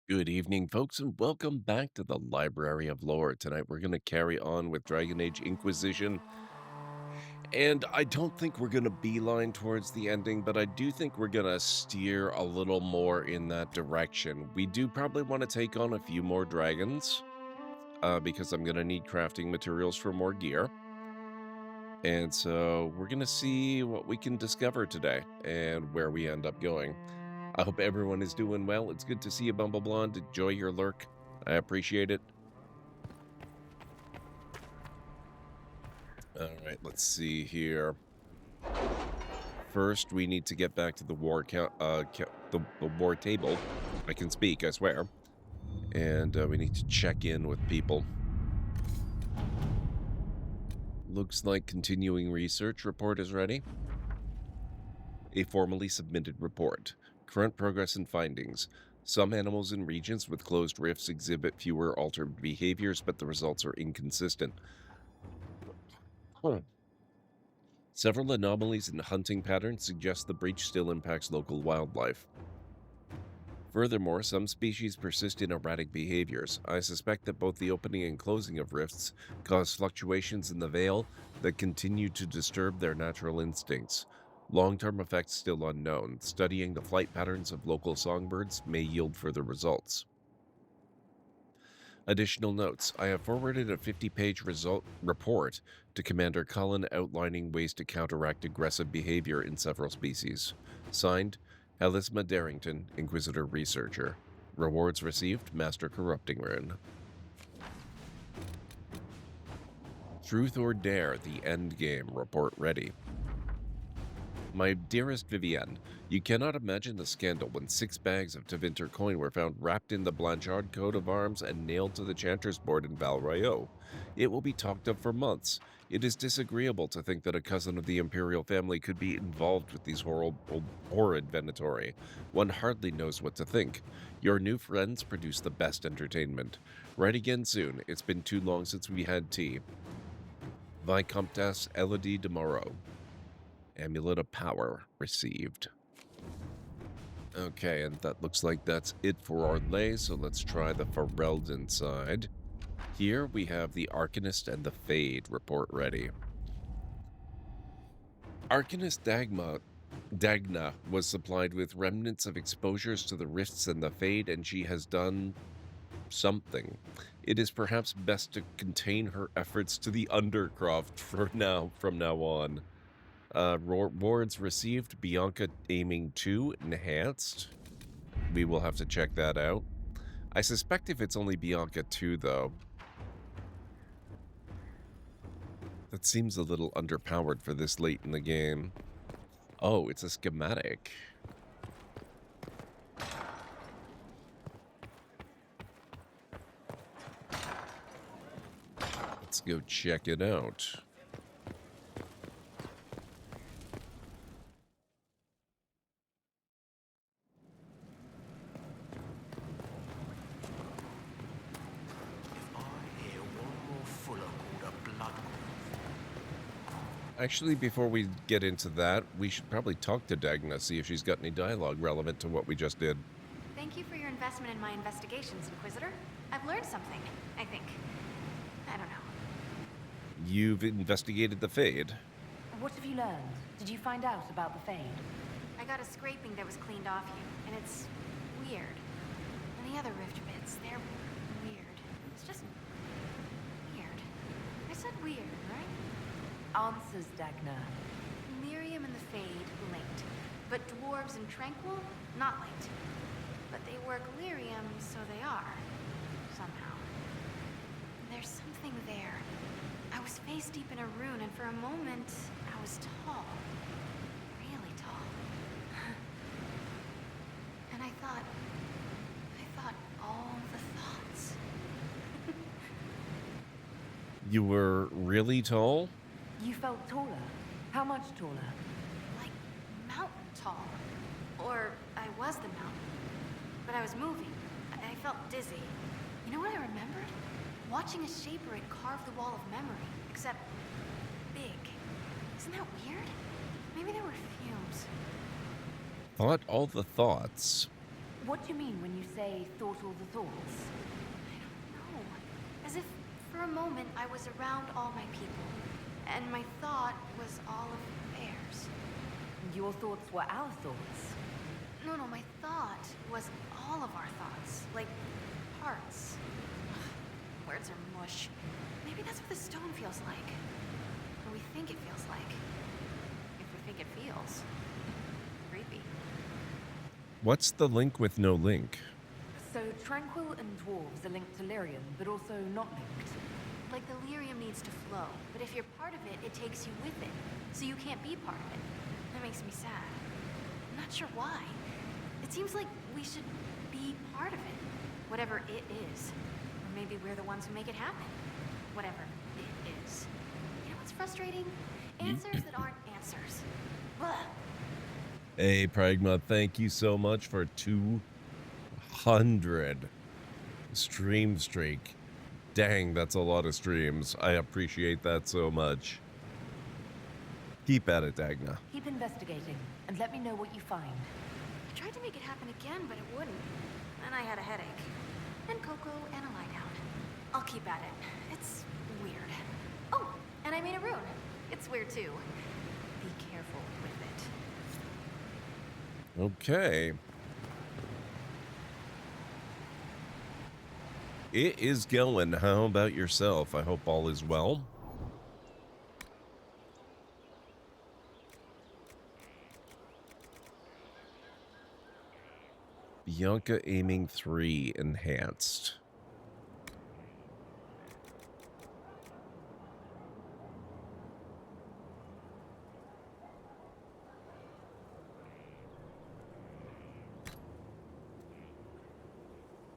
Good evening, folks, and welcome back to the Library of Lore. Tonight, we're going to carry on with Dragon Age Inquisition, and I don't think we're going to beeline towards the ending, but I do think we're going to steer a little more in that direction. We do probably want to take on a few more dragons, because I'm going to need crafting materials for more gear, and so we're going to see what we can discover today and where we end up going. I hope everyone is doing well. It's good to see you, Bumble Blonde. Enjoy your lurk. I appreciate it. All right, let's see here. First, we need to get back to the war the war table. I can speak, I swear. And we need to check in with people. Looks like continuing research report is ready. A formally submitted report. Current progress and findings. Some animals in regions with closed rifts exhibit fewer altered behaviors, but the results are inconsistent. Several anomalies in hunting patterns suggest the breach still impacts local wildlife. Furthermore, some species persist in erratic behaviors. I suspect that both the opening and closing of rifts cause fluctuations in the veil that continue to disturb their natural instincts. Long-term effects still unknown. Studying the flight patterns of local songbirds may yield further results. Additional notes. I have forwarded a 50-page report to Commander Cullen outlining ways to counteract aggressive behavior in several species. Signed, Elisma Darrington, Inquisitor Researcher. Rewards received, Master Corrupting Rune. Truth or Dare, the Endgame report ready. My dearest Vivienne, you cannot imagine the scandal when 6 bags of Tevinter coin were found wrapped in the Blanchard coat of arms and nailed to the Chanter's board in Val Royeaux. It will be talked of for months. It is disagreeable to think that a cousin of the Imperial family could be involved with these horrid Venatori. One hardly knows what to think. Your new friends produce the best entertainment. Write again soon. It's been too long since we had tea. Vicomtesse Elodie de Moreau. Amulet of Power received. Okay, and that looks like that's it for our lay, so let's try the Ferelden side. Here we have the Arcanist and the Fade report ready. Arcanist Dagna was supplied with remnants of exposures to the rifts and the Fade, and she has done something. It is perhaps best to contain her efforts to the Undercroft from now on. Rewards received, Bianca aiming 2 enhanced. We will have to check that out. I suspect if it's only Bianca 2, though, that seems a little underpowered for this late in the game. Oh, it's a schematic. Let's go check it out. Actually, before we get into that, we should probably talk to Dagna, see if she's got any dialogue relevant to what we just did. Thank you for your investment in my investigations, Inquisitor. I've learned something, I think. I don't know. You've investigated the Fade. What have you learned? Did you find out about the Fade? I got a scraping that was cleaned off you, and it's weird. And the other rift bits, they're weird. It's just weird. I said weird, right? Answers, Dagna. Miriam and the Fade linked, but dwarves and Tranquil not linked. But they work lyrium, so they are. Somehow. There's something there. I was face deep in a rune, and for a moment, I was tall. Really tall. And I thought all the thoughts. You were really tall? You felt taller. How much taller? Like mountain tall. Or I was the mountain. But I was moving. I felt dizzy. You know what I remembered? Watching a Shaper carve the wall of memory, except big. Isn't that weird? Maybe there were fumes. Thought all the thoughts. What do you mean when you say thought all the thoughts? No. As if for a moment I was around all my people, and my thought was all of theirs. Your thoughts were our thoughts. No, my thought was all of our thoughts, like parts. Words are mush. Maybe that's what the stone feels like. Or we think it feels like. If we think it feels. Creepy. What's the link with no link? So Tranquil and dwarves are linked to Lyrium, but also not linked. Like the lyrium needs to flow, but if you're part of it, it takes you with it. So you can't be part of it. That makes me sad. I'm not sure why. It seems like we should be part of it. Whatever it is. Or maybe we're the ones who make it happen. Whatever it is. You know what's frustrating? Answers that aren't answers. Blah. Hey, Pragma, thank you so much for 200 stream streak. Dang, that's a lot of streams. I appreciate that so much. Keep at it, Dagna. Keep investigating, and let me know what you find. I tried to make it happen again, but it wouldn't. And I had a headache. And cocoa and a lie down. I'll keep at it. It's weird. Oh, and I made a rune. It's weird too. Be careful with it. Okay. It is going. How about yourself? I hope all is well. Bianca aiming 3 enhanced.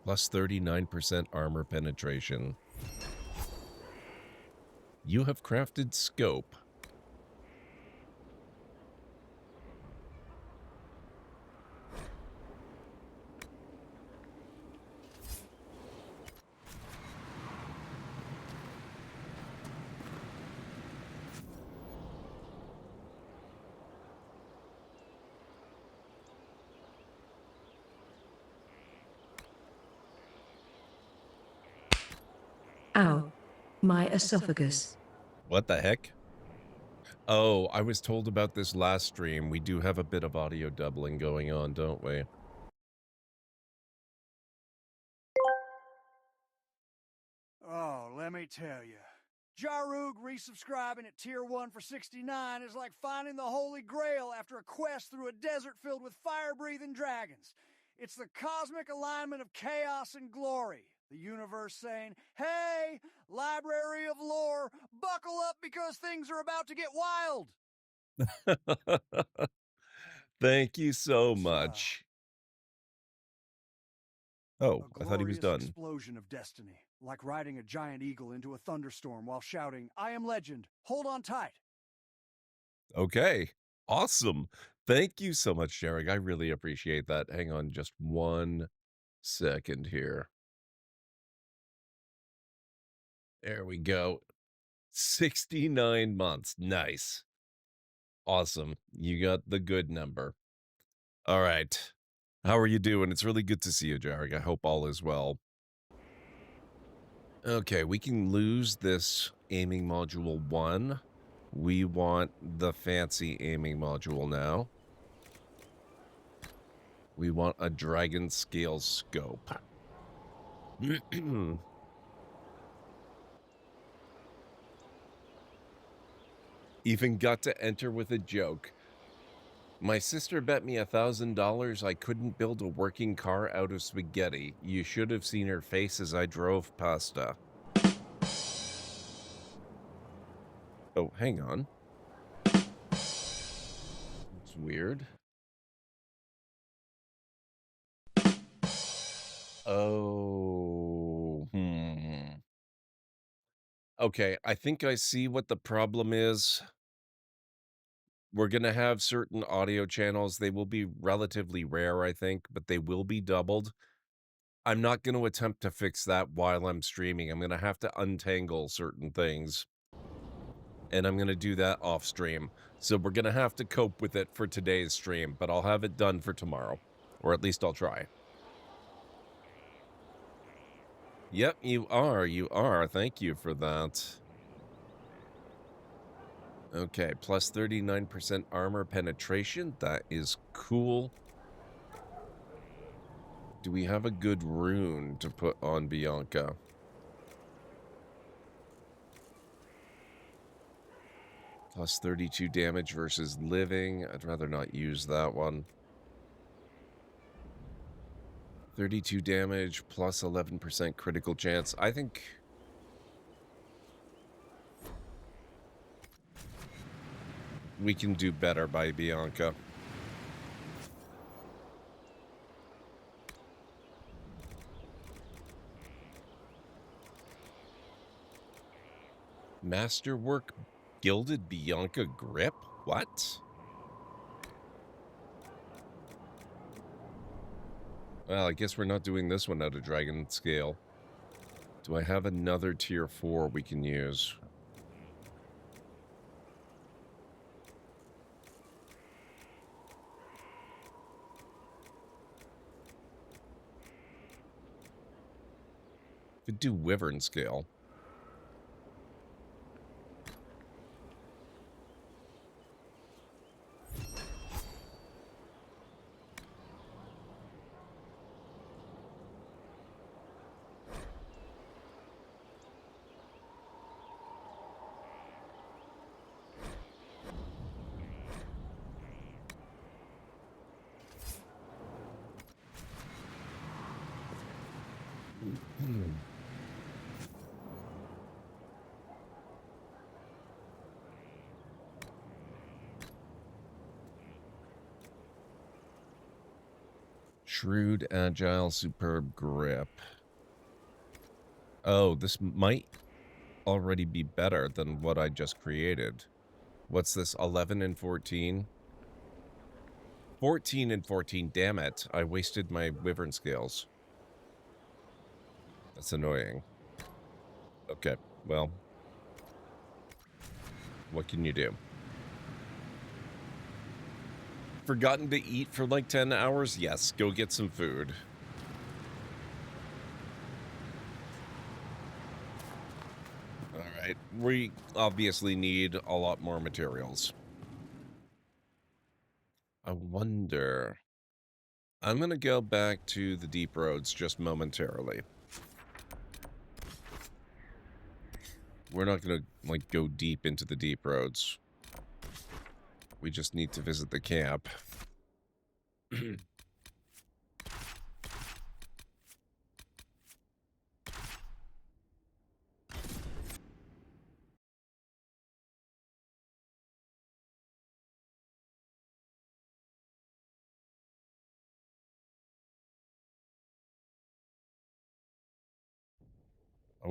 Plus 39% armor penetration. You have crafted scope. Ow. My esophagus. What the heck? Oh, I was told about this last stream. We do have a bit of audio doubling going on, don't we? Oh, let me tell you. Jarug resubscribing at Tier 1 for 69 is like finding the Holy Grail after a quest through a desert filled with fire-breathing dragons. It's the cosmic alignment of chaos and glory. The universe saying, hey, Library of Lore, buckle up because things are about to get wild. Thank you so It's, much. Oh, a I thought he was glorious done. explosion of destiny, like riding a giant eagle into a thunderstorm while shouting, I am legend, hold on tight. Okay, awesome. Thank you so much, Jarek. I really appreciate that. Hang on just 1 second here. There we go. 69 months. Nice. Awesome. You got the good number. All right. How are you doing? It's really good to see you, Jarek. I hope all is well. Okay, we can lose this aiming module 1. We want the fancy aiming module now. We want a dragon scale scope. Even got to enter with a joke. My sister bet me $1,000 I couldn't build a working car out of spaghetti. You should have seen her face as I drove past her. Oh, hang on. It's weird. Oh, Okay, I think I see what the problem is. We're going to have certain audio channels. They will be relatively rare, I think, but they will be doubled. I'm not going to attempt to fix that while I'm streaming. I'm going to have to untangle certain things. And I'm going to do that off stream. So we're going to have to cope with it for today's stream, but I'll have it done for tomorrow. Or at least I'll try. Yep, you are. You are. Thank you for that. Okay, plus 39% armor penetration. That is cool. Do we have a good rune to put on Bianca? Plus 32 damage versus living. I'd rather not use that one. 32 damage plus 11% critical chance. I think we can do better by Bianca. Masterwork Gilded Bianca Grip? What? Well, I guess we're not doing this one out of Dragon Scale. Do I have another tier 4 we can use? Could do Wyvern Scale. Shrewd, agile, superb grip. Oh, this might already be better than what I just created. What's this, 11 and 14? 14 and 14, damn it. I wasted my Wyvern Scales. That's annoying. Okay, well. What can you do? Forgotten to eat for like 10 hours? Yes, go get some food. Alright, we obviously need a lot more materials. I wonder... I'm gonna go back to the deep roads just momentarily. We're not gonna, like, go deep into the deep roads. We just need to visit the camp. I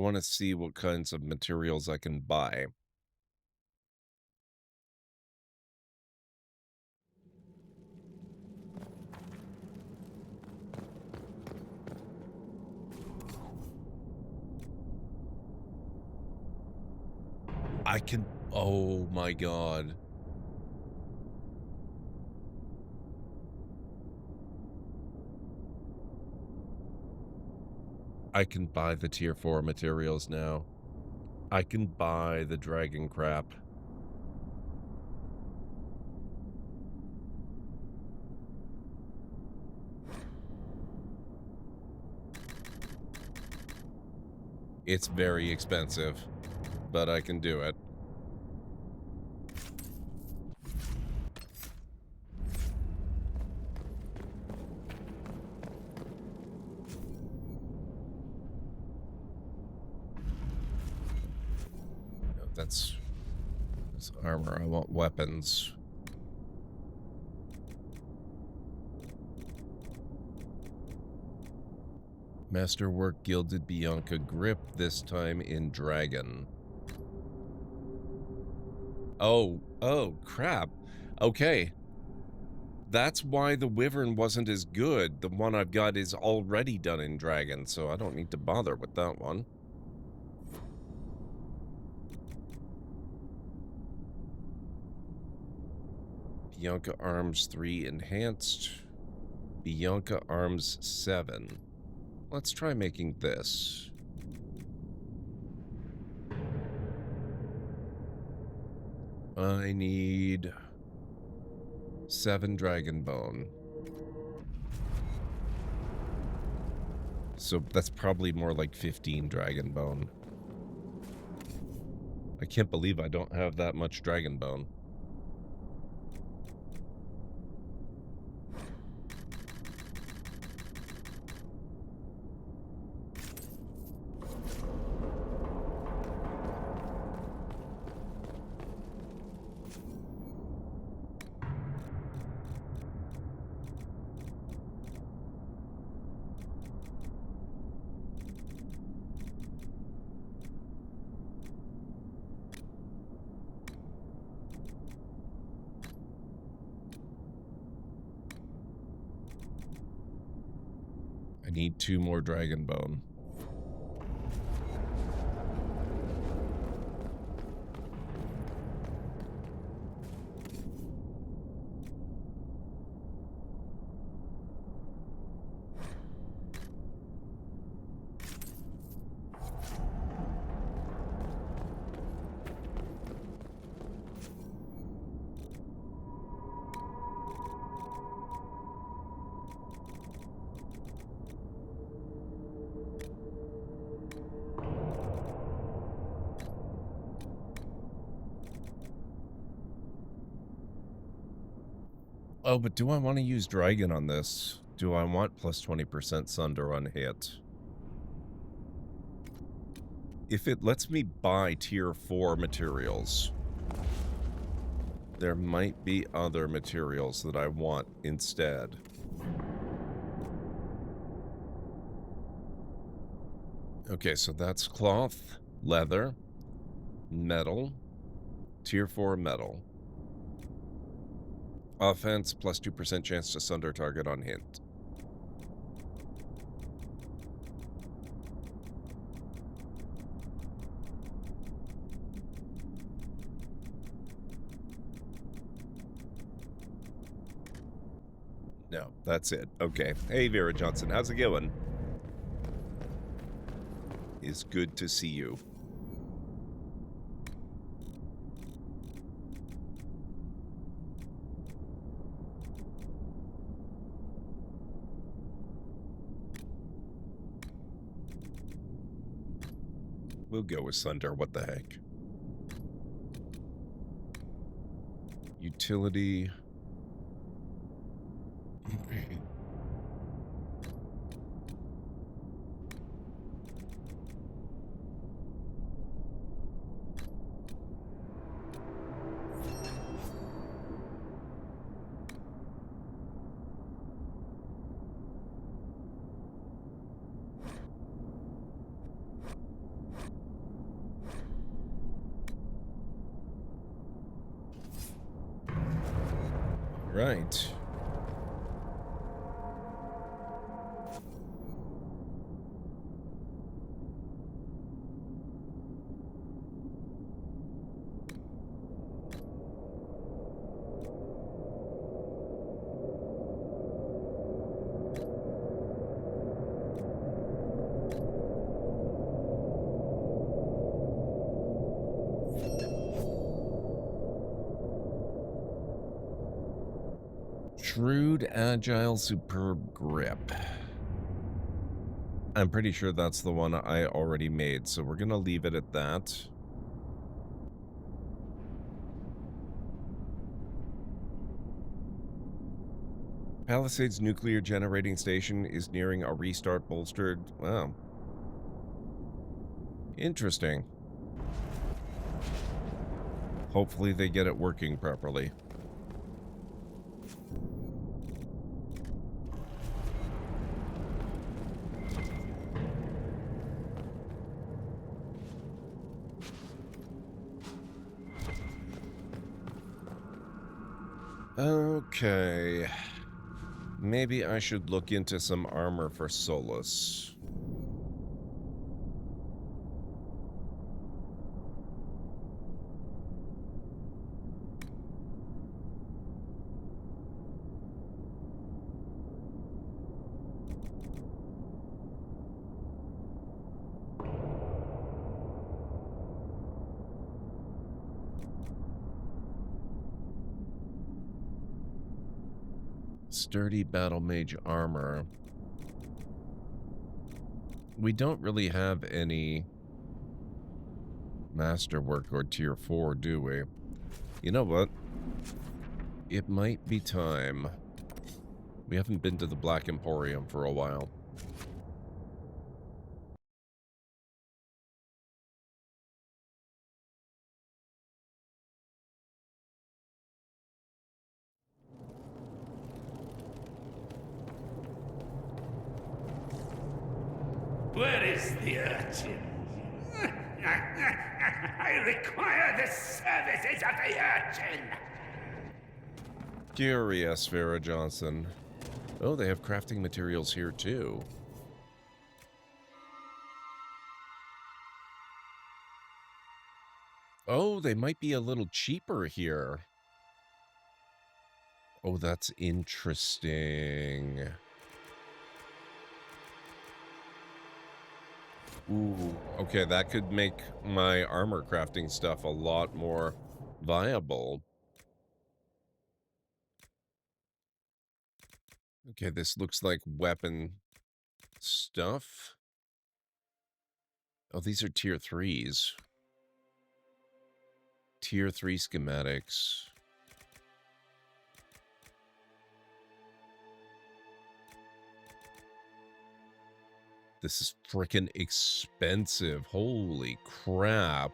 want to see what kinds of materials I can buy. I can... Oh my god. I can buy the tier 4 materials now. I can buy the dragon crap. It's very expensive, but I can do it. No, that's armor. I want weapons. Masterwork Gilded Bianca Grip, this time in Dragon. Oh, crap. Okay. That's why the Wyvern wasn't as good. The one I've got is already done in Dragon, so I don't need to bother with that one. Bianca Arms 3 Enhanced. Bianca Arms 7. Let's try making this. I need 7 dragon bone. So that's probably more like 15 dragon bone. I can't believe I don't have that much dragon bone. I need 2 more dragon bone. Oh, but do I want to use dragon on this? Do I want plus 20% sunder on hit? If it lets me buy tier 4 materials, there might be other materials that I want instead. Okay, so that's cloth, leather, metal, tier 4 metal. Offense, plus 2% chance to sunder target on hit. No, that's it. Okay. Hey, Vera Johnson, how's it going? It's good to see you. We'll go with Sunder, what the heck. Utility. Right. Shrewd, agile, superb grip. I'm pretty sure that's the one I already made, so we're gonna leave it at that. Palisades nuclear generating station is nearing a restart bolstered. Wow. Interesting. Hopefully they get it working properly. Okay. Maybe I should look into some armor for Solus. Sturdy battle mage armor. We don't really have any masterwork or tier 4, do we? You know what? It might be time. We haven't been to the Black Emporium for a while. Where is the urchin? I require the services of the urchin! Curious, Vera Johnson. Oh, they have crafting materials here, too. Oh, they might be a little cheaper here. Oh, that's interesting. Ooh, okay, that could make my armor crafting stuff a lot more viable. Okay, this looks like weapon stuff. Oh, these are tier 3s. Tier 3 schematics. This is freaking expensive. Holy crap.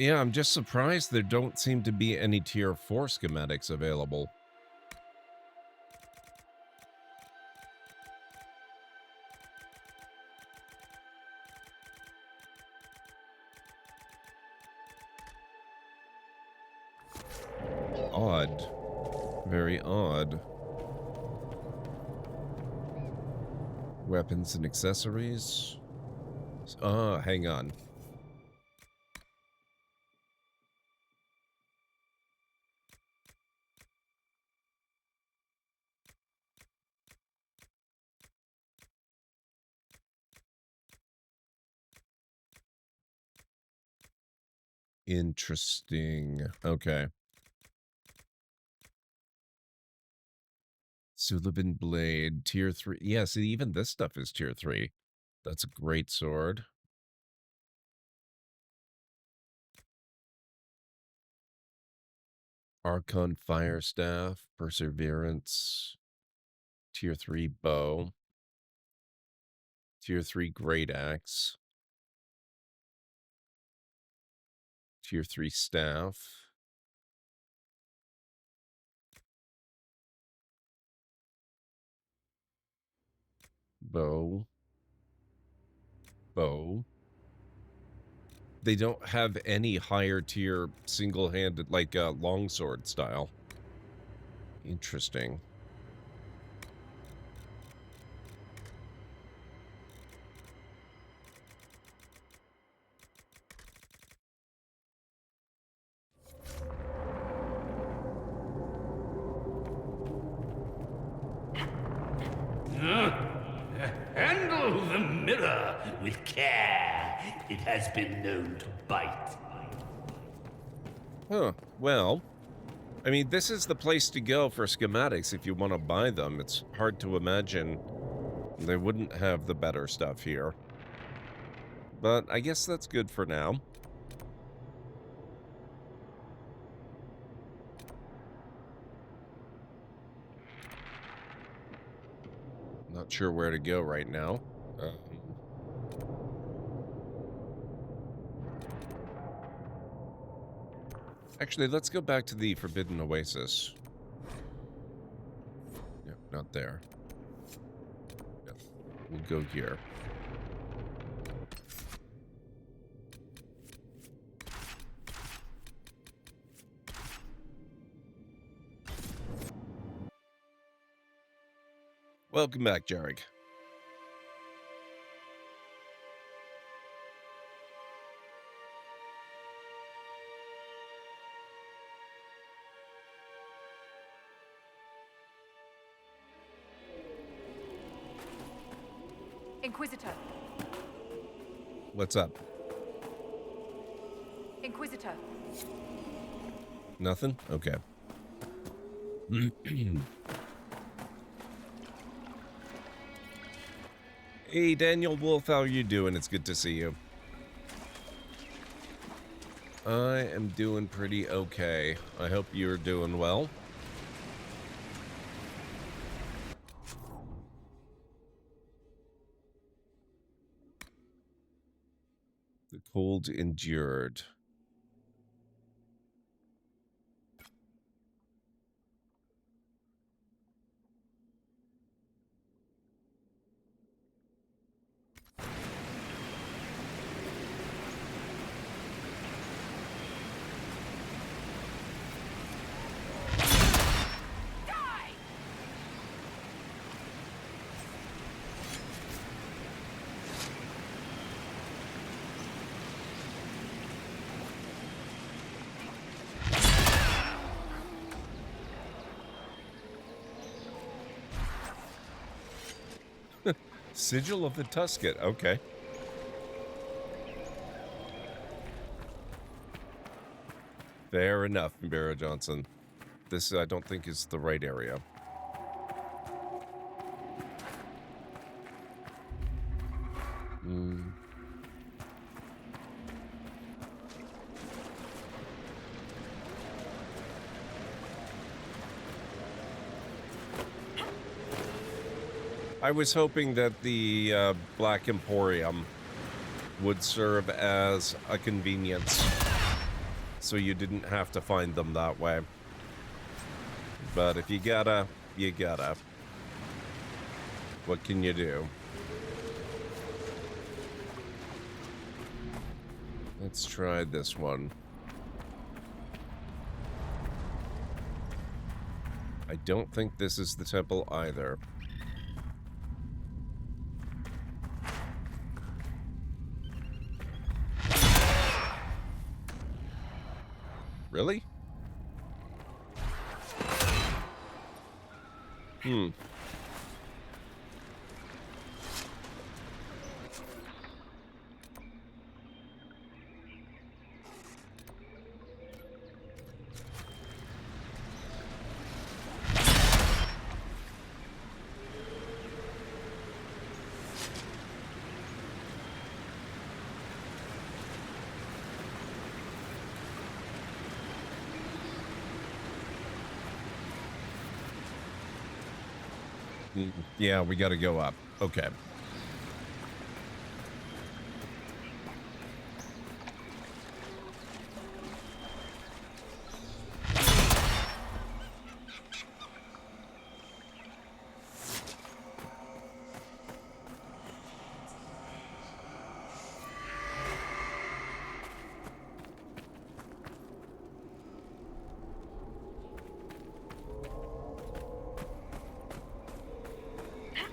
Yeah, I'm just surprised there don't seem to be any tier 4 schematics available. Odd. Very odd. Weapons and accessories. Ah, hang on. Interesting. Okay. Sullivan Blade, tier 3. Yeah, see, even this stuff is tier 3. That's a great sword. Archon Fire Staff, Perseverance, tier 3 bow, tier 3 Great Axe, tier 3 staff, bow. They don't have any higher tier single-handed, like longsword style. Interesting. Handle the mirror with care. It has been known to bite. Huh. Well, I mean, this is the place to go for schematics if you want to buy them. It's hard to imagine they wouldn't have the better stuff here. But I guess that's good for now. Not sure where to go right now. Actually, let's go back to the Forbidden Oasis. Yeah, not there. Yeah, we'll go here. Welcome back, Jarek. Inquisitor. What's up? Inquisitor. Nothing? Okay. Hey, Daniel Wolf, how are you doing? It's good to see you. I am doing pretty okay. I hope you're doing well. The cold endured. Sigil of the Tusket, okay. Fair enough, Barrow Johnson. This, I don't think, is the right area. I was hoping that the Black Emporium would serve as a convenience, so you didn't have to find them that way. But if you gotta, you gotta. What can you do? Let's try this one. I don't think this is the temple either. Really? Yeah, we gotta go up. Okay.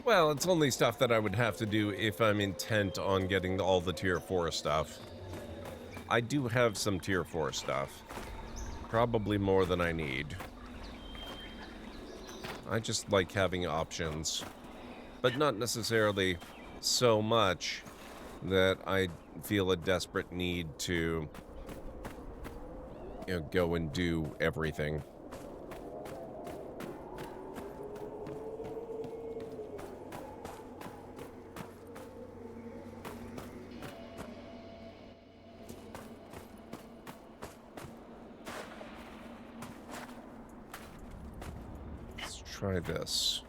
Well, it's only stuff that I would have to do if I'm intent on getting all the tier 4 stuff. I do have some tier 4 stuff. Probably more than I need. I just like having options. But not necessarily so much that I feel a desperate need to, go and do everything. Try this.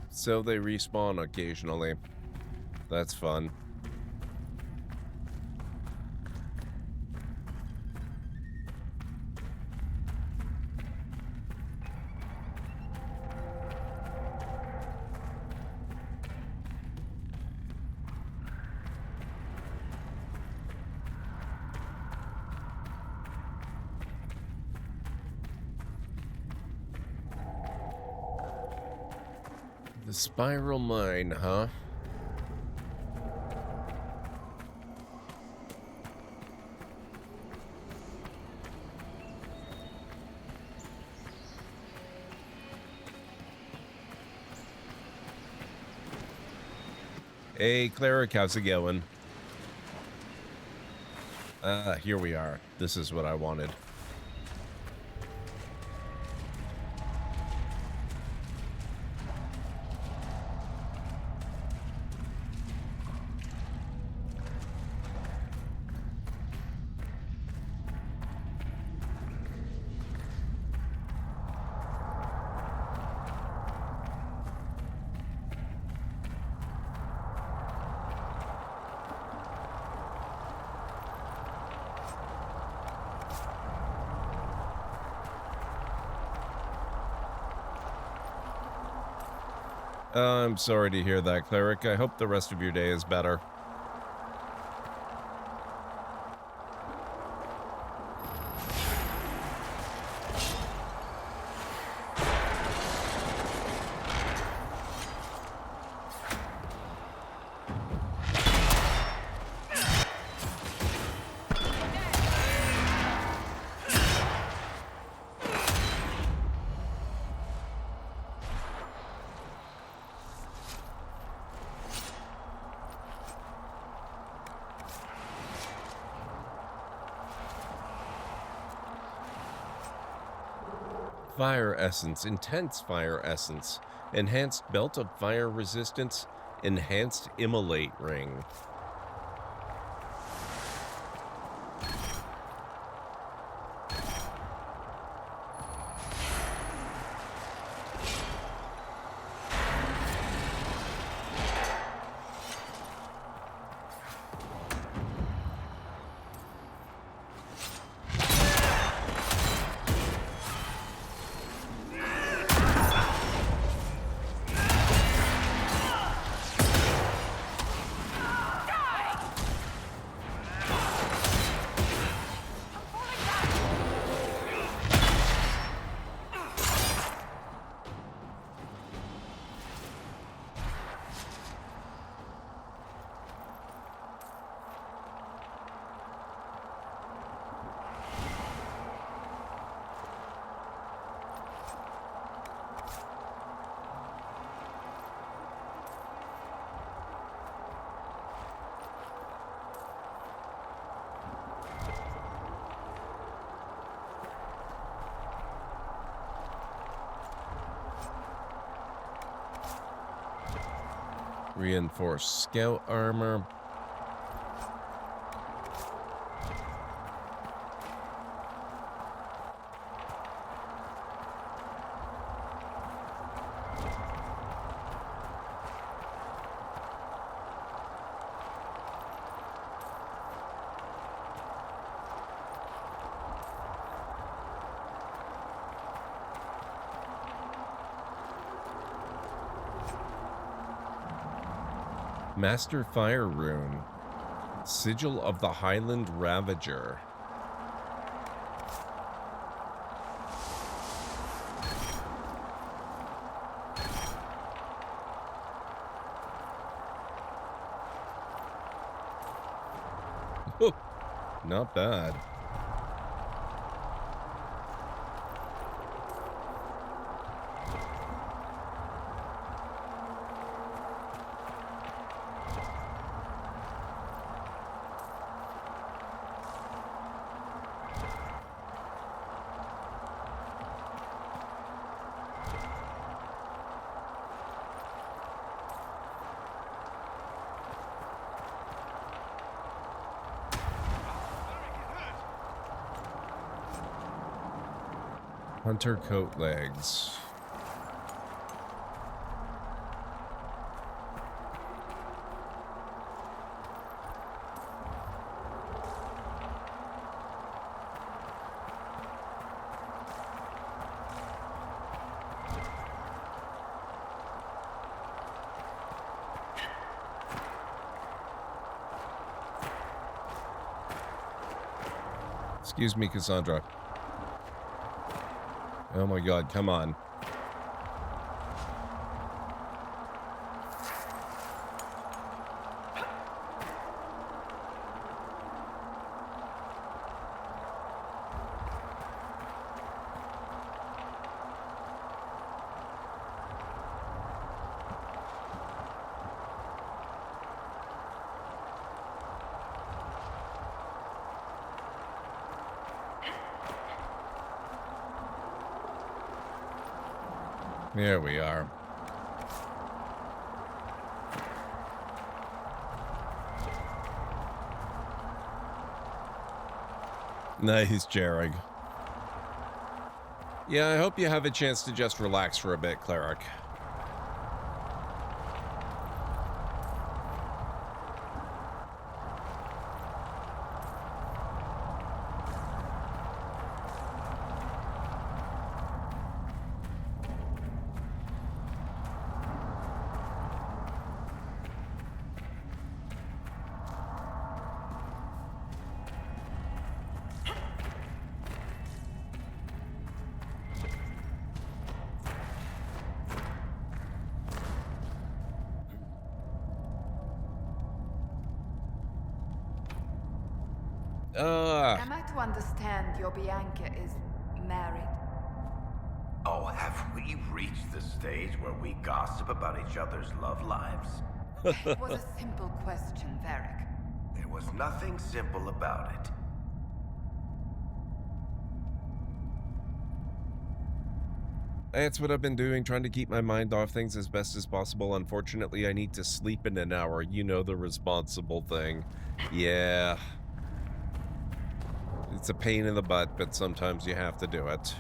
So they respawn occasionally. That's fun. The spiral mine, huh? Hey, Cleric, how's it going? Here we are. This is what I wanted. I'm sorry to hear that, Cleric. I hope the rest of your day is better. Fire Essence, Intense Fire Essence, Enhanced Belt of Fire Resistance, Enhanced Immolate Ring. Reinforced scout armor. Master Fire Rune. Sigil of the Highland Ravager. Not bad. Hunter coat legs. Excuse me, Cassandra. Oh my god, come on. There we are. Nice, Jarrig. Yeah, I hope you have a chance to just relax for a bit, Cleric. Am I to understand your Bianca is married? Oh, have we reached the stage where we gossip about each other's love lives? It was a simple question, Varric. There was nothing simple about it. That's what I've been doing, trying to keep my mind off things as best as possible. Unfortunately, I need to sleep in an hour. You know, the responsible thing. Yeah. It's a pain in the butt, but sometimes you have to do it.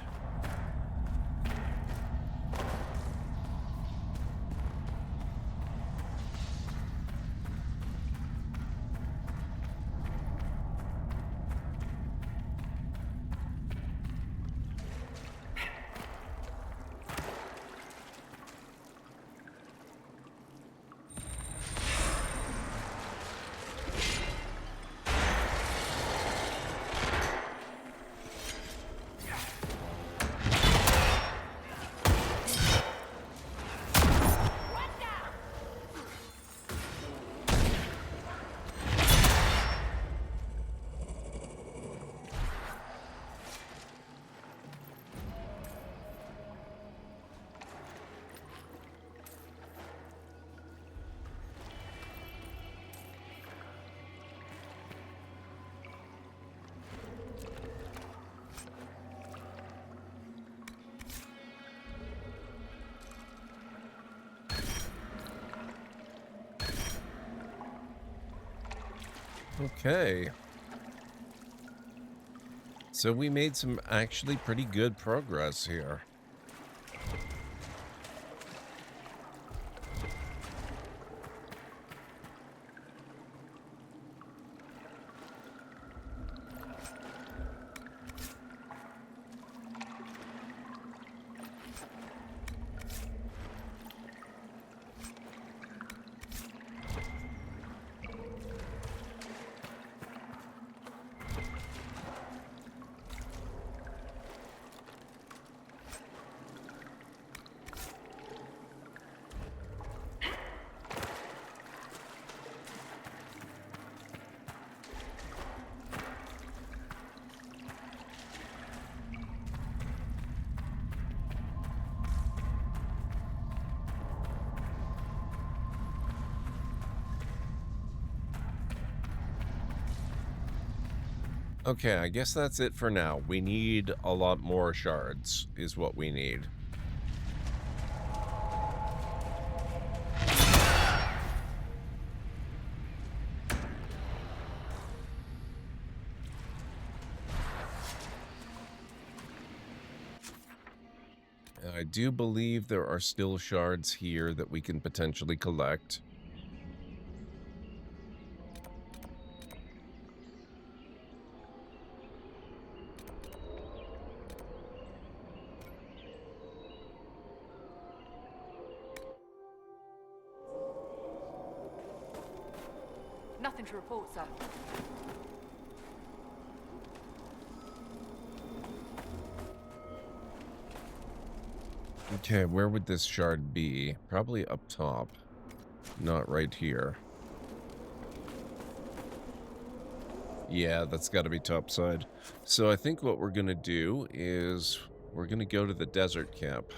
Okay. So we made some actually pretty good progress here. Okay, I guess that's it for now. We need a lot more shards, is what we need. I do believe there are still shards here that we can potentially collect. Nothing to report, sir. Okay, where would this shard be? Probably up top. Not right here. Yeah, that's got to be topside. So I think what we're going to do is we're going to go to the desert camp.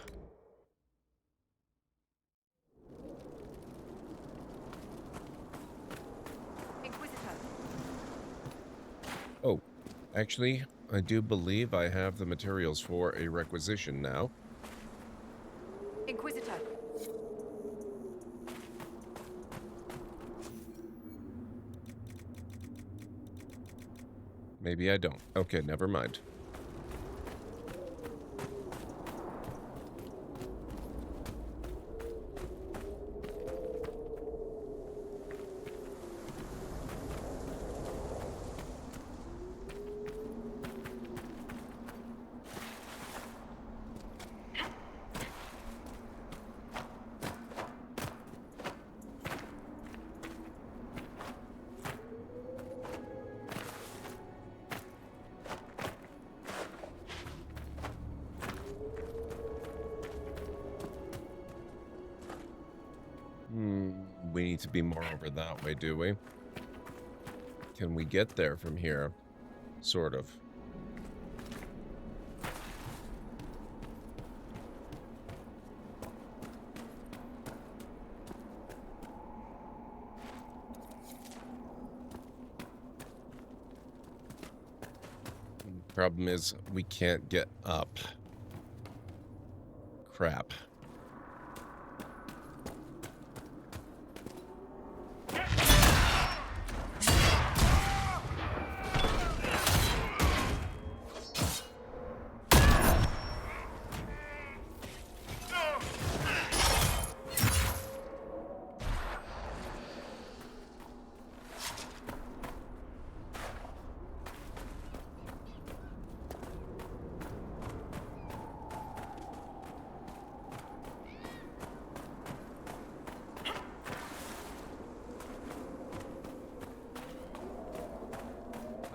Inquisitor. Oh, actually, I do believe I have the materials for a requisition now. Maybe I don't. Okay, never mind. We need to be more over that way, do we? Can we get there from here? Sort of. Problem is, we can't get up. Crap.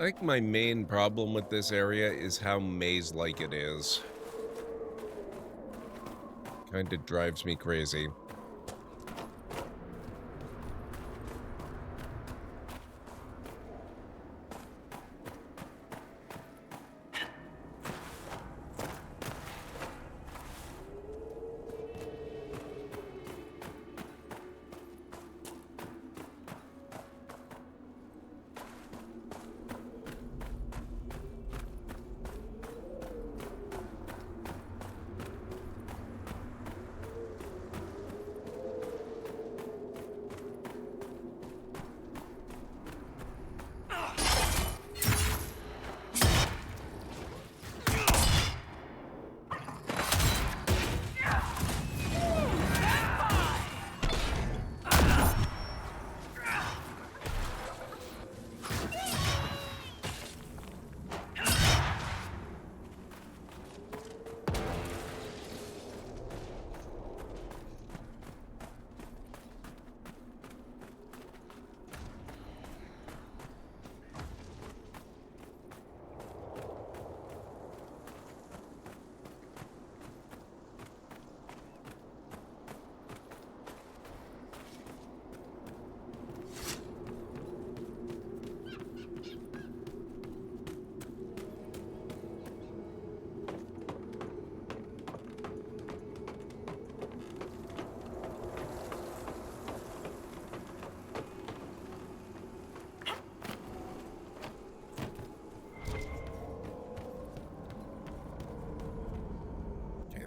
I think my main problem with this area is how maze-like it is. Kinda drives me crazy.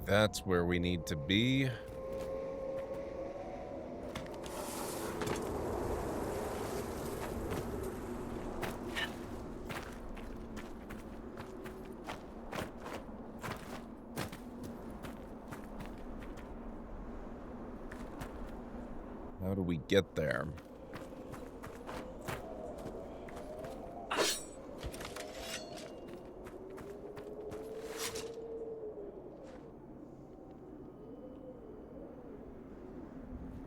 That's where we need to be. How do we get there?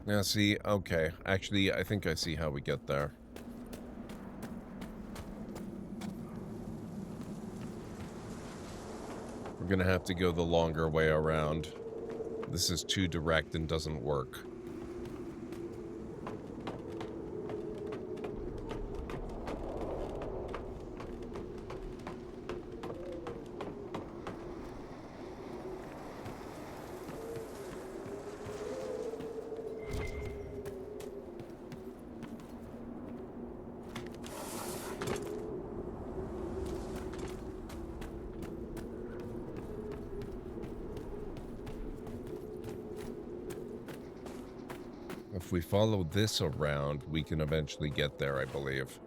Now, see, okay. Actually, I think I see how we get there. We're gonna have to go the longer way around. This is too direct and doesn't work. If we follow this around, we can eventually get there, I believe.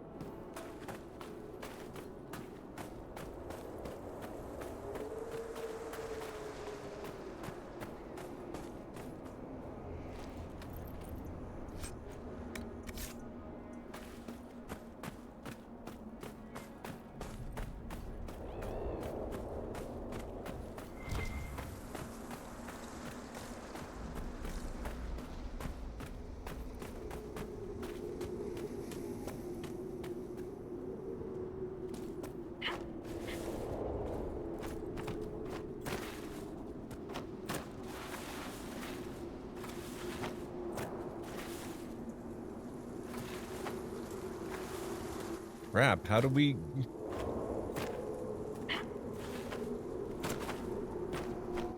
Crap, how do we...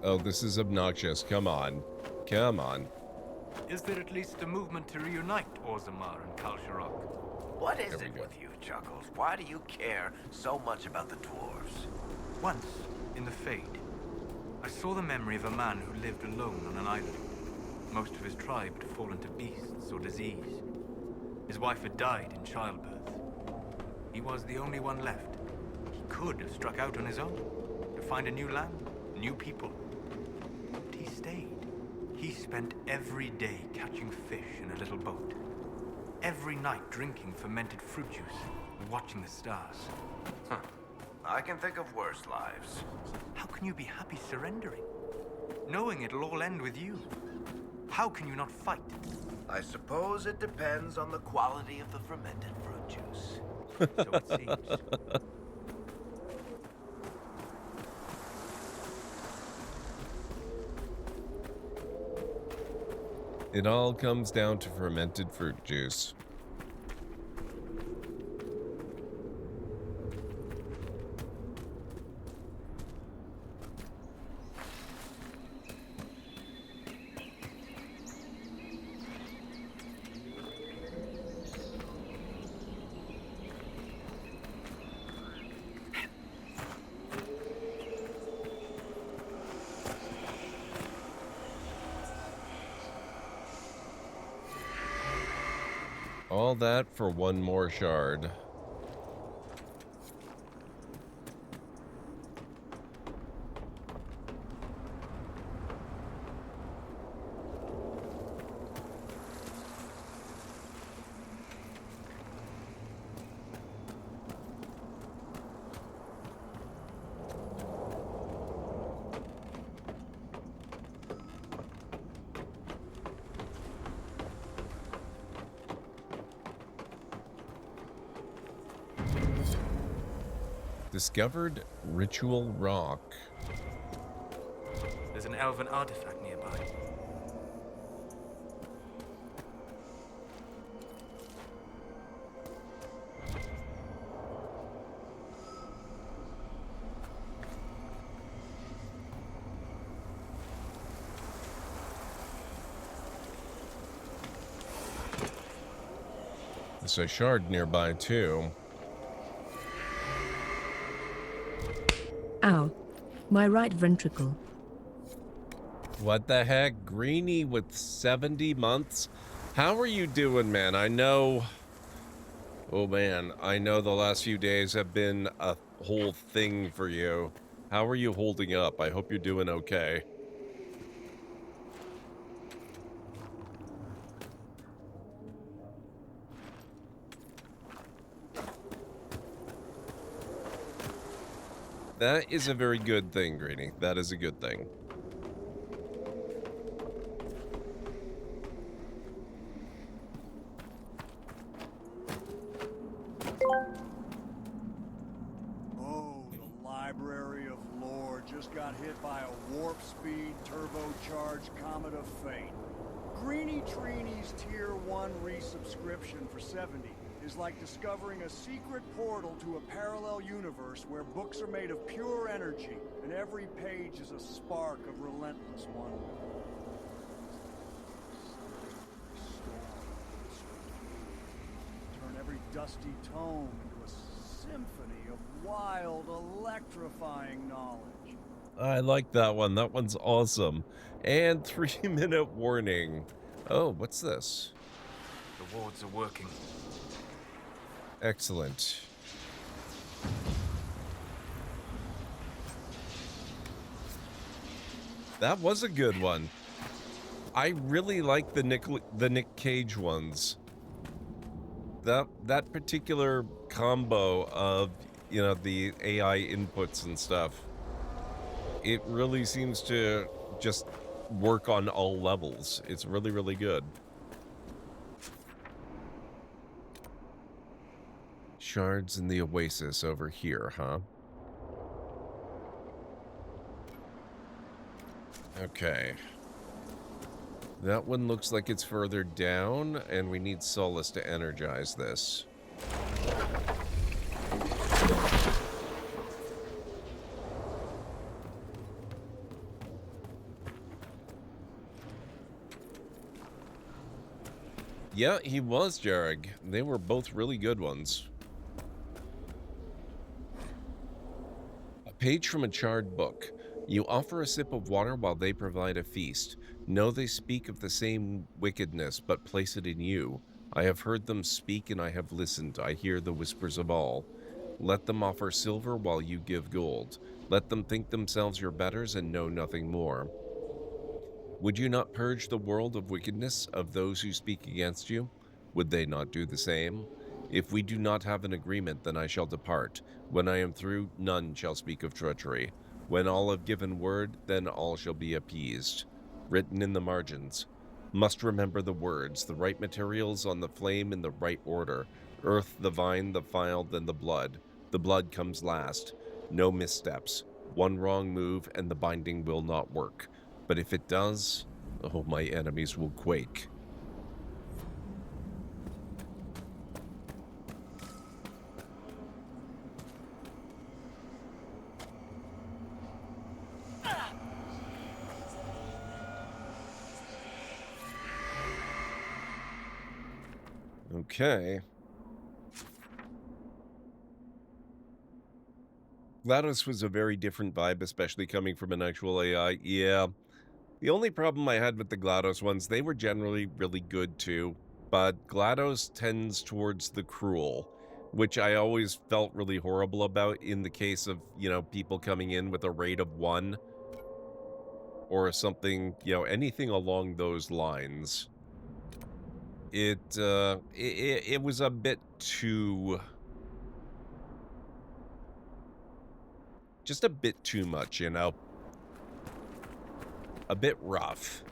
Oh, this is obnoxious. Come on. Come on. Is there at least a movement to reunite Orzammar and Kalsharok? What is There it we go. with you, Chuckles? Why do you care so much about the dwarves? Once, in the Fade, I saw the memory of a man who lived alone on an island. Most of his tribe had fallen to beasts or disease. His wife had died in childbirth. He was the only one left. He could have struck out on his own to find a new land, new people. But he stayed. He spent every day catching fish in a little boat. Every night drinking fermented fruit juice and watching the stars. Huh. I can think of worse lives. How can you be happy surrendering? Knowing it'll all end with you? How can you not fight? I suppose it depends on the quality of the fermented fruit juice. So it seems. It all comes down to fermented fruit juice. All that for one more shard. Discovered ritual rock. There's an elven artifact nearby. There's a shard nearby too. Ow. My right ventricle. What the heck? Greenie with 70 months? How are you doing, man? I know... Oh, man. I know the last few days have been a whole thing for you. How are you holding up? I hope you're doing okay. That is a very good thing, Greenie. That is a good thing. Oh, the Library of Lore just got hit by a warp speed turbocharged Comet of Fate. Greenie Trini's Tier 1 resubscription for 70 is like discovering a secret portal to a parallel universe where books are made of pure energy and every page is a spark of relentless wonder. Turn every dusty tome into a symphony of wild, electrifying knowledge. I like that one. That one's awesome. And 3-minute warning. Oh, what's this? The wards are working. Excellent. That was a good one. I really like the Nick Cage ones. That particular combo of, you know, the AI inputs and stuff. It really seems to just work on all levels. It's really, really good. Shards in the Oasis over here, huh? Okay. That one looks like it's further down, and we need Solace to energize this. Yeah, he was, Jareg. They were both really good ones. A page from a charred book. You offer a sip of water while they provide a feast. Know they speak of the same wickedness, but place it in you. I have heard them speak and I have listened. I hear the whispers of all. Let them offer silver while you give gold. Let them think themselves your betters and know nothing more. Would you not purge the world of wickedness of those who speak against you? Would they not do the same? If we do not have an agreement, then I shall depart. When I am through, none shall speak of treachery. When all have given word, then all shall be appeased. Written in the margins. Must remember the words, the right materials on the flame in the right order. Earth, the vine, the file, then the blood. The blood comes last. No missteps. One wrong move and the binding will not work. But if it does, oh, my enemies will quake. Okay. GLaDOS was a very different vibe, especially coming from an actual AI. Yeah. The only problem I had with the GLaDOS ones, they were generally really good too, but GLaDOS tends towards the cruel, which I always felt really horrible about in the case of, people coming in with a rate of 1 or something, anything along those lines. It was a bit too... just a bit too much, a bit rough.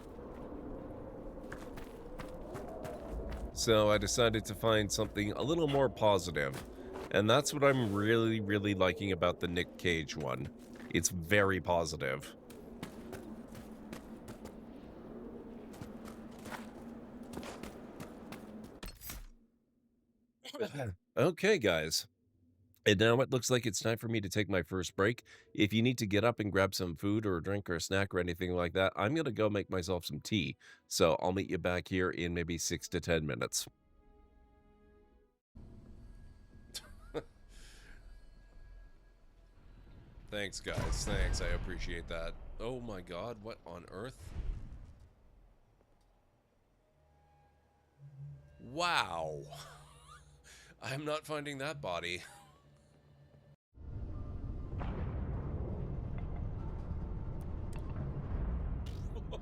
So I decided to find something a little more positive, and that's what I'm really, really liking about the Nick Cage one. It's very positive. Okay, guys. And now it looks like it's time for me to take my first break. If you need to get up and grab some food or a drink or a snack or anything like that, I'm going to go make myself some tea. So I'll meet you back here in maybe 6 to 10 minutes. Thanks, guys. Thanks. I appreciate that. Oh my god, what on earth? Wow. I'm not finding that body.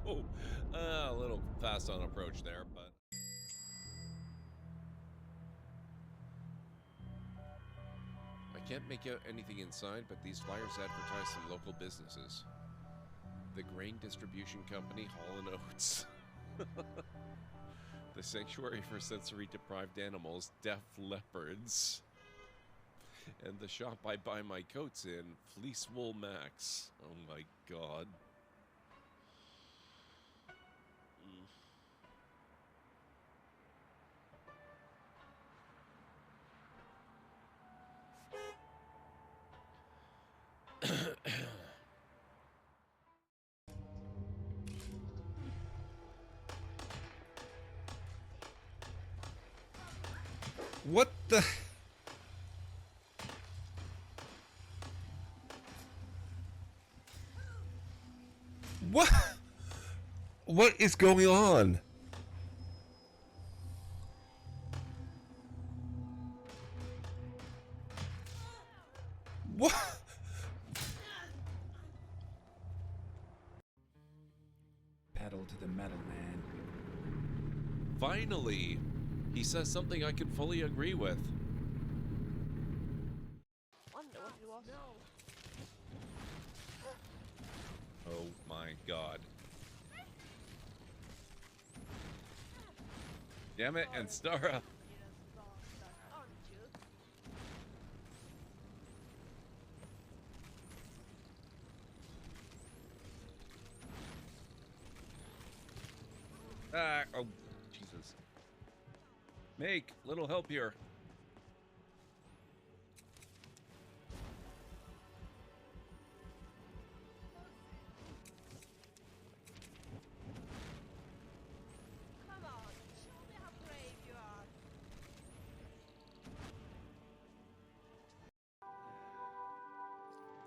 Whoa. A little fast on approach there, but... I can't make out anything inside, but these flyers advertise some local businesses. The Grain Distribution Company, Hall & Oates. The Sanctuary for Sensory Deprived Animals, Deaf Leopards. And the shop I buy my coats in, Fleece Wool Max. Oh my god. What the... What? What is going on? What? Pedal to the metal, man. Finally! He says something I can fully agree with. Oh my god. Damn it, and Stara. Ah, oh, Jesus. Make little help here.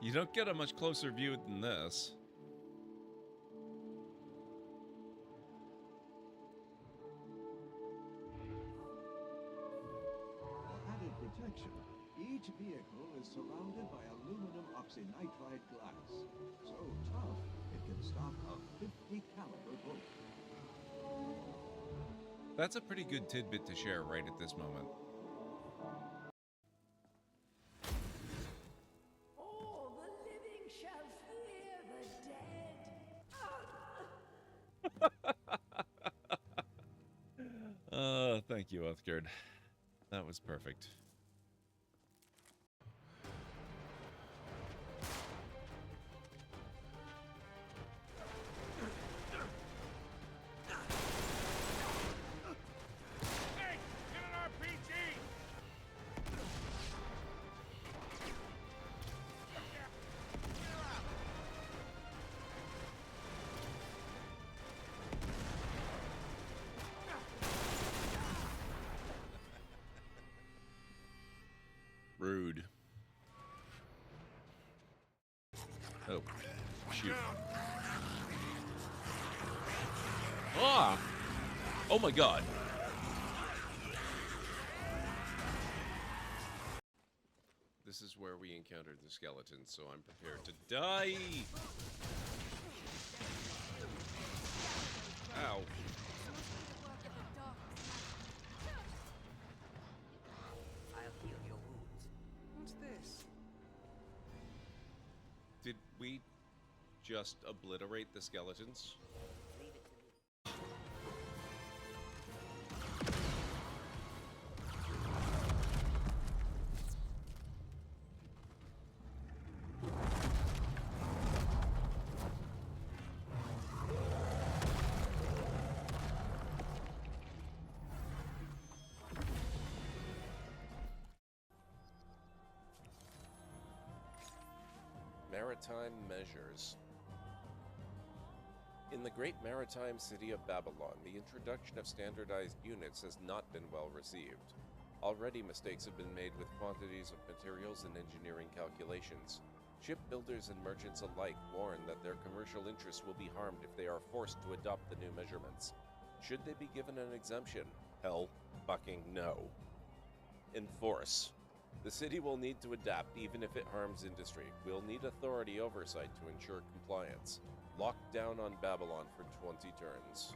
You don't get a much closer view than this. For added protection, each vehicle is surrounded by aluminum oxynitride glass. So tough, it can stop a 50 caliber bullet. That's a pretty good tidbit to share right at this moment. All the living shall fear the dead. Thank you, Uthgard. That was perfect. Rude. Oh, shoot. Ah! Oh my god. This is where we encountered the skeletons, so I'm prepared to die! Ow. I'll heal your wounds. What's this? Did we just obliterate the skeletons? Leave it to me. Maritime measures. In the great maritime city of Babylon, the introduction of standardized units has not been well received. Already mistakes have been made with quantities of materials and engineering calculations. Shipbuilders and merchants alike warn that their commercial interests will be harmed if they are forced to adopt the new measurements. Should they be given an exemption? Hell fucking no. Enforce. The city will need to adapt even if it harms industry. We'll need authority oversight to ensure compliance. Lock down on Babylon for 20 turns.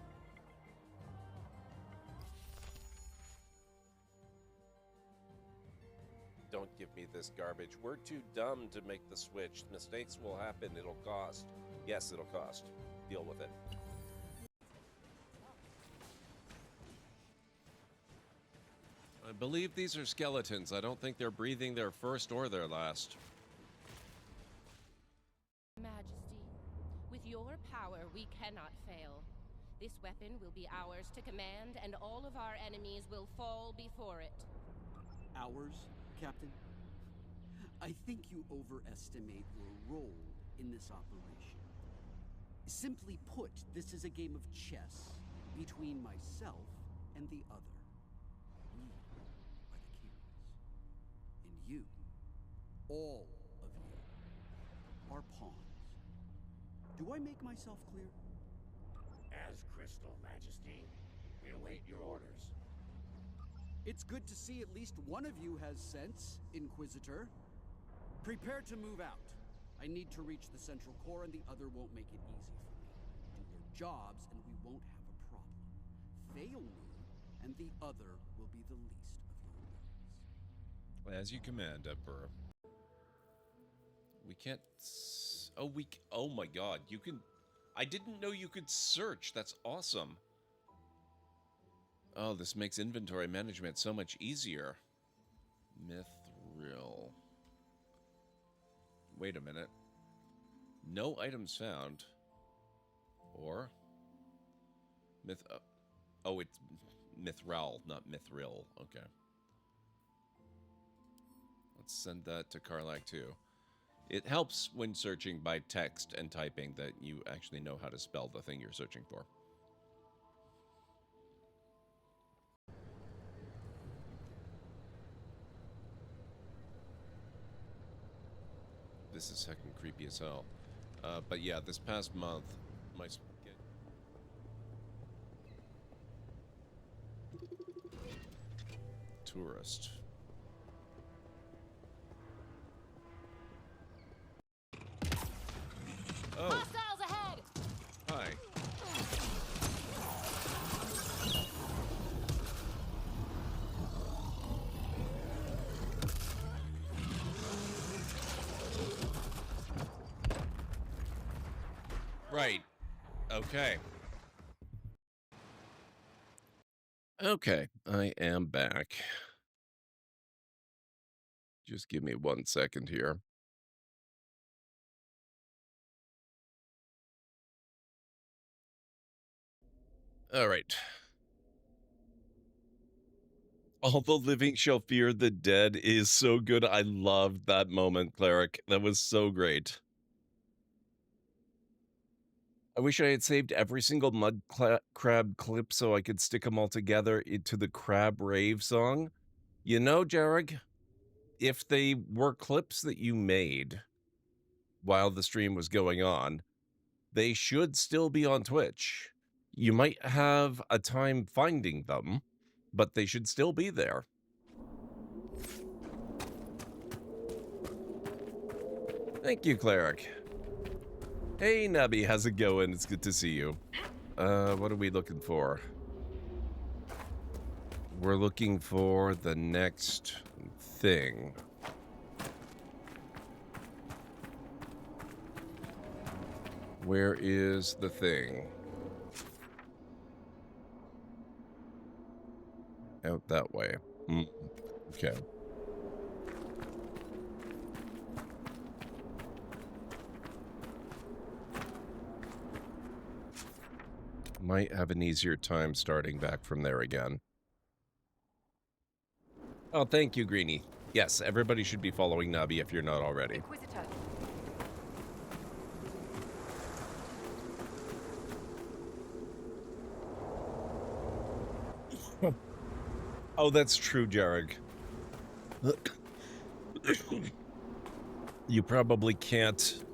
Don't give me this garbage. We're too dumb to make the switch. Mistakes will happen. It'll cost. Yes, it'll cost. Deal with it. I believe these are skeletons. I don't think they're breathing their first or their last. Majesty, with your power, we cannot fail. This weapon will be ours to command, and all of our enemies will fall before it. Ours, Captain? I think you overestimate your role in this operation. Simply put, this is a game of chess between myself and the other. We are the kings. And you, all of you, are pawns. Do I make myself clear? As crystal, Majesty. We await your orders. It's good to see at least one of you has sense, Inquisitor. Prepare to move out. I need to reach the central core, and the other won't make it easy for me. Do your jobs, and we won't have a problem. Fail me, and the other will be the least of your worries. As you command, Emperor. We can't... Oh my god, you can... I didn't know you could search. That's awesome. Oh, this makes inventory management so much easier. Mithril. Wait a minute. No items found. Or... oh, it's Mithril, not Mithril. Okay. Let's send that to Karlach too. It helps when searching by text and typing that you actually know how to spell the thing you're searching for. This is heckin' creepy as hell. But yeah, this past month, my... Tourist. Oh. Hostiles ahead! Hi. Right. Okay. Okay, I am back. Just give me 1 second here. All right. All the living shall fear the dead is so good. I loved that moment, Cleric. That was so great. I wish I had saved every single mud crab clip so I could stick them all together into the Crab Rave song. You know, Jarek, if they were clips that you made while the stream was going on, they should still be on Twitch. You might have a time finding them, but they should still be there. Thank you, Cleric. Hey, Nubby, how's it going? It's good to see you. What are we looking for? We're looking for the next thing. Where is the thing? Out that way. Okay. Might have an easier time starting back from there again. Oh, thank you, Greenie. Yes, everybody should be following Nabi if you're not already. Inquisitor. Oh, that's true, Jarek. You probably can't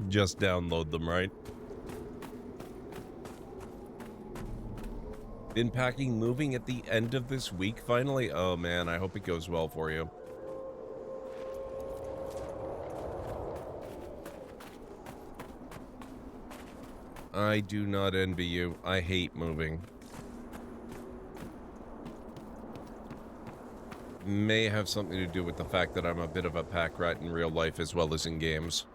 just download them, right? Been packing, moving at the end of this week, finally? Oh, man, I hope it goes well for you. I do not envy you. I hate moving. May have something to do with the fact that I'm a bit of a pack rat in real life as well as in games.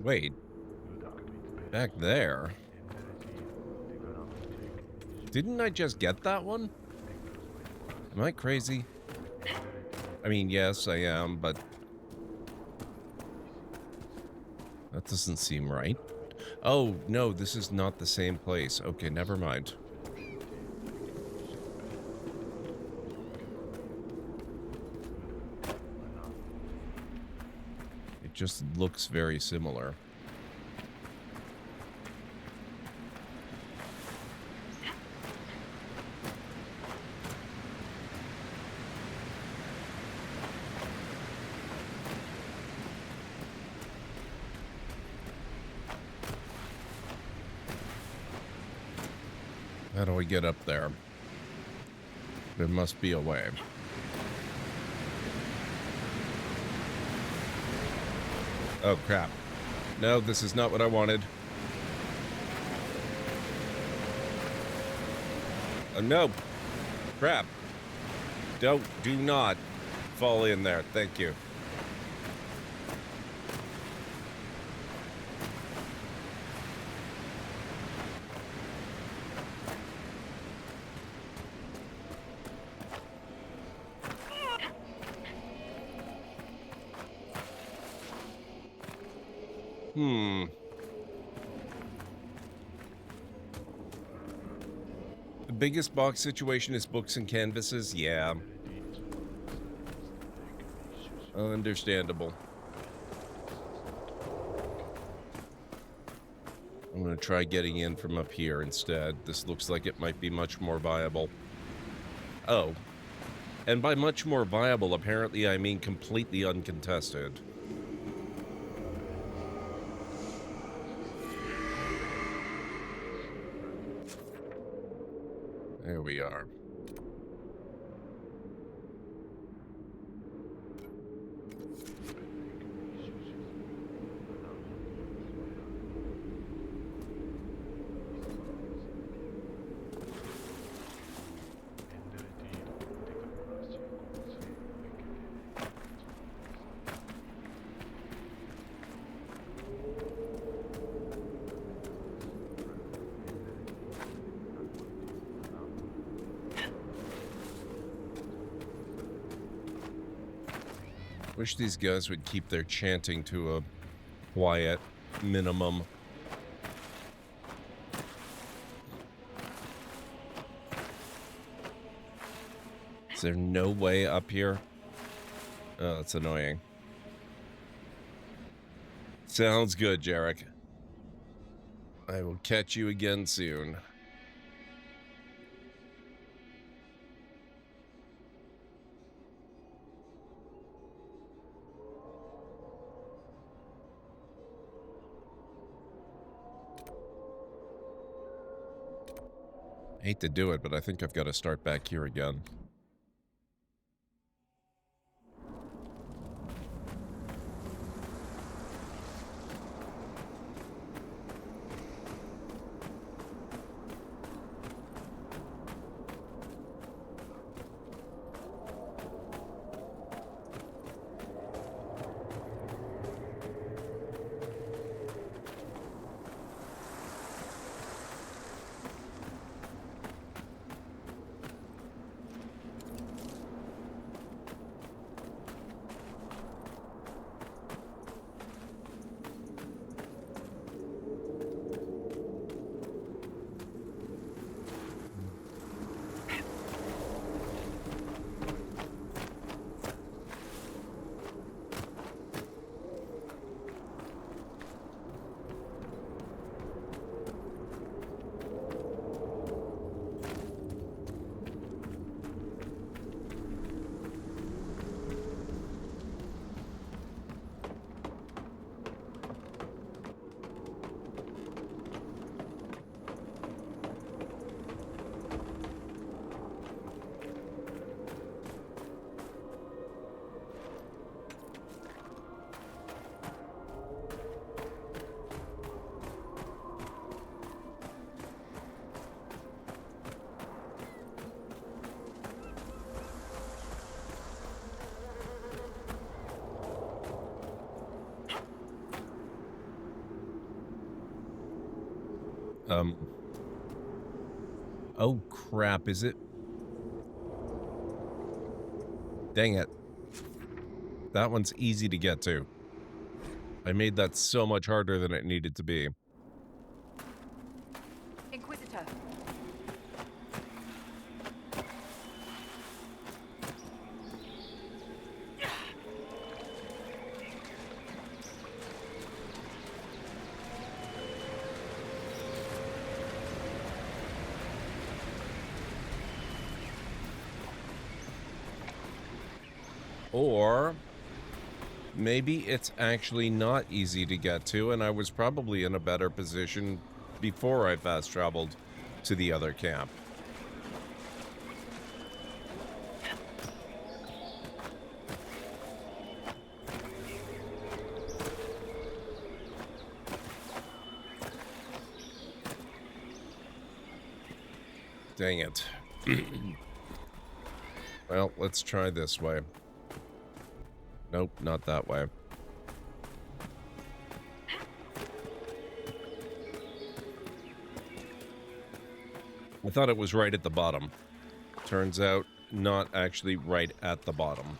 Wait. Back there? Didn't I just get that one? Am I crazy? I mean, yes, I am, but... that doesn't seem right. Oh, no, this is not the same place. Okay, never mind. It just looks very similar. How do we get up there? There must be a way. Oh, crap. No, this is not what I wanted. Oh, no. Crap. Do not fall in there. Thank you. The biggest box situation is books and canvases? Yeah. Understandable. I'm going to try getting in from up here instead. This looks like it might be much more viable. Oh. And by much more viable, apparently I mean completely uncontested. There we are. Wish these guys would keep their chanting to a quiet minimum. Is there no way up here? Oh, that's annoying. Sounds good, Jarek. I will catch you again soon. I hate to do it, but I think I've got to start back here again. Oh crap, is it? Dang it. That one's easy to get to. I made that so much harder than it needed to be. Inquisitor. Or maybe it's actually not easy to get to, and I was probably in a better position before I fast traveled to the other camp. Dang it. Well, let's try this way. Nope, not that way. I thought it was right at the bottom. Turns out, not actually right at the bottom.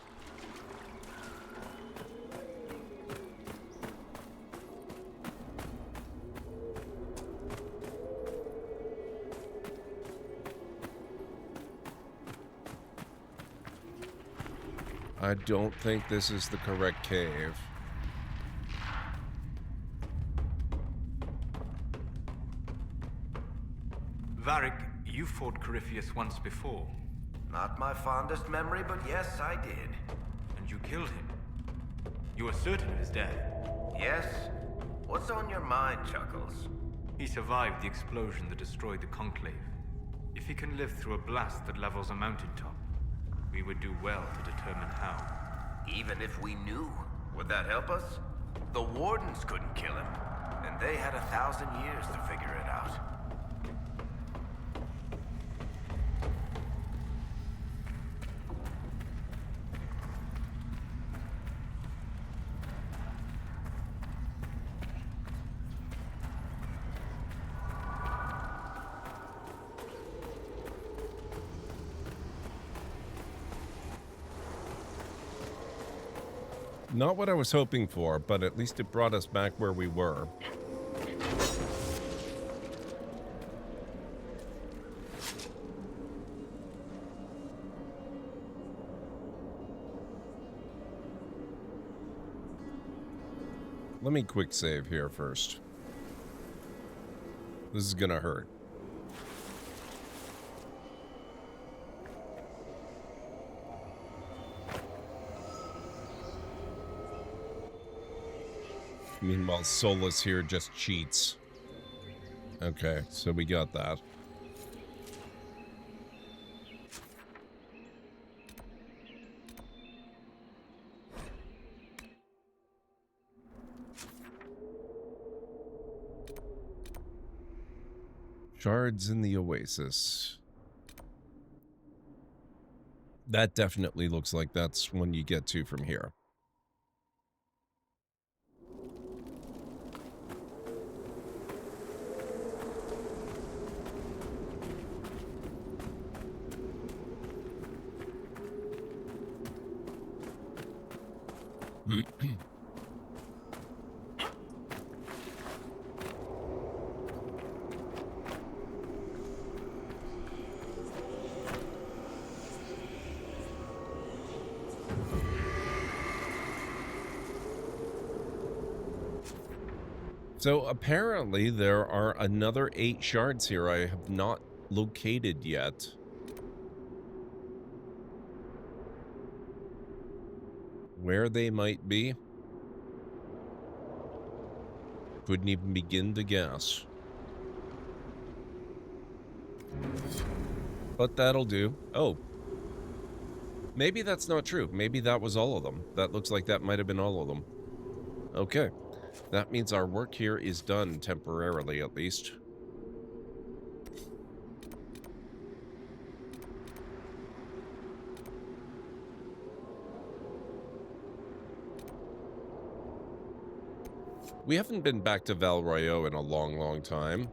I don't think this is the correct cave. Varric, you fought Corypheus once before. Not my fondest memory, but yes, I did. And you killed him. You are certain of his death? Yes? What's on your mind, Chuckles? He survived the explosion that destroyed the Conclave. If he can live through a blast that levels a mountaintop, we would do well to determine how. Even if we knew, would that help us? The Wardens couldn't kill him, and they had 1,000 years to figure it out. Not what I was hoping for, but at least it brought us back where we were. Let me quick save here first. This is gonna hurt. Meanwhile, Solus here just cheats. Okay, so we got that. Shards in the Oasis. That definitely looks like that's one you get to from here. So apparently there are another 8 shards here I have not located yet. Where they might be, couldn't even begin to guess. But that'll do. Oh. Maybe that's not true. Maybe that was all of them. That looks like that might have been all of them. Okay. That means our work here is done, temporarily at least. We haven't been back to Val Royeaux in a long, long time.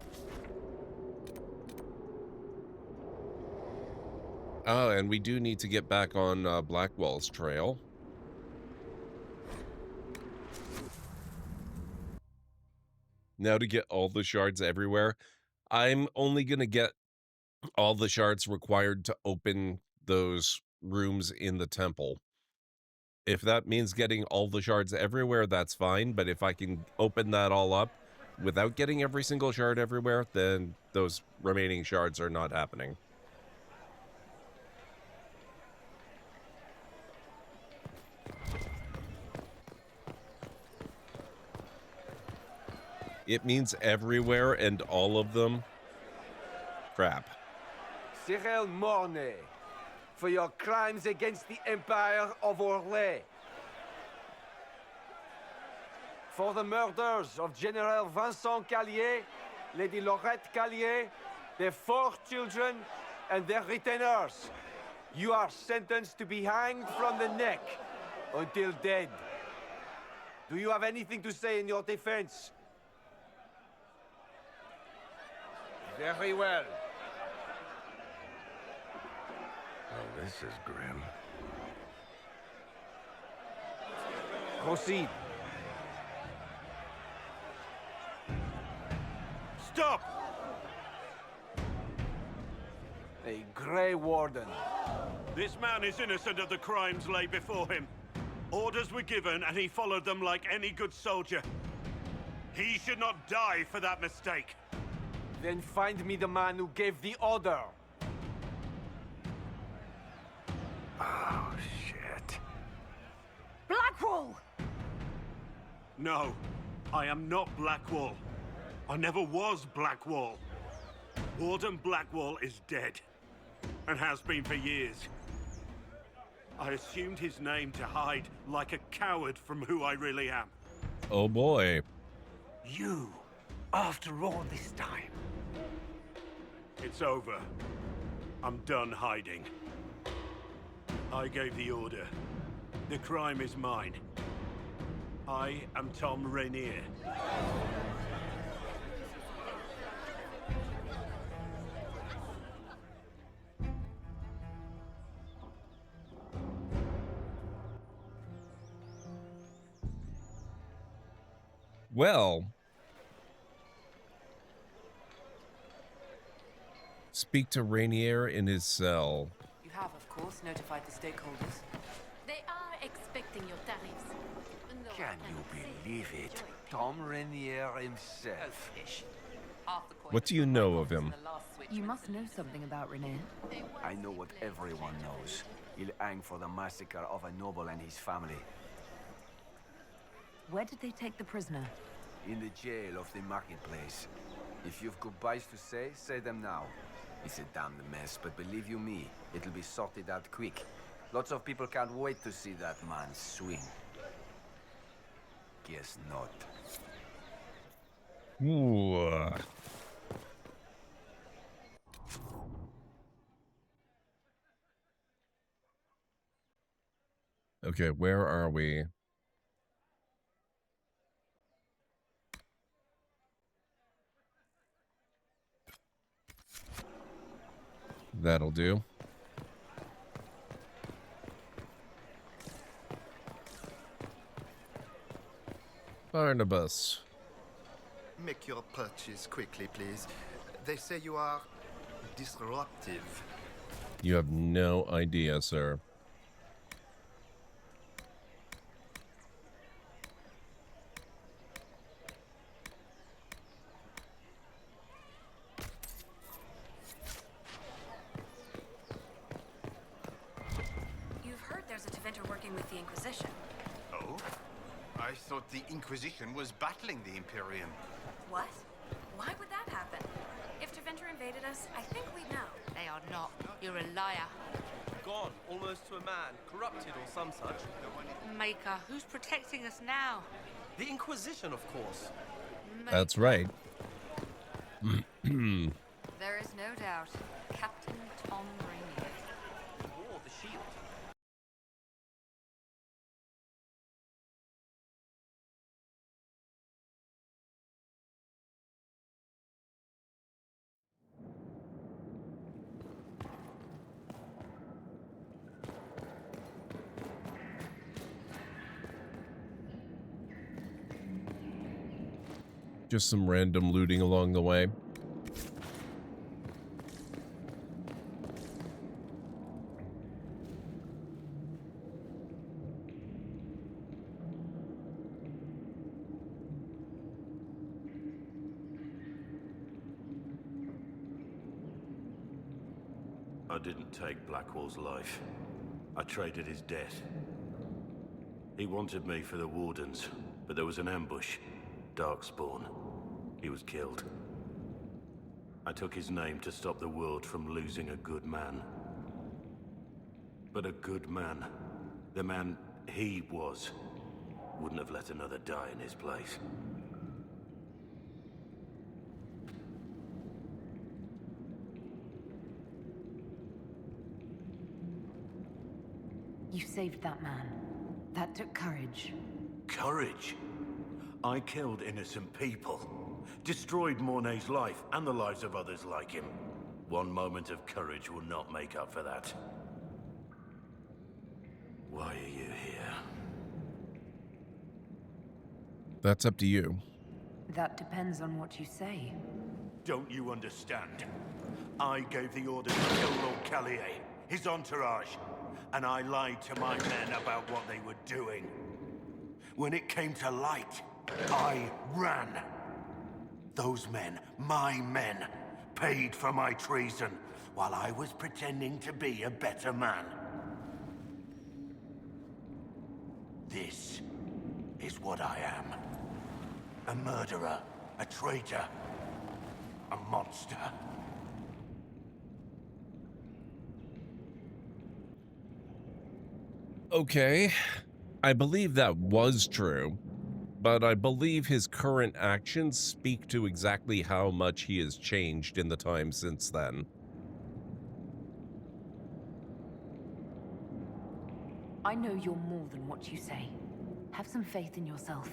Oh, and we do need to get back on Blackwell's trail. Now to get all the shards everywhere, I'm only going to get all the shards required to open those rooms in the temple. If that means getting all the shards everywhere, that's fine. But if I can open that all up without getting every single shard everywhere, then those remaining shards are not happening. It means everywhere and all of them. Crap. Cyril Mornay, for your crimes against the Empire of Orlais. For the murders of General Vincent Callier, Lady Laurette Callier, their 4 children, and their retainers. You are sentenced to be hanged from the neck until dead. Do you have anything to say in your defense? Very well. Oh, this is grim. Proceed. Stop! A Grey Warden. This man is innocent of the crimes laid before him. Orders were given, and he followed them like any good soldier. He should not die for that mistake. Then find me the man who gave the order. Oh, shit. Blackwall! No, I am not Blackwall. I never was Blackwall. Warden Blackwall is dead, and has been for years. I assumed his name to hide like a coward from who I really am. Oh boy. You, after all this time. It's over. I'm done hiding. I gave the order. The crime is mine. I am Tom Rainier. Well, speak to Rainier in his cell. You have, of course, notified the stakeholders. They are expecting your tariffs. Can you believe it? Tom Rainier himself. What do you know of him? You must know something about Renee. I know what everyone knows. He'll hang for the massacre of a noble and his family. Where did they take the prisoner? In the jail of the marketplace. If you've goodbyes to say, say them now. It's a damned mess, but believe you me, it'll be sorted out quick. Lots of people can't wait to see that man swing. Guess not. Ooh. Okay, where are we? That'll do. Barnabas. Make your purchase quickly, please. They say you are disruptive. You have no idea, sir. You've heard there's a Teventer working with the Inquisition. Oh? I thought the Inquisition was battling the Imperium. What? Why would that happen? If Teventer invaded us, I think we'd know. They are not. You're a liar. Gone, almost to a man, corrupted or some such. Maker, who's protecting us now? The Inquisition, of course. That's right. There is no doubt. Captain Tom Rainier. Wore the shield. Just some random looting along the way. I didn't take Blackwall's life. I traded his death. He wanted me for the Wardens, but there was an ambush. Darkspawn. He was killed. I took his name to stop the world from losing a good man. But a good man, the man he was, wouldn't have let another die in his place. You saved that man. That took courage. Courage? I killed innocent people. Destroyed Mornay's life and the lives of others like him. One moment of courage will not make up for that. Why are you here? That's up to you. That depends on what you say. Don't you understand? I gave the order to kill Lord Callier, his entourage, and I lied to my men about what they were doing. When it came to light, I ran. Those men, my men, paid for my treason, while I was pretending to be a better man. This is what I am. A murderer, a traitor, a monster. Okay, I believe that was true, but I believe his current actions speak to exactly how much he has changed in the time since then. I know you're more than what you say. Have some faith in yourself.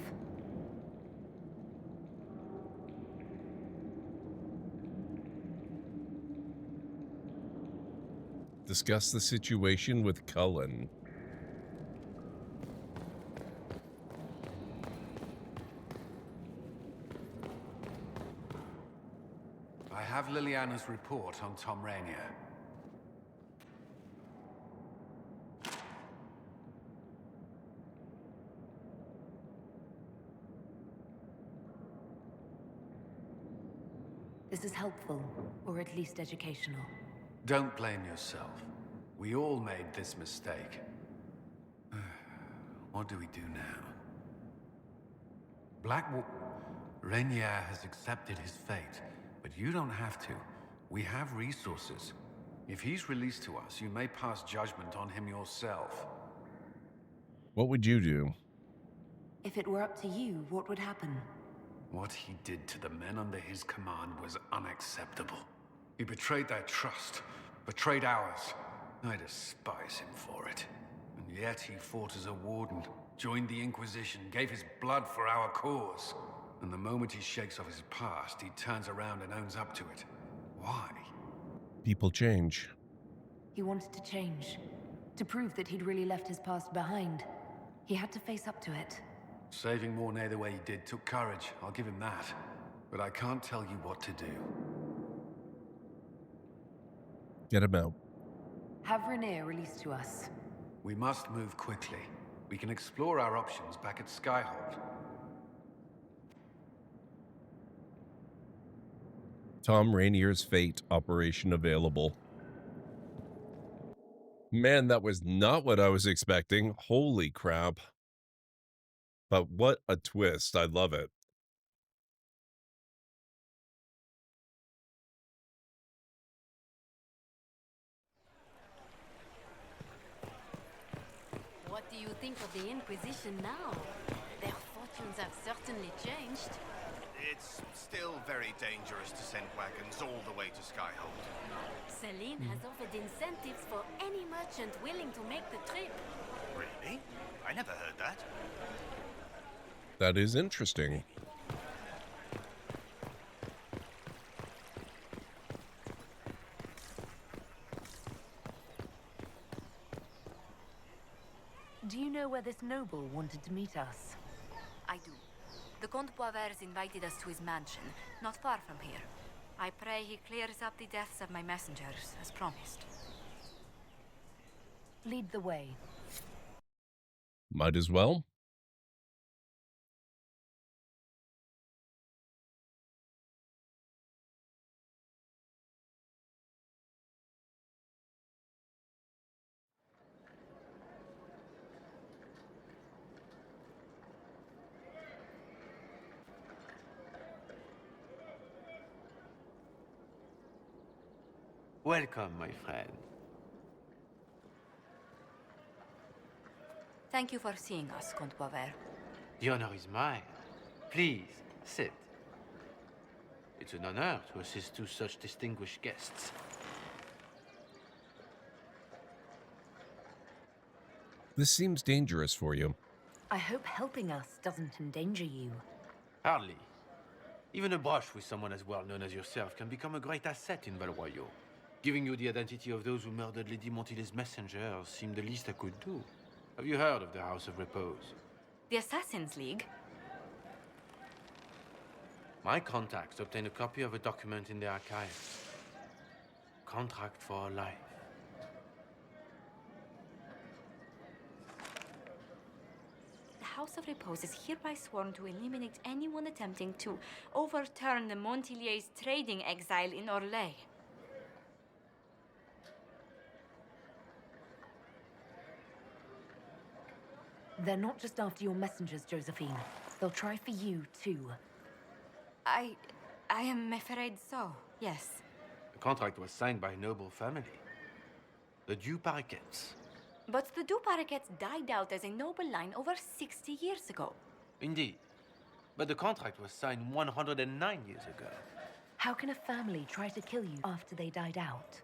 Discuss the situation with Cullen. I have Liliana's report on Tom Rainier. This is helpful, or at least educational. Don't blame yourself. We all made this mistake. What do we do now? Rainier has accepted his fate, but you don't have to. We have resources. If he's released to us, you may pass judgment on him yourself. What would you do? If it were up to you, what would happen? What he did to the men under his command was unacceptable. He betrayed their trust, betrayed ours. I despise him for it. And yet he fought as a warden, joined the Inquisition, gave his blood for our cause. And the moment he shakes off his past, he turns around and owns up to it. Why? People change. He wanted to change. To prove that he'd really left his past behind. He had to face up to it. Saving Mornay the way he did took courage, I'll give him that. But I can't tell you what to do. Get him out. Have Rainier released to us. We must move quickly. We can explore our options back at Skyhold. Tom Rainier's fate operation available. Man, that was not what I was expecting. Holy crap. But what a twist. I love it. What do you think of the Inquisition now? Their fortunes have certainly changed. It's still very dangerous to send wagons all the way to Skyhold. Celine has offered incentives for any merchant willing to make the trip. Really? I never heard that. That is interesting. Do you know where this noble wanted to meet us? I do. The Comte Poivers invited us to his mansion, not far from here. I pray he clears up the deaths of my messengers, as promised. Lead the way. Might as well. Welcome, my friend. Thank you for seeing us, Comte Poivers. The honor is mine. Please, sit. It's an honor to assist two such distinguished guests. This seems dangerous for you. I hope helping us doesn't endanger you. Hardly. Even a brush with someone as well known as yourself can become a great asset in Valroyo. Giving you the identity of those who murdered Lady Montile's messengers seemed the least I could do. Have you heard of the House of Repose? The Assassin's League? My contacts obtained a copy of a document in the archives. Contract for life. The House of Repose is hereby sworn to eliminate anyone attempting to overturn the Montiliers' trading exile in Orlais. They're not just after your messengers, Josephine. They'll try for you, too. I am afraid so, yes. The contract was signed by a noble family. The Duparquets. But the Duparquets died out as a noble line over 60 years ago. Indeed. But the contract was signed 109 years ago. How can a family try to kill you after they died out?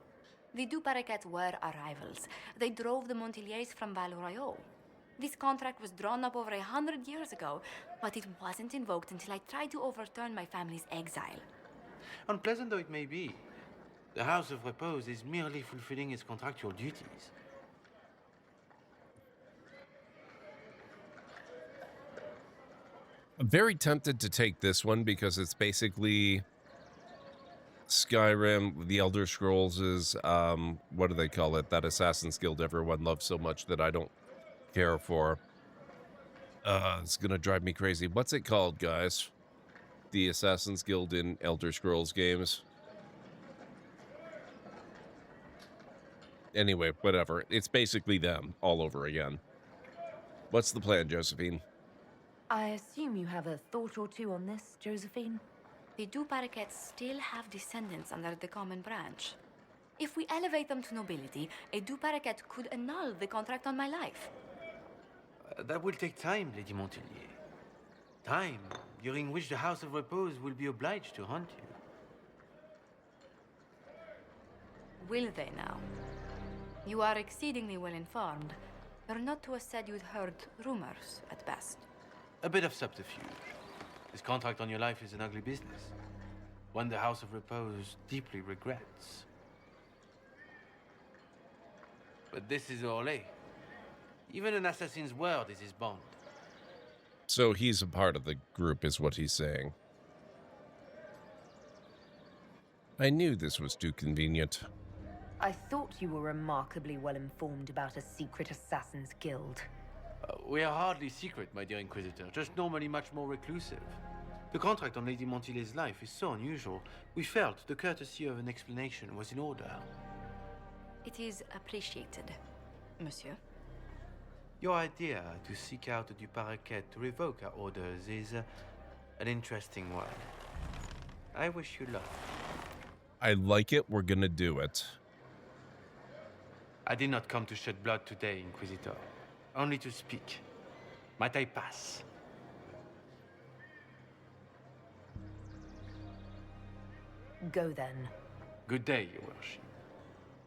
The Duparquets were our rivals. They drove the Montiliers from Valroyo. This contract was drawn up over 100 years ago, but it wasn't invoked until I tried to overturn my family's exile. Unpleasant though it may be, the House of Repose is merely fulfilling its contractual duties. I'm very tempted to take this one because it's basically Skyrim, the Elder Scrolls is, what do they call it? That Assassin's Guild everyone loves so much that I don't care for. It's gonna drive me crazy. What's it called, guys? The Assassin's Guild in Elder Scrolls games. Anyway, whatever. It's basically them all over again. What's the plan, Josephine? I assume you have a thought or two on this, Josephine? The Duparquets still have descendants under the common branch. If we elevate them to nobility, a Duparquet could annul the contract on my life. That will take time, Lady Montilier. Time during which the House of Repose will be obliged to hunt you. Will they now? You are exceedingly well informed. You're not to have said you'd heard rumors, at best. A bit of subterfuge. This contract on your life is an ugly business. One the House of Repose deeply regrets. But this is Orlais. Even an assassin's word is his bond. So he's a part of the group, is what he's saying. I knew this was too convenient. I thought you were remarkably well informed about a secret assassin's guild. We are hardly secret, my dear Inquisitor, just normally much more reclusive. The contract on Lady Montile's life is so unusual, we felt the courtesy of an explanation was in order. It is appreciated, monsieur. Your idea to seek out the Duparquet to revoke our orders is an interesting one. I wish you luck. I like it. We're gonna do it. I did not come to shed blood today, Inquisitor. Only to speak. Might I pass? Go then. Good day, Your Worship.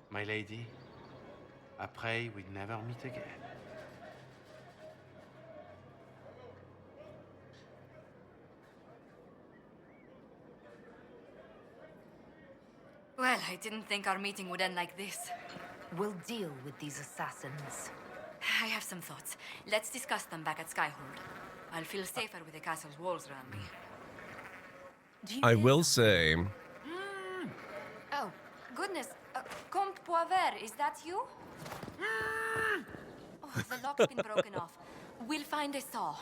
My lady, I pray we never meet again. Well, I didn't think our meeting would end like this. We'll deal with these assassins. I have some thoughts. Let's discuss them back at Skyhold. I'll feel safer with the castle's walls around me. I will say... Oh, goodness. Comte Poivert, is that you? Oh, the lock's been broken off. We'll find a saw.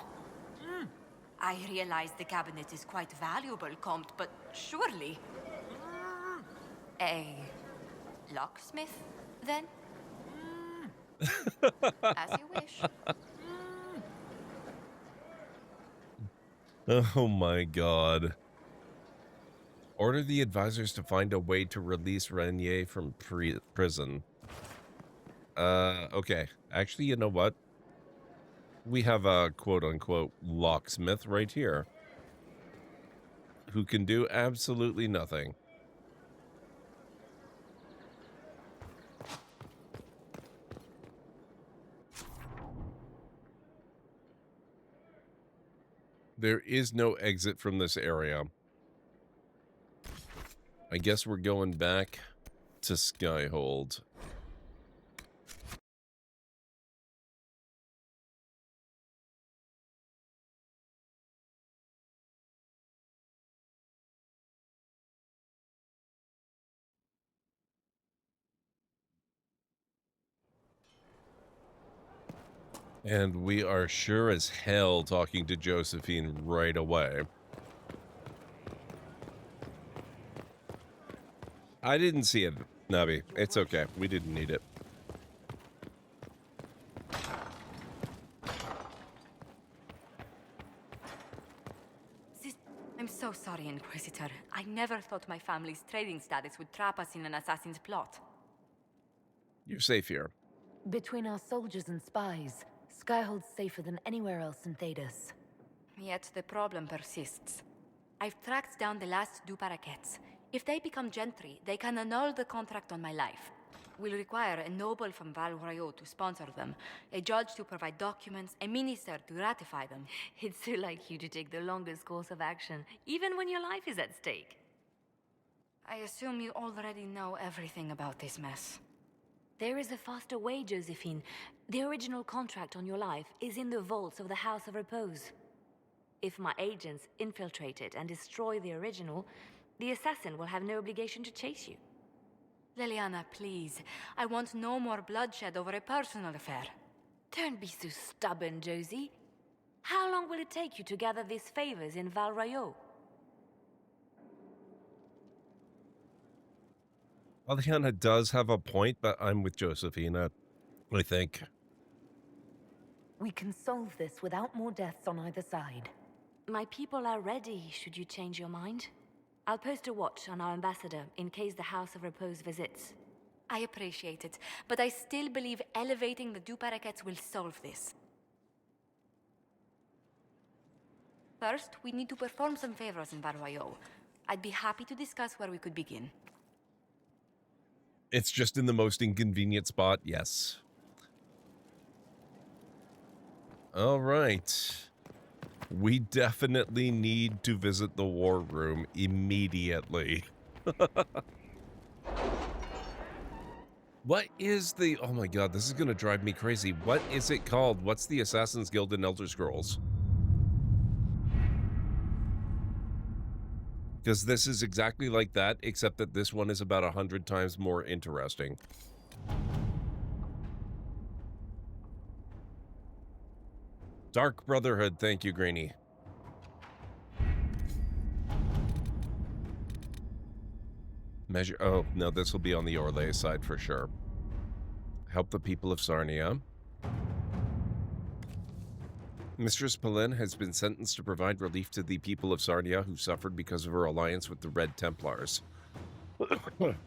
I realize the cabinet is quite valuable, Comte, but surely... A locksmith, then? As you wish. Oh my god. Order the advisors to find a way to release Renier from prison. Okay. Actually, you know what? We have a quote-unquote locksmith right here. Who can do absolutely nothing. There is no exit from this area. I guess we're going back to Skyhold. And we are sure as hell talking to Josephine right away. I didn't see it, Navi. It's okay. We didn't need it. I'm so sorry, Inquisitor. I never thought my family's trading status would trap us in an assassin's plot. You're safe here. Between our soldiers and spies, Skyhold's safer than anywhere else in Thedas. Yet the problem persists. I've tracked down the last two parakeets. If they become gentry, they can annul the contract on my life. We'll require a noble from Val Royeaux to sponsor them, a judge to provide documents, a minister to ratify them. It's so like you to take the longest course of action, even when your life is at stake. I assume you already know everything about this mess. There is a faster way, Josephine. The original contract on your life is in the vaults of the House of Repose. If my agents infiltrate it and destroy the original, the assassin will have no obligation to chase you. Leliana, please. I want no more bloodshed over a personal affair. Don't be so stubborn, Josie. How long will it take you to gather these favors in Val Royeaux? Aliana does have a point, but I'm with Josephina, I think. We can solve this without more deaths on either side. My people are ready, should you change your mind. I'll post a watch on our ambassador in case the House of Repose visits. I appreciate it, but I still believe elevating the two parakeets will solve this. First, we need to perform some favors in Val Royeaux. I'd be happy to discuss where we could begin. It's just in the most inconvenient spot, yes. All right. We definitely need to visit the war room immediately. What is the... Oh my god, this is going to drive me crazy. What is it called? What's the Assassin's Guild in Elder Scrolls? Because this is exactly like that, except that this one is about 100 times more interesting. Dark Brotherhood, thank you, Greenie. Measure... Oh, no, this will be on the Orlais side for sure. Help the people of Sarnia. Mistress Pellin has been sentenced to provide relief to the people of Sarnia who suffered because of her alliance with the Red Templars.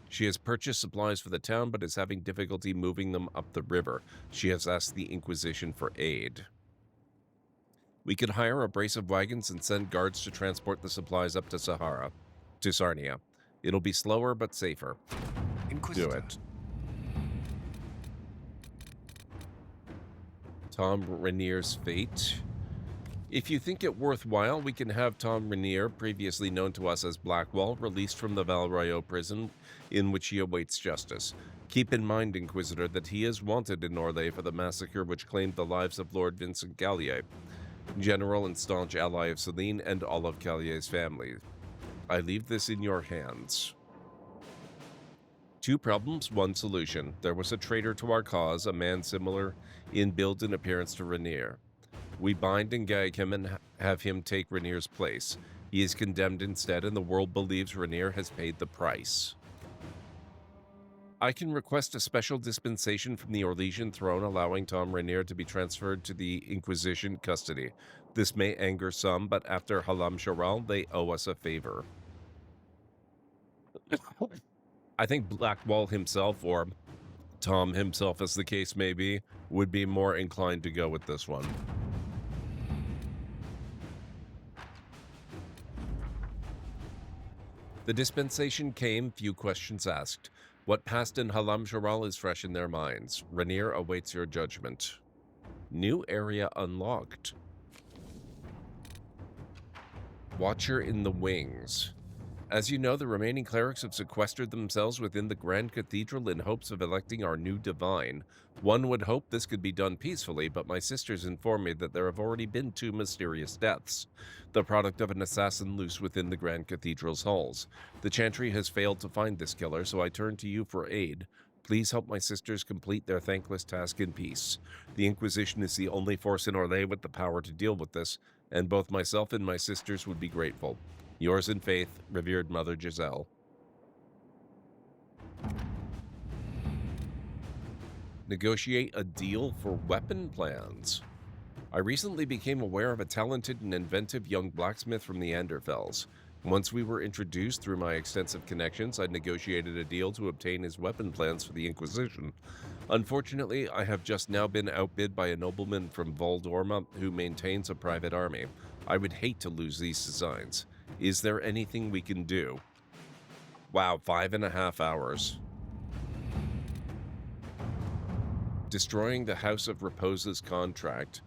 She has purchased supplies for the town, but is having difficulty moving them up the river. She has asked the Inquisition for aid. We could hire a brace of wagons and send guards to transport the supplies up to Sarnia. It'll be slower, but safer. Do it. Tom Rainier's fate. If you think it worthwhile, we can have Tom Rainier, previously known to us as Blackwall, released from the Val Royeaux prison in which he awaits justice. Keep in mind, Inquisitor, that he is wanted in Orlais for the massacre which claimed the lives of Lord Vincent Gallier, general and staunch ally of Celine and all of Gallier's family. I leave this in your hands. 2 problems, 1 solution. There was a traitor to our cause, a man similar in build and appearance to Rainier. We bind and gag him and have him take Rainier's place. He is condemned instead, and the world believes Rainier has paid the price. I can request a special dispensation from the Orlesian throne allowing Tom Rainier to be transferred to the Inquisition custody. This may anger some, but after Halam Sharal, they owe us a favor. I think Blackwall himself, or Tom himself as the case may be, would be more inclined to go with this one. The dispensation came, few questions asked. What passed in Halam Sharal is fresh in their minds. Rainier awaits your judgment. New area unlocked. Watcher in the Wings. As you know, the remaining clerics have sequestered themselves within the Grand Cathedral in hopes of electing our new divine. One would hope this could be done peacefully, but my sisters inform me that there have already been 2 mysterious deaths, the product of an assassin loose within the Grand Cathedral's halls. The Chantry has failed to find this killer, so I turn to you for aid. Please help my sisters complete their thankless task in peace. The Inquisition is the only force in Orlais with the power to deal with this, and both myself and my sisters would be grateful. Yours in faith, revered Mother Giselle. Negotiate a deal for weapon plans. I recently became aware of a talented and inventive young blacksmith from the Anderfells. Once we were introduced through my extensive connections, I negotiated a deal to obtain his weapon plans for the Inquisition. Unfortunately, I have just now been outbid by a nobleman from Voldorma who maintains a private army. I would hate to lose these designs. Is there anything we can do? Wow, 5.5 hours. Destroying the House of Repose's contract.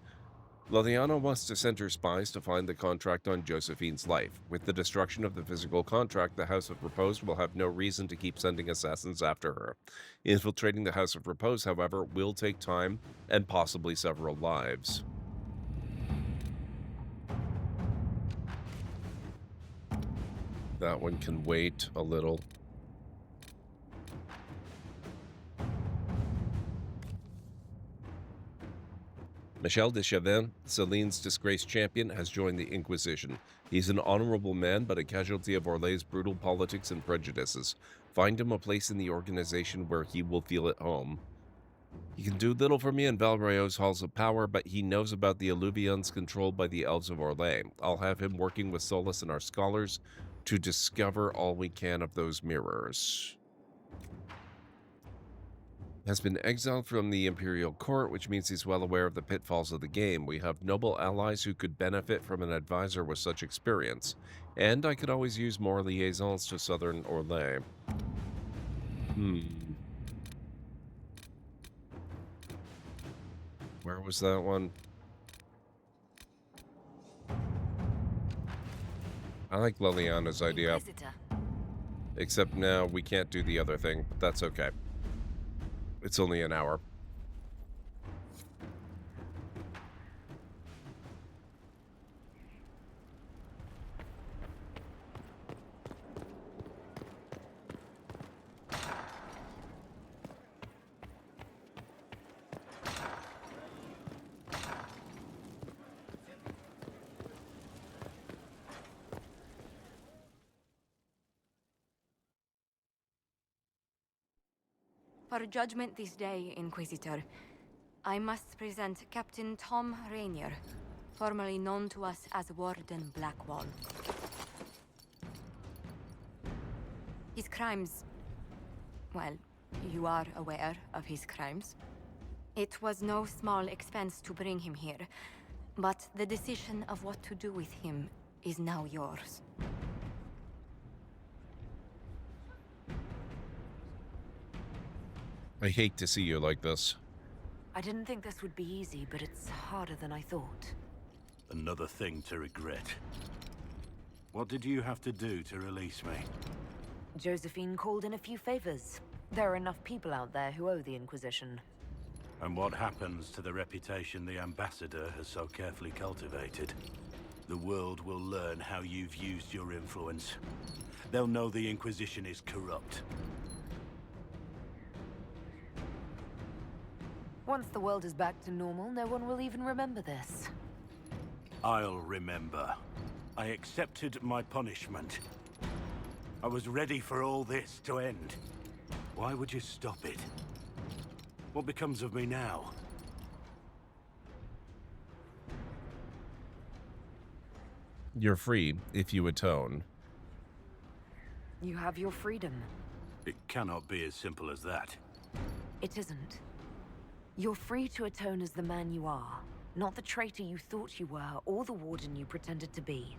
Liliana wants to send her spies to find the contract on Josephine's life. With the destruction of the physical contract, the House of Repose will have no reason to keep sending assassins after her. Infiltrating the House of Repose, however, will take time and possibly several lives. That one can wait a little. Michel de Chavin, Celine's disgraced champion, has joined the Inquisition. He's an honorable man, but a casualty of Orlais's brutal politics and prejudices. Find him a place in the organization where he will feel at home. He can do little for me in Valrayo's halls of power, but he knows about the Alluvions controlled by the Elves of Orlais. I'll have him working with Solus and our scholars to discover all we can of those mirrors. Has been exiled from the Imperial Court, which means he's well aware of the pitfalls of the game. We have noble allies who could benefit from an advisor with such experience, and I could always use more liaisons to Southern Orlais. Where was that one? I like Liliana's idea. Except now we can't do the other thing, but that's okay. It's only an hour. For judgment this day, Inquisitor, I must present Captain Tom Rainier, formerly known to us as Warden Blackwall. His crimes... well, you are aware of his crimes. It was no small expense to bring him here, but the decision of what to do with him is now yours. I hate to see you like this. I didn't think this would be easy, but it's harder than I thought. Another thing to regret. What did you have to do to release me? Josephine called in a few favors. There are enough people out there who owe the Inquisition. And what happens to the reputation the Ambassador has so carefully cultivated? The world will learn how you've used your influence. They'll know the Inquisition is corrupt. Once the world is back to normal, no one will even remember this. I'll remember. I accepted my punishment. I was ready for all this to end. Why would you stop it? What becomes of me now? You're free if you atone. You have your freedom. It cannot be as simple as that. It isn't. You're free to atone as the man you are, not the traitor you thought you were, or the warden you pretended to be.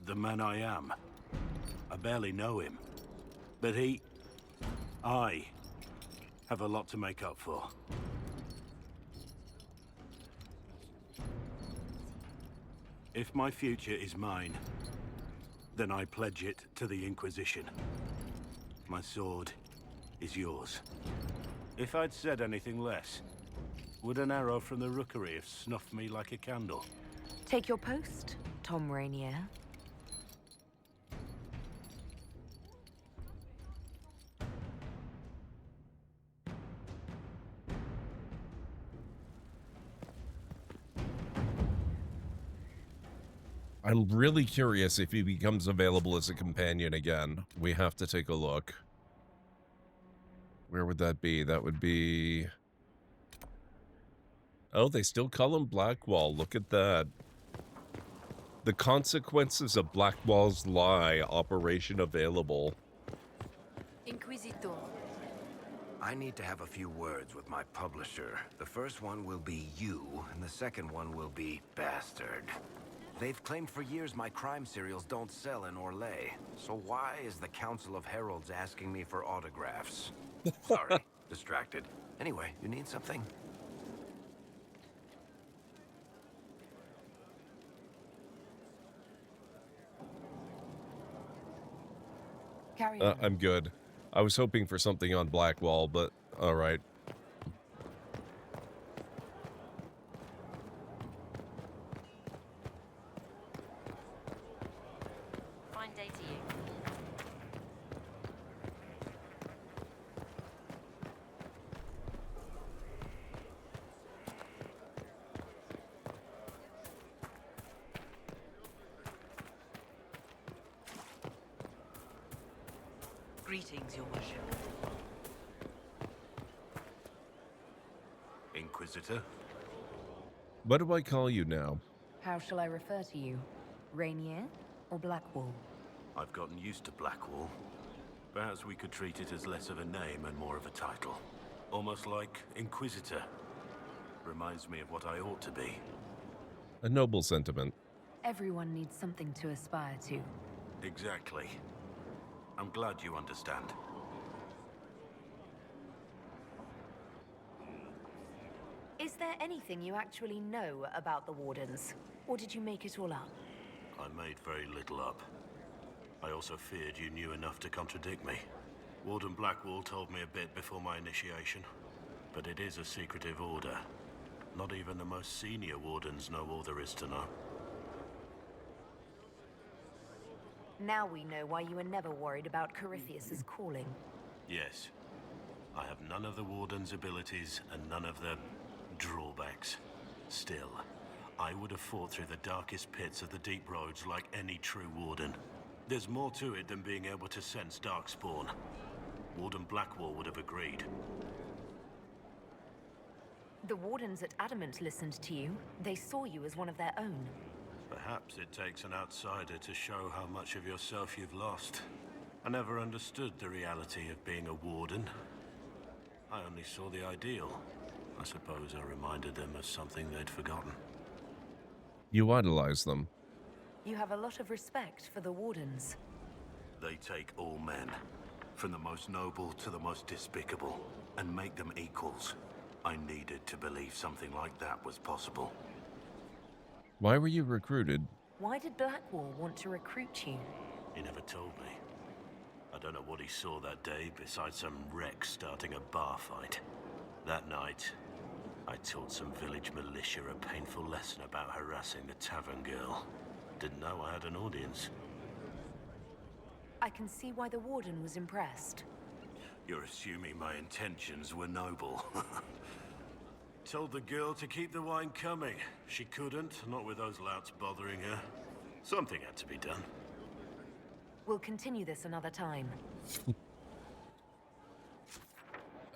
The man I am. I barely know him. But I have a lot to make up for. If my future is mine, then I pledge it to the Inquisition. My sword is yours. If I'd said anything less, would an arrow from the rookery have snuffed me like a candle? Take your post, Tom Rainier. I'm really curious if he becomes available as a companion again. We have to take a look. Where would that be? That would be... Oh, they still call him Blackwall. Look at that. The consequences of Blackwall's lie. Operation available. Inquisitor. I need to have a few words with my publisher. The first one will be you, and the second one will be Bastard. They've claimed for years my crime serials don't sell in Orlais. So why is the Council of Heralds asking me for autographs? Sorry, distracted. Anyway, you need something? Carry on. I'm good. I was hoping for something on Blackwall, but alright. Fine day to you. Greetings, your worship. Inquisitor? What do I call you now? How shall I refer to you? Rainier or Blackwall? I've gotten used to Blackwall. Perhaps we could treat it as less of a name and more of a title. Almost like Inquisitor. Reminds me of what I ought to be. A noble sentiment. Everyone needs something to aspire to. Exactly. I'm glad you understand. Is there anything you actually know about the Wardens? Or did you make it all up? I made very little up. I also feared you knew enough to contradict me. Warden Blackwall told me a bit before my initiation, but it is a secretive order. Not even the most senior wardens know all there is to know. Now we know why you were never worried about Corypheus's calling. Yes. I have none of the warden's abilities and none of the drawbacks. Still, I would have fought through the darkest pits of the deep roads like any true warden. There's more to it than being able to sense darkspawn. Warden Blackwall would have agreed. The Wardens at Adamant listened to you. They saw you as one of their own. Perhaps it takes an outsider to show how much of yourself you've lost. I never understood the reality of being a warden. I only saw the ideal. I suppose I reminded them of something they'd forgotten. You idolize them. You have a lot of respect for the Wardens. They take all men, from the most noble to the most despicable, and make them equals. I needed to believe something like that was possible. Why were you recruited? Why did Blackwall want to recruit you? He never told me. I don't know what he saw that day besides some wreck starting a bar fight. That night, I taught some village militia a painful lesson about harassing the tavern girl. Didn't know I had an audience. I can see why the Warden was impressed. You're assuming my intentions were noble. Told the girl to keep the wine coming. She couldn't, not with those louts bothering her. Something had to be done. We'll continue this another time.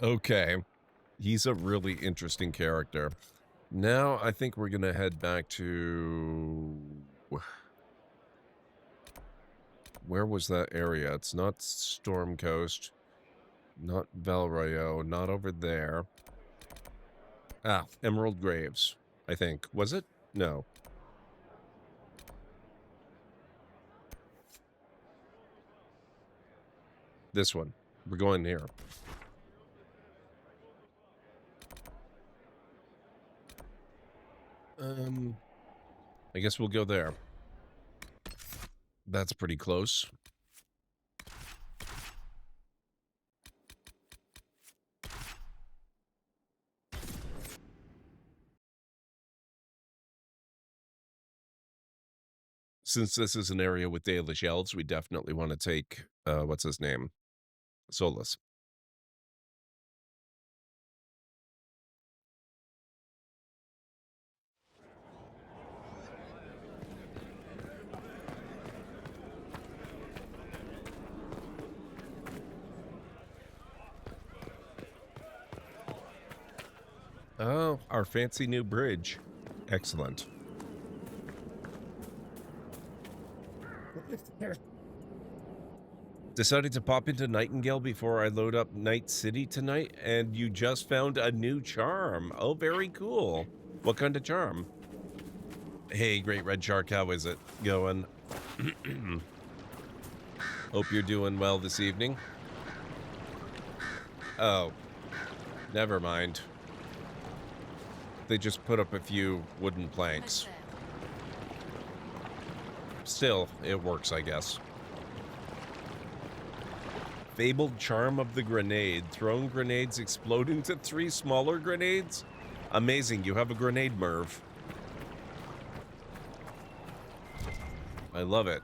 Okay. He's a really interesting character. Now I think we're gonna head back to... Where was that area? It's not Storm Coast. Not Valrayo. Not over there. Ah, Emerald Graves, I think. Was it? No. This one. We're going here. I guess we'll go there. That's pretty close. Since this is an area with Dalish elves, we definitely want to take, what's his name? Solus. Oh, our fancy new bridge. Excellent. Decided to pop into Nightingale before I load up Night City tonight, and you just found a new charm. Oh, very cool. What kind of charm? Hey, Great Red Shark, how is it going? Hope you're doing well this evening. Oh, never mind. They just put up a few wooden planks. Still, it works, I guess. Fabled charm of the grenade. Thrown grenades explode into 3 smaller grenades? Amazing, you have a grenade, Merv. I love it.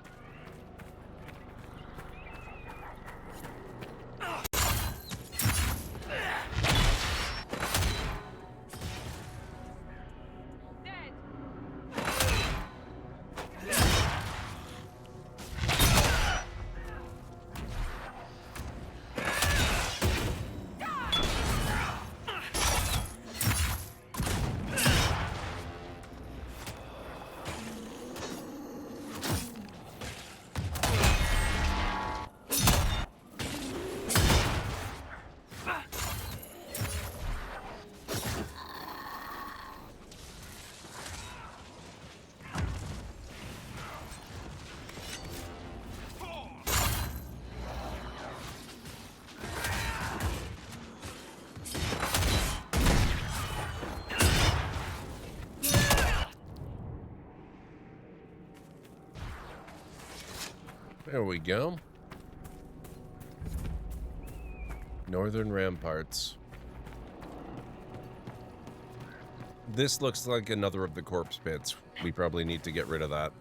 There we go. Northern Ramparts. This looks like another of the corpse pits. We probably need to get rid of that.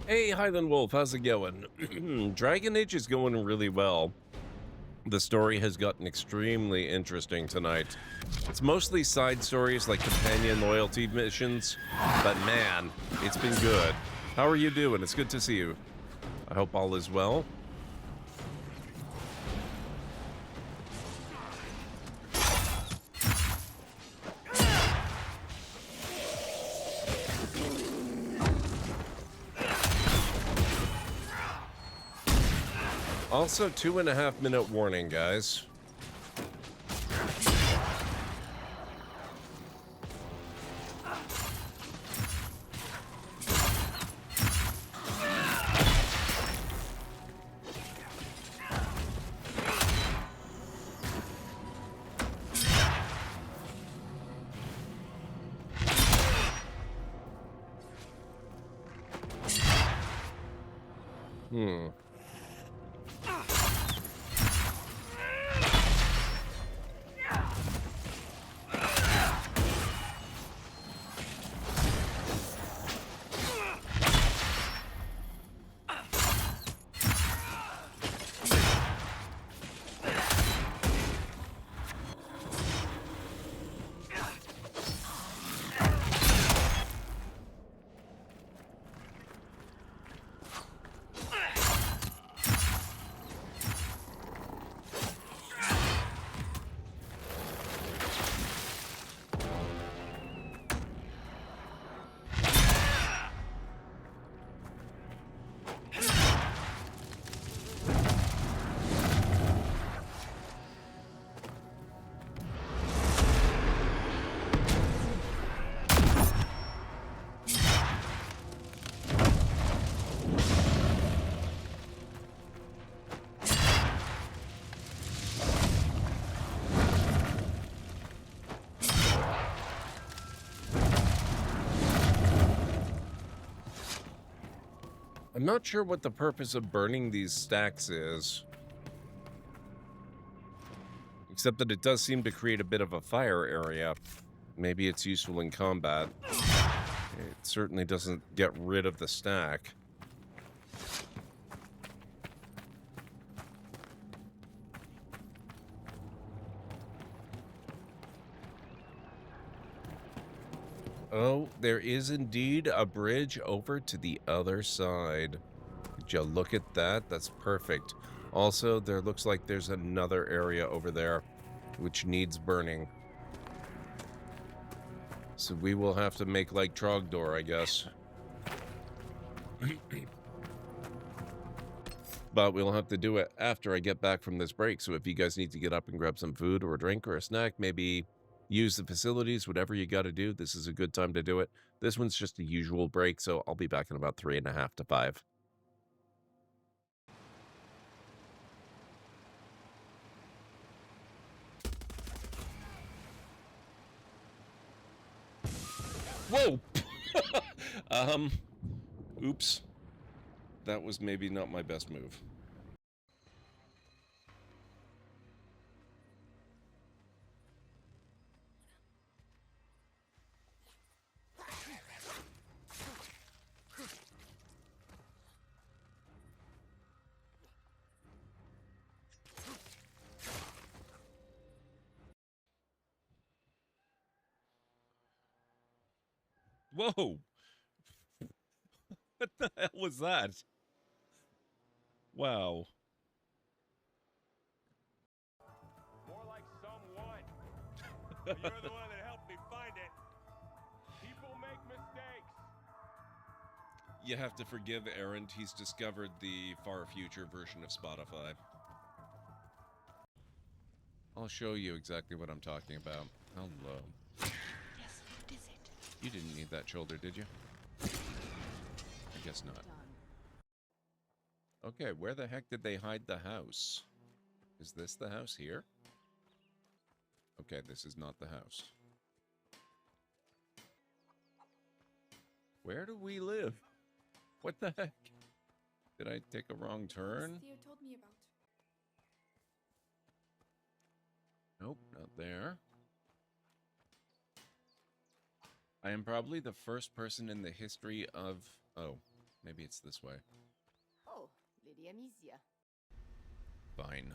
Hey, Highland Wolf, how's it going? Dragon Age is going really well. The story has gotten extremely interesting tonight. It's mostly side stories like companion loyalty missions, but man, it's been good. How are you doing? It's good to see you. I hope all is well. Also, 2.5-minute warning, guys. I'm not sure what the purpose of burning these stacks is. Except that it does seem to create a bit of a fire area. Maybe it's useful in combat. It certainly doesn't get rid of the stack. Oh, there is indeed a bridge over to the other side. Did you look at that? That's perfect. Also, there looks like there's another area over there which needs burning. So we will have to make like Trogdor, I guess. But we'll have to do it after I get back from this break. So if you guys need to get up and grab some food or a drink or a snack, maybe use the facilities, whatever you got to do, this is a good time to do it. This one's just a usual break, so I'll be back in about 3.5 to 5. Whoa! Oops. That was maybe not my best move. Whoa! What the hell was that? Wow. More like someone. You're the one that helped me find it. People make mistakes. You have to forgive Errant. He's discovered the far future version of Spotify. I'll show you exactly what I'm talking about. Hello. Yes, what is it? You didn't need that shoulder, did you? I guess not. Okay, where the heck did they hide the house? Is this the house here? Okay, this is not the house. Where do we live? What the heck? Did I take a wrong turn? Theo told me about. Nope, not there. I am probably the first person in the history of... Oh, maybe it's this way. Oh, Lady Amicia. Fine.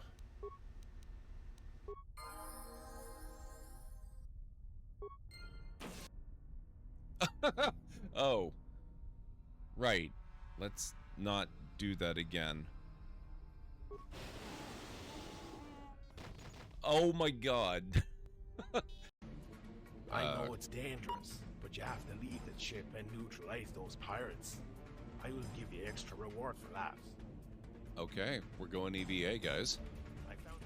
Oh. Right. Let's not do that again. Oh my god. I know it's dangerous, but you have to leave the ship and neutralize those pirates. I will give you extra reward for that. Okay, we're going EVA, guys. I found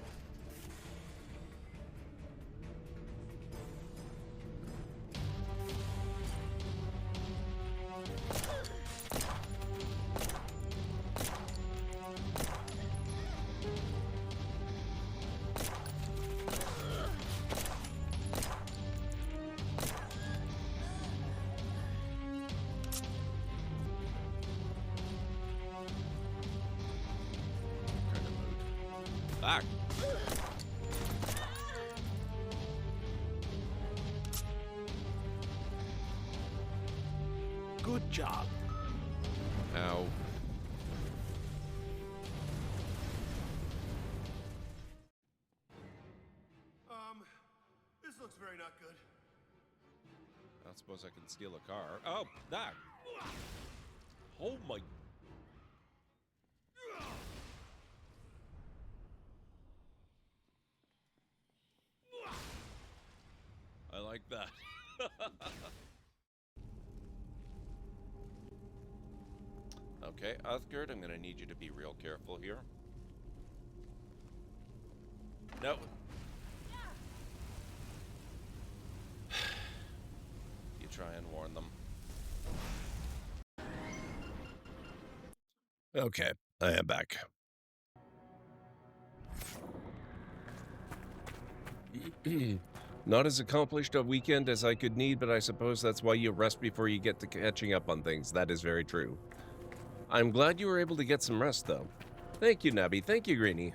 Back. Good job. Ow. This looks very not good. I don't suppose I can steal a car. Oh, that. Oh my. I like that. Okay, Uthgard, I'm gonna need you to be real careful here. No. You try and warn them. Okay, I am back. Not as accomplished a weekend as I could need, but I suppose that's why you rest before you get to catching up on things. That is very true. I'm glad you were able to get some rest, though. Thank you, Nubby. Thank you, Greenie.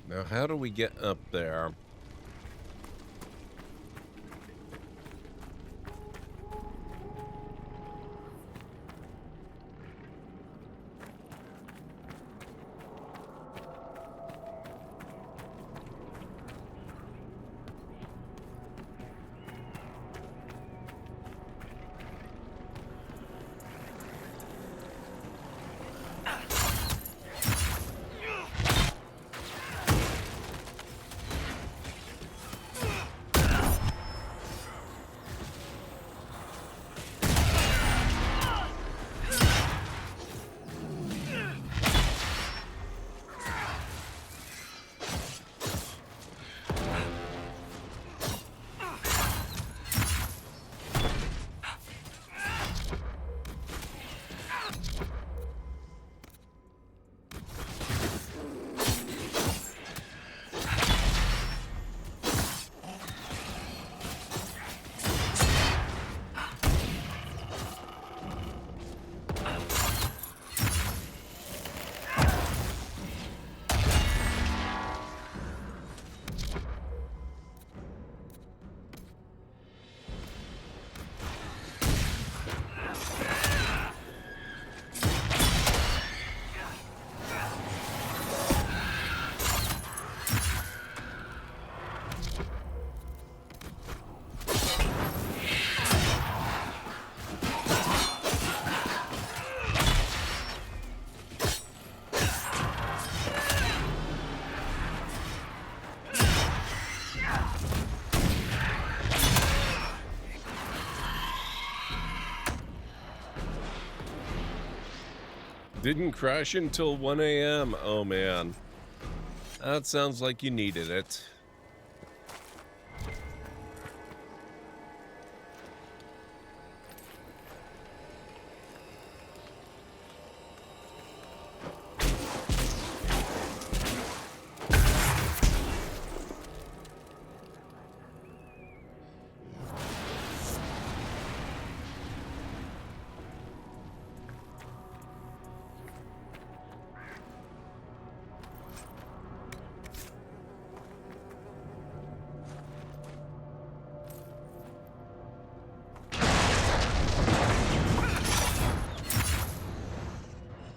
Now, how do we get up there? Didn't crash until 1 a.m. Oh, man. That sounds like you needed it.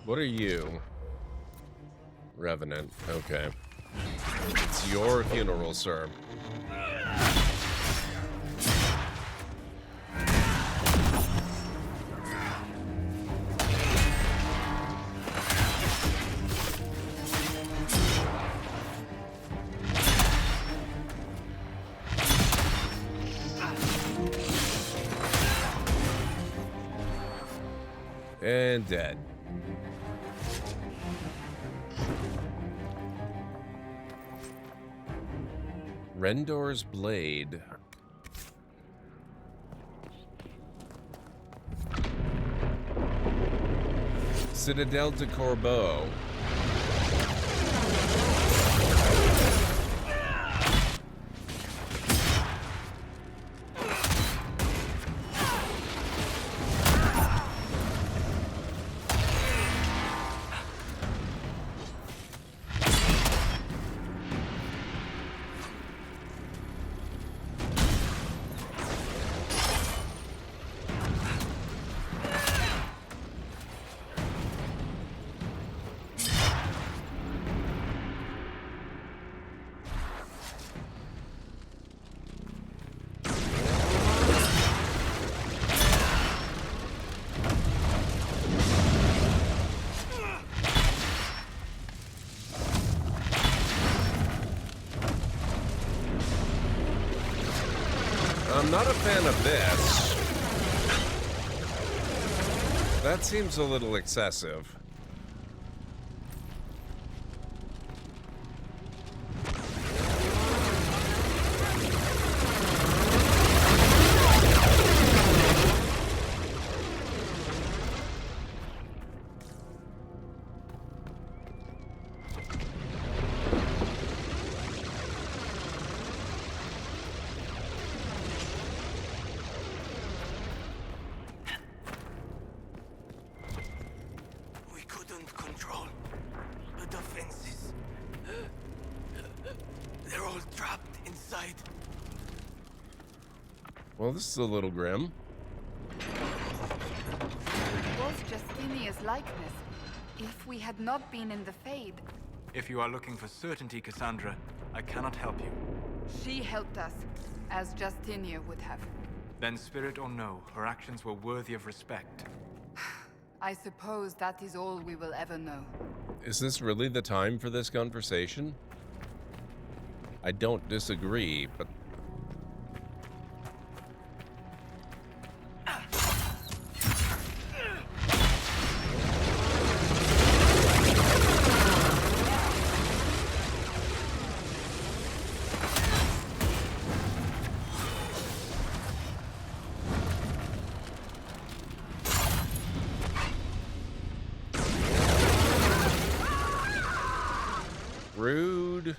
What are you? Revenant. Okay. It's your funeral, sir. And dead. Rendor's Blade. Citadel de Corbeau. I'm not a fan of this. That seems a little excessive. control. The defenses. They're all trapped inside. Well, this is a little grim. It was Justinia's likeness. If we had not been in the Fade... If you are looking for certainty, Cassandra, I cannot help you. She helped us, as Justinia would have. Then, spirit or no, her actions were worthy of respect. I suppose that is all we will ever know. Is this really the time for this conversation? I don't disagree, but... Rude.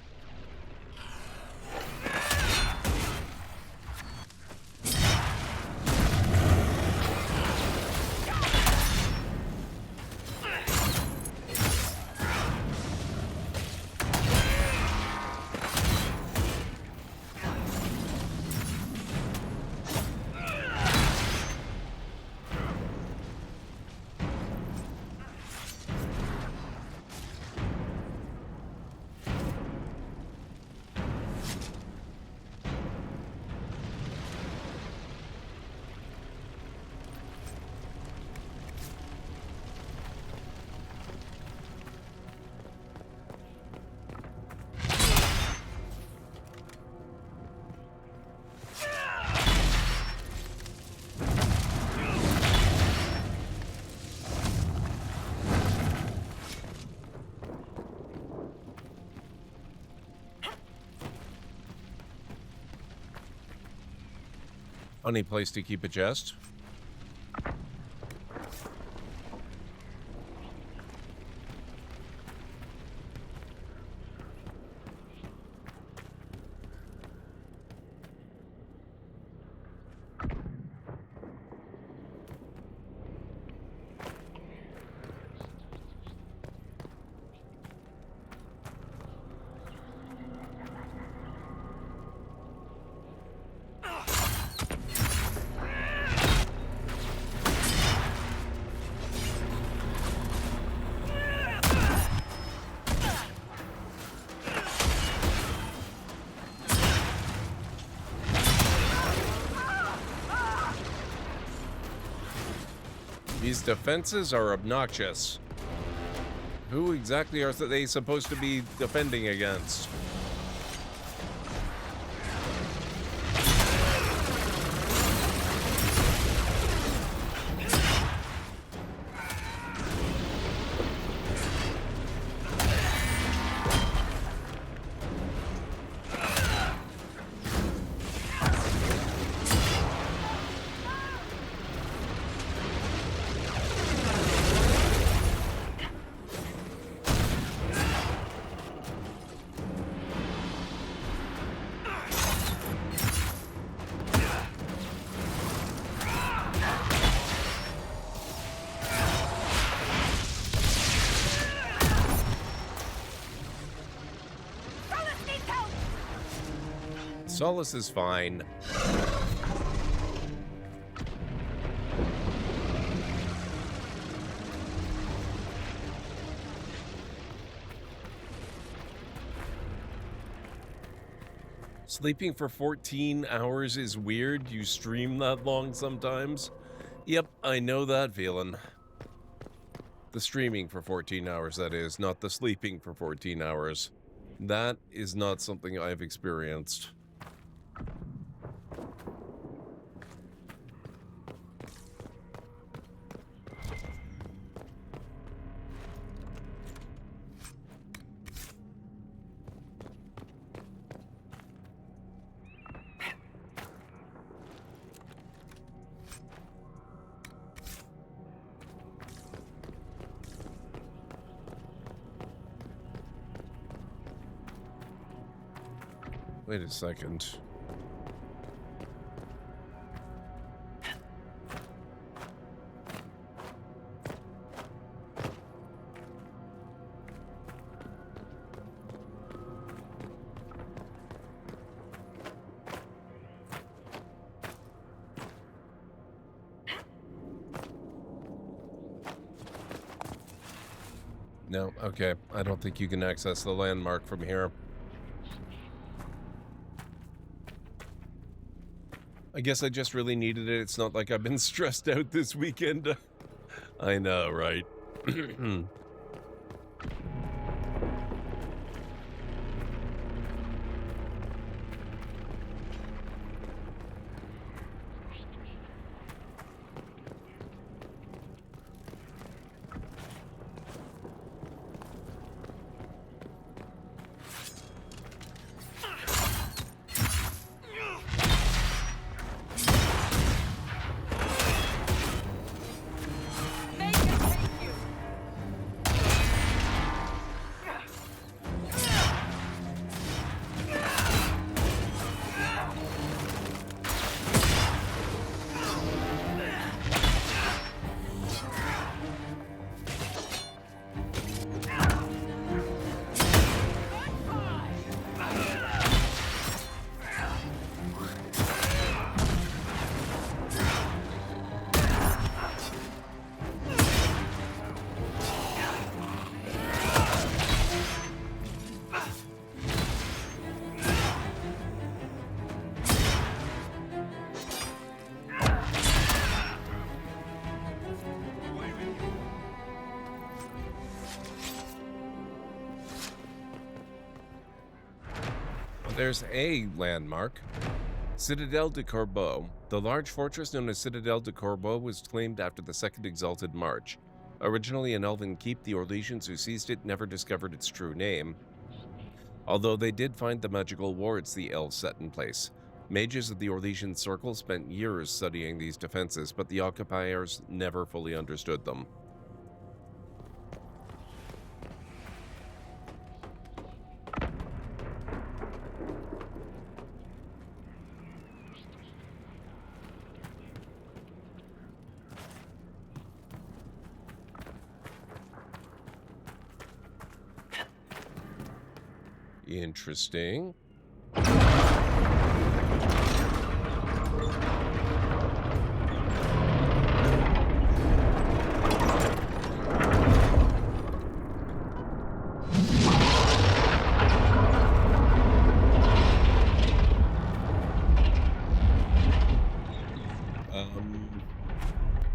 Funny place to keep a chest. These defenses are obnoxious. Who exactly are they supposed to be defending against? Solace is fine. Sleeping for 14 hours is weird. You stream that long sometimes. Yep, I know that feeling. The streaming for 14 hours, that is, not the sleeping for 14 hours. That is not something I've experienced. Wait a second. No, okay. I don't think you can access the landmark from here. I guess I just really needed it. It's not like I've been stressed out this weekend. I know, right? There's a landmark. Citadel de Corbeau. The large fortress known as Citadel de Corbeau was claimed after the Second Exalted March. Originally an elven keep, the Orlesians who seized it never discovered its true name. Although they did find the magical wards the elves set in place. Mages of the Orlesian Circle spent years studying these defenses, but the occupiers never fully understood them. Interesting.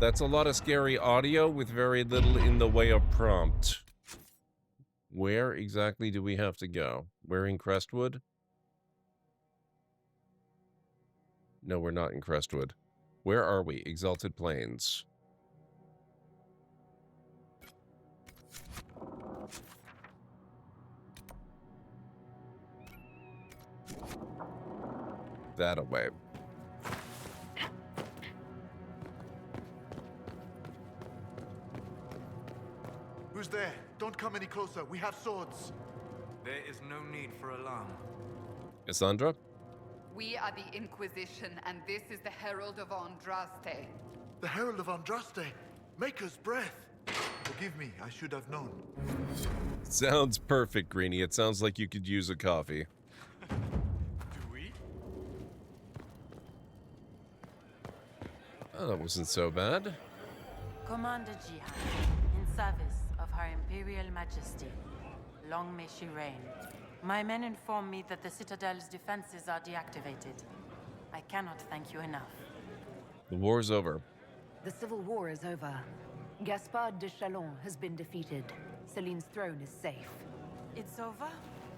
That's a lot of scary audio with very little in the way of prompt. Where exactly do we have to go? We're in Crestwood? No, we're not in Crestwood. Where are we? Exalted Plains. That away. Who's there? Don't come any closer. We have swords. There is no need for alarm. Cassandra? We are the Inquisition, and this is the Herald of Andraste. The Herald of Andraste? Maker's breath. Forgive me, I should have known. Sounds perfect, Greenie. It sounds like you could use a coffee. Do we? Oh, that wasn't so bad. Commander Jihan, in service of Her Imperial Majesty. Long may she reign. My men inform me that the Citadel's defenses are deactivated. I cannot thank you enough. The war's over. The civil war is over. Gaspard de Chalon has been defeated. Celine's throne is safe. It's over?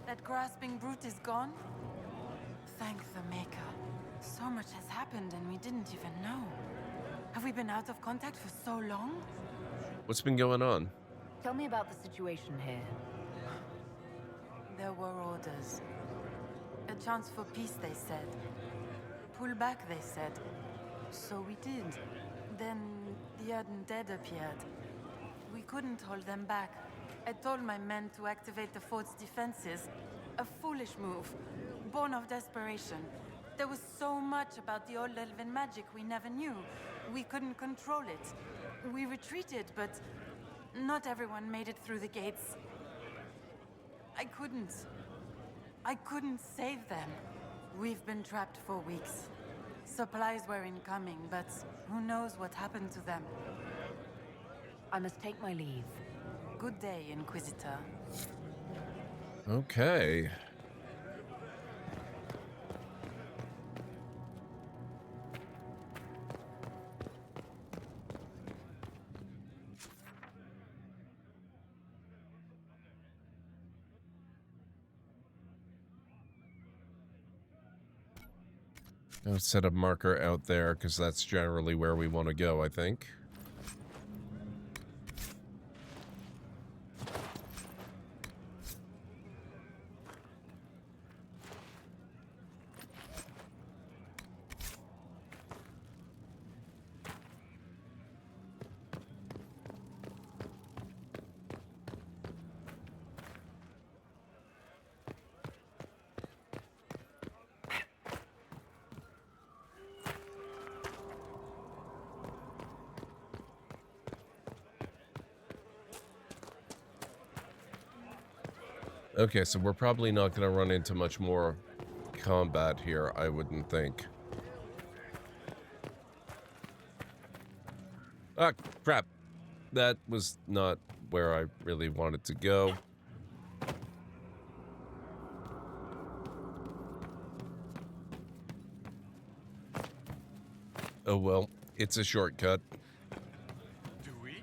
That grasping brute is gone? Thank the Maker. So much has happened and we didn't even know. Have we been out of contact for so long? What's been going on? Tell me about the situation here. There were orders. A chance for peace, they said. Pull back, they said. So we did. Then the undead appeared. We couldn't hold them back. I told my men to activate the fort's defenses. A foolish move, born of desperation. There was so much about the old elven magic we never knew. We couldn't control it. We retreated, but not everyone made it through the gates. I couldn't save them. We've been trapped for weeks. Supplies were incoming, but who knows what happened to them. I must take my leave. Good day, Inquisitor. Okay. I'll set a marker out there because that's generally where we want to go, I think. Okay, so we're probably not going to run into much more combat here, I wouldn't think. Ah, crap. That was not where I really wanted to go. Oh well, it's a shortcut. Do we?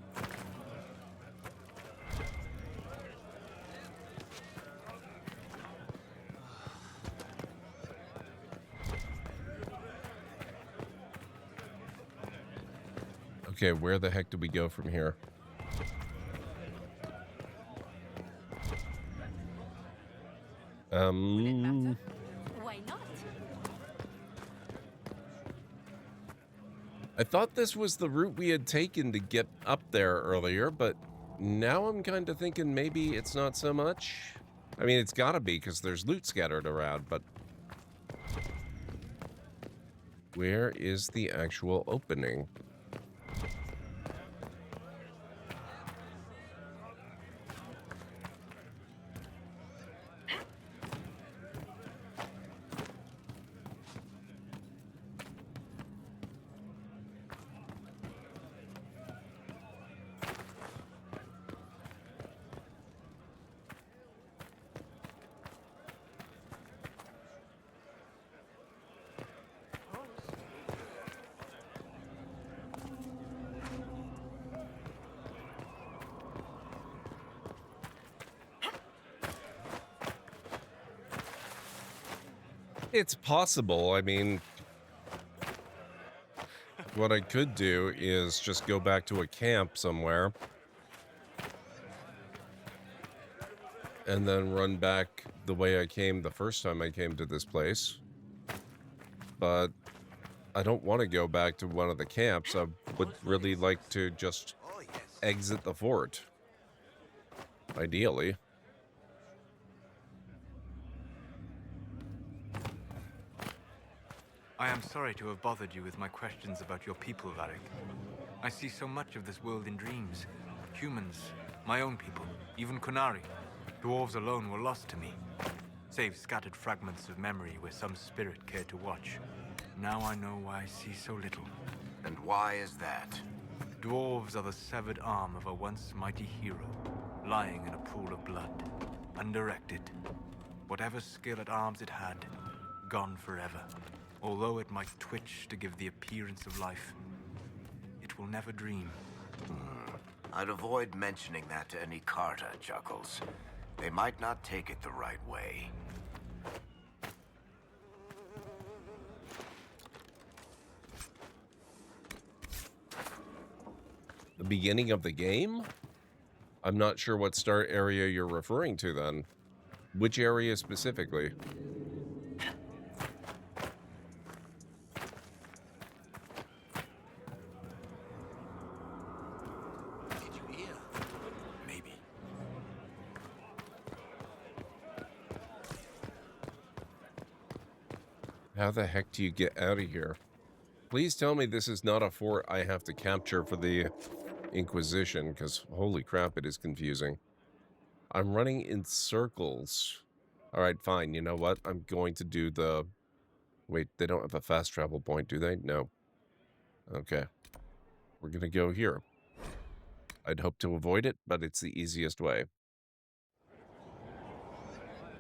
Okay, where the heck do we go from here? Why not? I thought this was the route we had taken to get up there earlier, but now I'm kind of thinking maybe it's not so much. I mean, it's gotta be because there's loot scattered around, but where is the actual opening? It's possible. I mean, what I could do is just go back to a camp somewhere and then run back the way I came the first time I came to this place. But I don't want to go back to one of the camps. I would really like to just exit the fort. Ideally. I am sorry to have bothered you with my questions about your people, Varric. I see so much of this world in dreams. Humans, my own people, even Kunari. Dwarves alone were lost to me, save scattered fragments of memory where some spirit cared to watch. Now I know why I see so little. And why is that? Dwarves are the severed arm of a once mighty hero, lying in a pool of blood, undirected. Whatever skill at arms it had, gone forever. Although it might twitch to give the appearance of life, it will never dream. I'd avoid mentioning that to any Carta, Chuckles. They might not take it the right way. The beginning of the game? I'm not sure what start area you're referring to then. Which area specifically? How the heck do you get out of here? Please tell me this is not a fort I have to capture for the Inquisition, because holy crap, it is confusing. I'm running in circles. Alright, fine. You know what? I'm going to do the... Wait, they don't have a fast travel point, do they? No. Okay. We're gonna go here. I'd hope to avoid it, but it's the easiest way.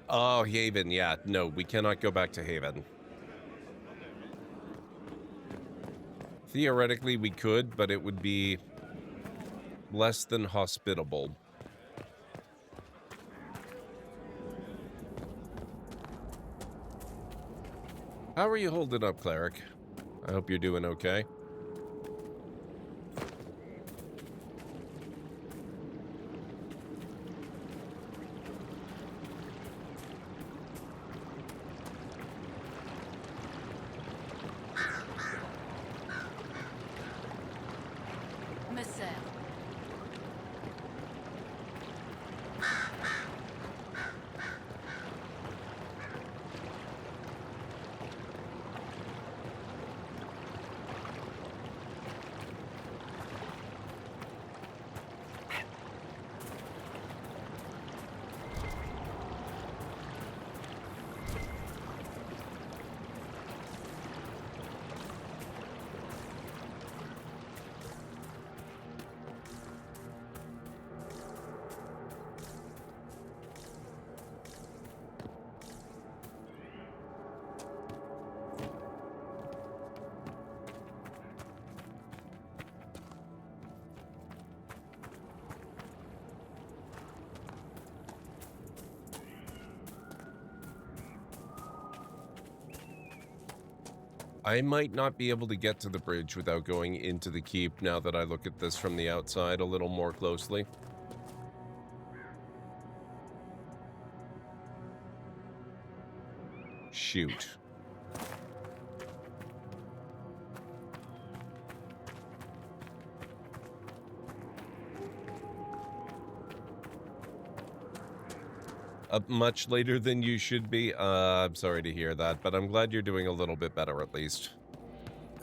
Oh, Haven, yeah. No, we cannot go back to Haven. Theoretically, we could, but it would be less than hospitable. How are you holding up, Cleric? I hope you're doing okay. Monsieur. I might not be able to get to the bridge without going into the keep now that I look at this from the outside a little more closely. Shoot. Up much later than you should be. I'm sorry to hear that, but I'm glad you're doing a little bit better at least.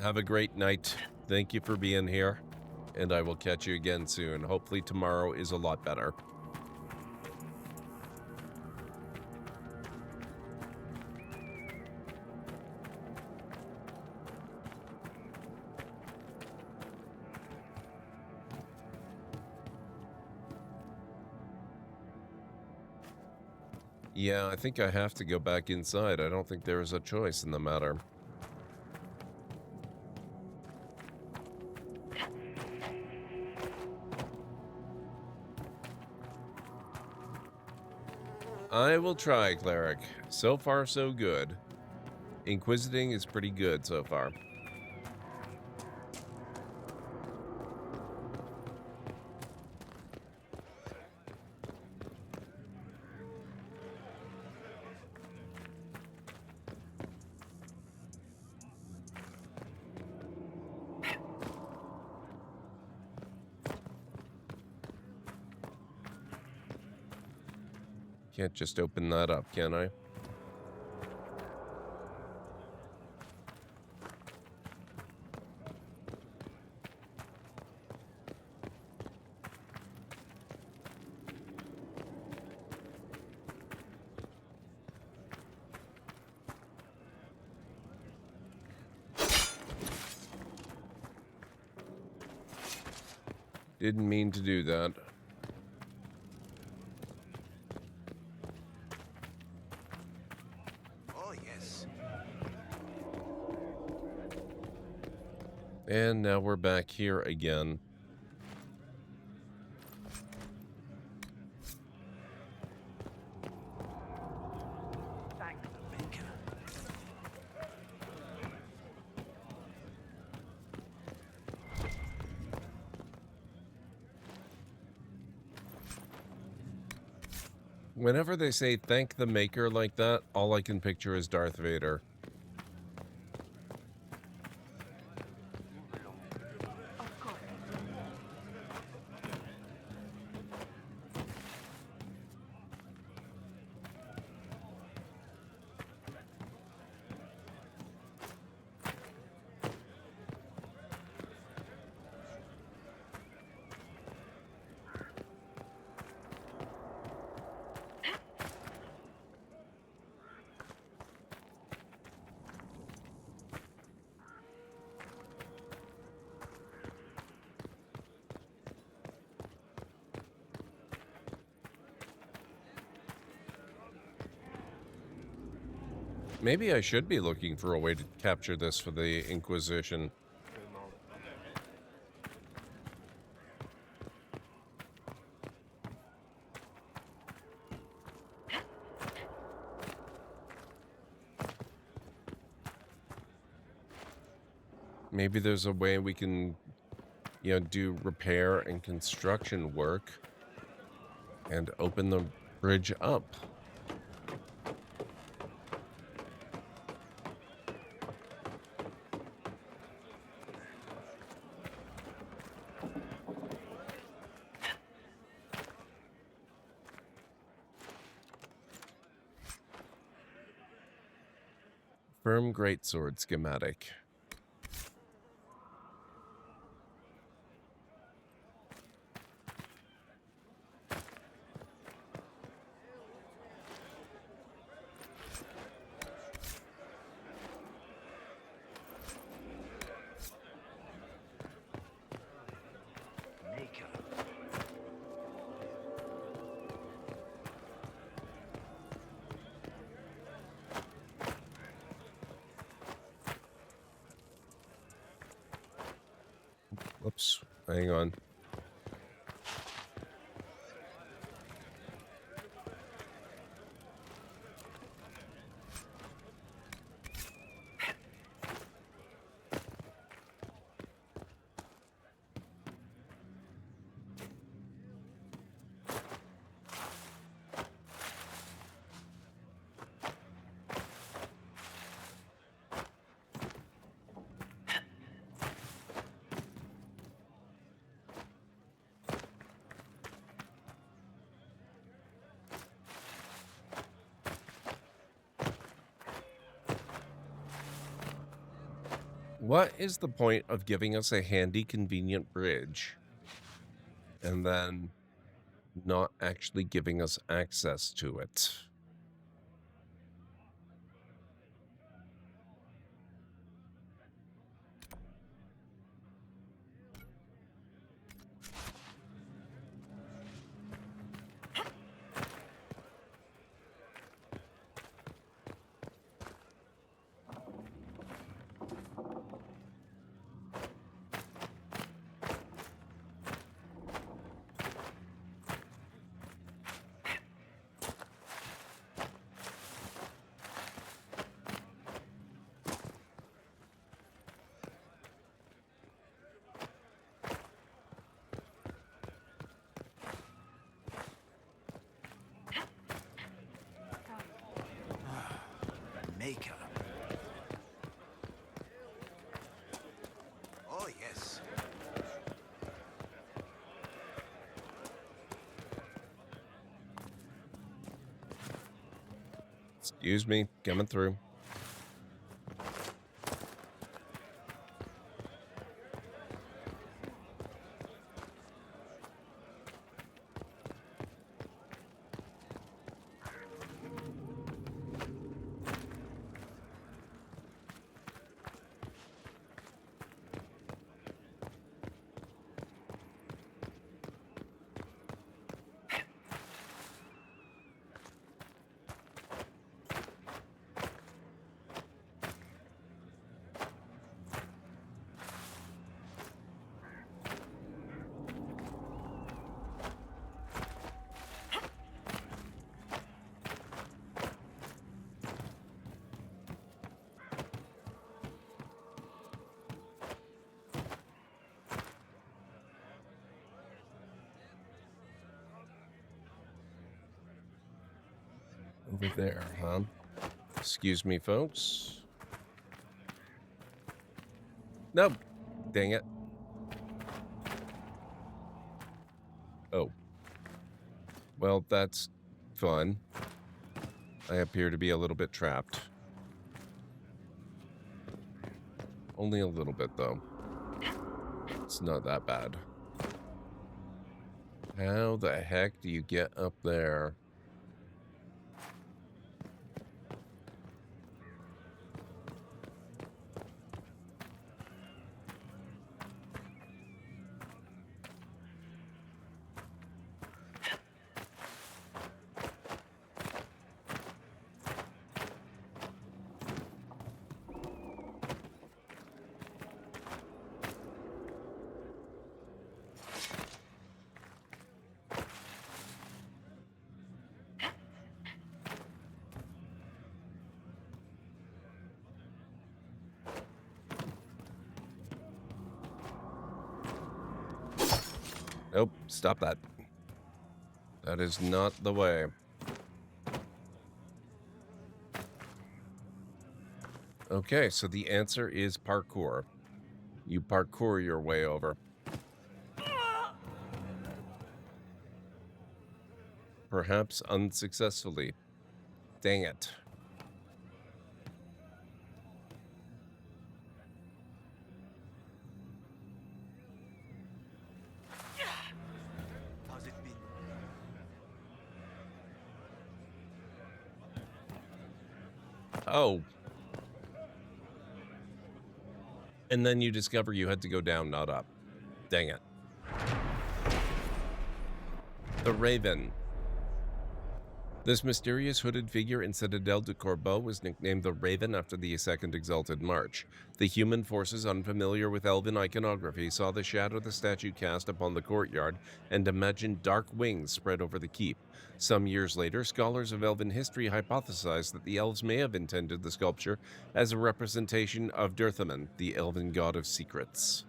Have a great night. Thank you for being here, and I will catch you again soon. Hopefully tomorrow is a lot better. Yeah, I think I have to go back inside. I don't think there is a choice in the matter. I will try, Cleric. So far, so good. Inquisiting is pretty good so far. Can't just open that up, can I? Didn't mean to do that. Oh, yes. And now we're back here again. Whenever they say thank the maker like that, all I can picture is Darth Vader. Maybe I should be looking for a way to capture this for the Inquisition. Maybe there's a way we can, you know, do repair and construction work and open the bridge up. Firm greatsword schematic. Whoops, hang on. What is the point of giving us a handy, convenient bridge and then not actually giving us access to it? Maker. Oh, yes. Excuse me, coming through. Over there, huh? Excuse me, folks. Nope. Dang it. Oh. Well, that's fun. I appear to be a little bit trapped. Only a little bit, though. It's not that bad. How the heck do you get up there? Nope, stop that. That is not the way. Okay, so the answer is parkour. You parkour your way over. Perhaps unsuccessfully. Dang it. How's it been? Oh. And then you discover you had to go down, not up. Dang it. The Raven. This mysterious hooded figure in Citadel de Corbeau was nicknamed the Raven after the Second Exalted March. The human forces unfamiliar with elven iconography saw the shadow the statue cast upon the courtyard and imagined dark wings spread over the keep. Some years later, scholars of elven history hypothesized that the elves may have intended the sculpture as a representation of Dirthaman, the elven god of secrets.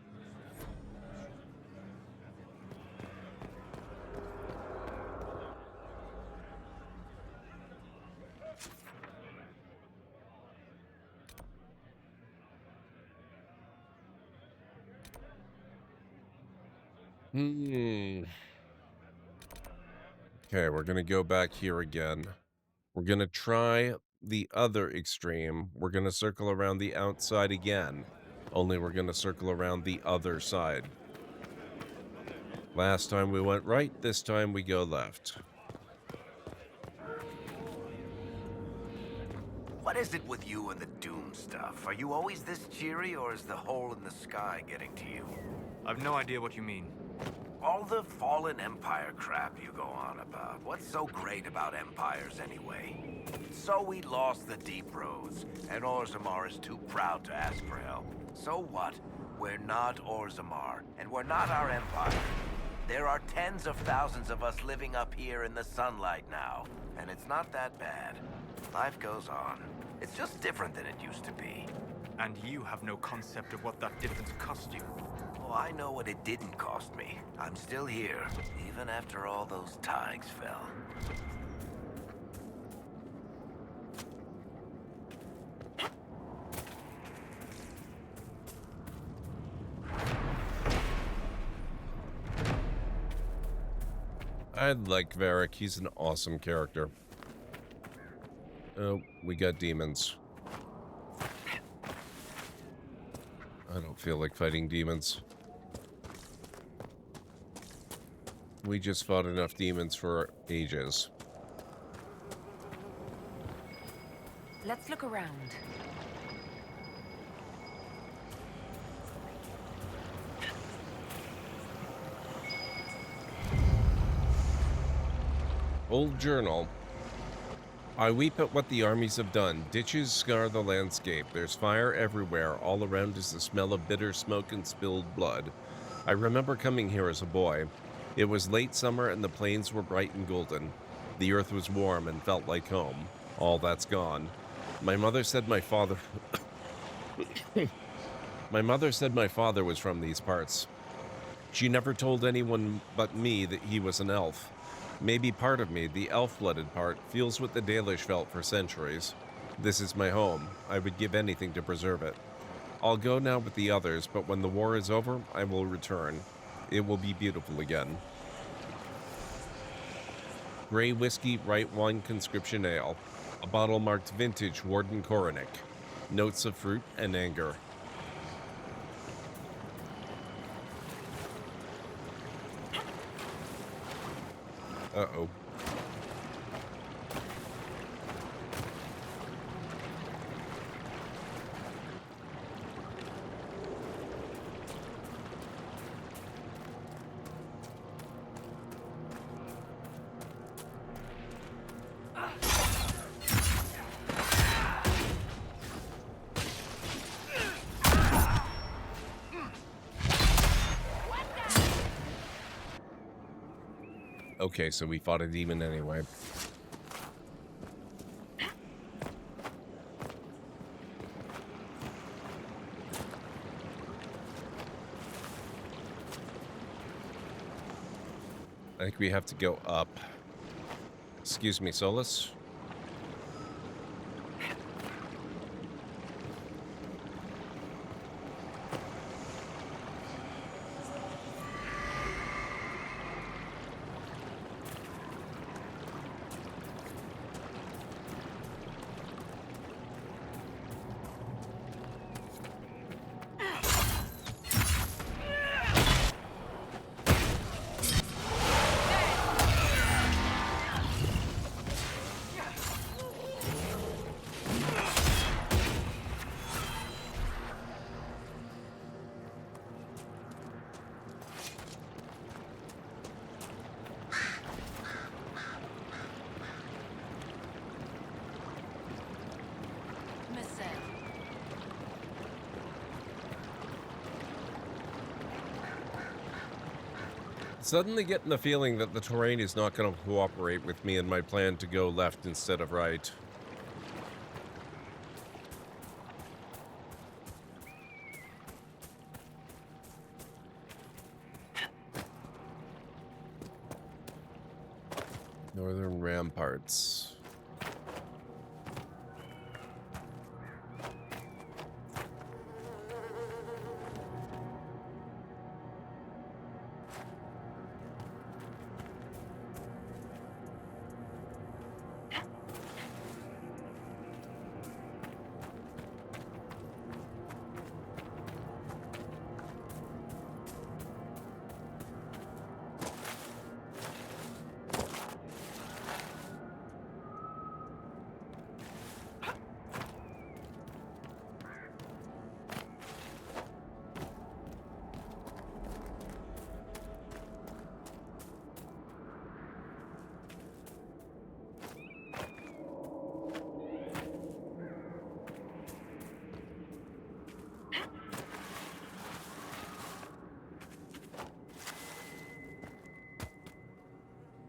Okay, we're going to go back here again. We're going to try the other extreme. We're going to circle around the outside again. Only we're going to circle around the other side. Last time we went right, this time we go left. What is it with you and the doom stuff? Are you always this cheery, or is the hole in the sky getting to you? I've no idea what you mean. All the fallen empire crap you go on about. What's so great about empires anyway? So we lost the deep roads, and Orzammar is too proud to ask for help. So what? We're not Orzammar, and we're not our empire. There are tens of thousands of us living up here in the sunlight now, and it's not that bad. Life goes on. It's just different than it used to be. And you have no concept of what that difference cost you. Oh, I know what it didn't cost me. I'm still here, even after all those tigers fell. I like Varric. He's an awesome character. Oh, we got demons. I don't feel like fighting demons. We just fought enough demons for ages. Let's look around. Old journal. I weep at what the armies have done. Ditches scar the landscape. There's fire everywhere. All around is the smell of bitter smoke and spilled blood. I remember coming here as a boy. It was late summer and the plains were bright and golden. The earth was warm and felt like home. All that's gone. My mother said my father... My mother said my father was from these parts. She never told anyone but me that he was an elf. Maybe part of me, the elf-blooded part, feels what the Dalish felt for centuries. This is my home. I would give anything to preserve it. I'll go now with the others, but when the war is over, I will return. It will be beautiful again. Grey Whiskey Right Wine Conscription Ale. A bottle marked Vintage Warden Koronic. Notes of fruit and anger. Uh-oh. Okay, so we fought a demon anyway. I think we have to go up. Excuse me, Solus. Suddenly getting the feeling that the terrain is not going to cooperate with me and my plan to go left instead of right. Northern ramparts.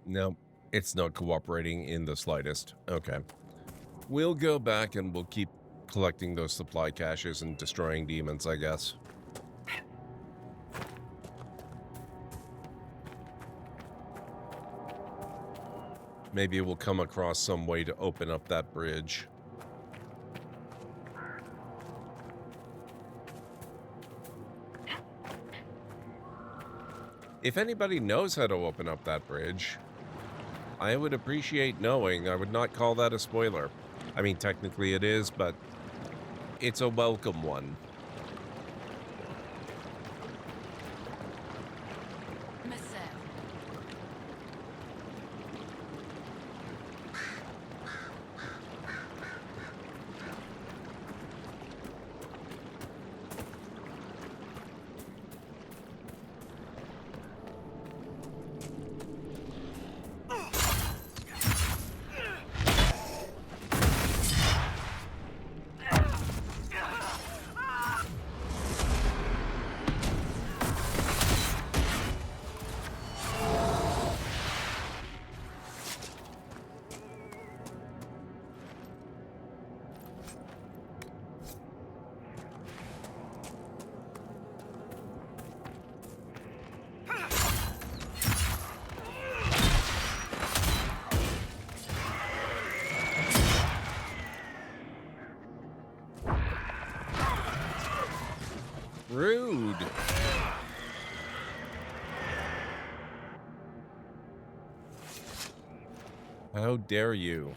No, it's not cooperating in the slightest. Okay. We'll go back and we'll keep collecting those supply caches and destroying demons, I guess. Maybe we'll come across some way to open up that bridge. If anybody knows how to open up that bridge, I would appreciate knowing. I would not call that a spoiler. I mean, technically it is, but it's a welcome one. Rude. How dare you?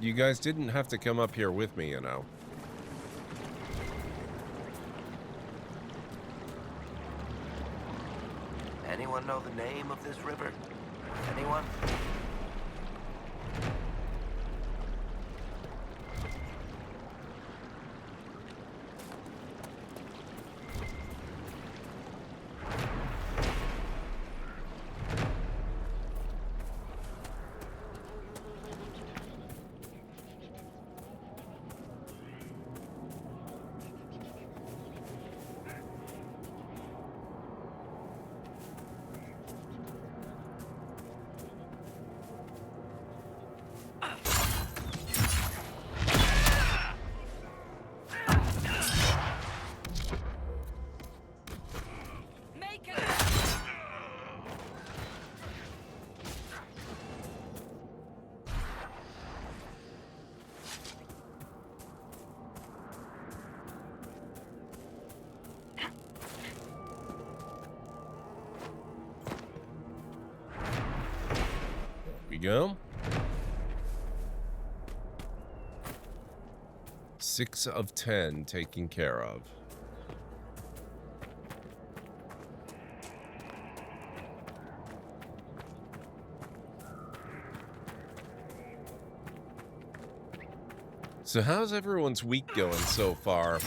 You guys didn't have to come up here with me, you know. Anyone know the name of this river? Anyone? We go. 6 of 10 taken care of. So how's everyone's week going so far?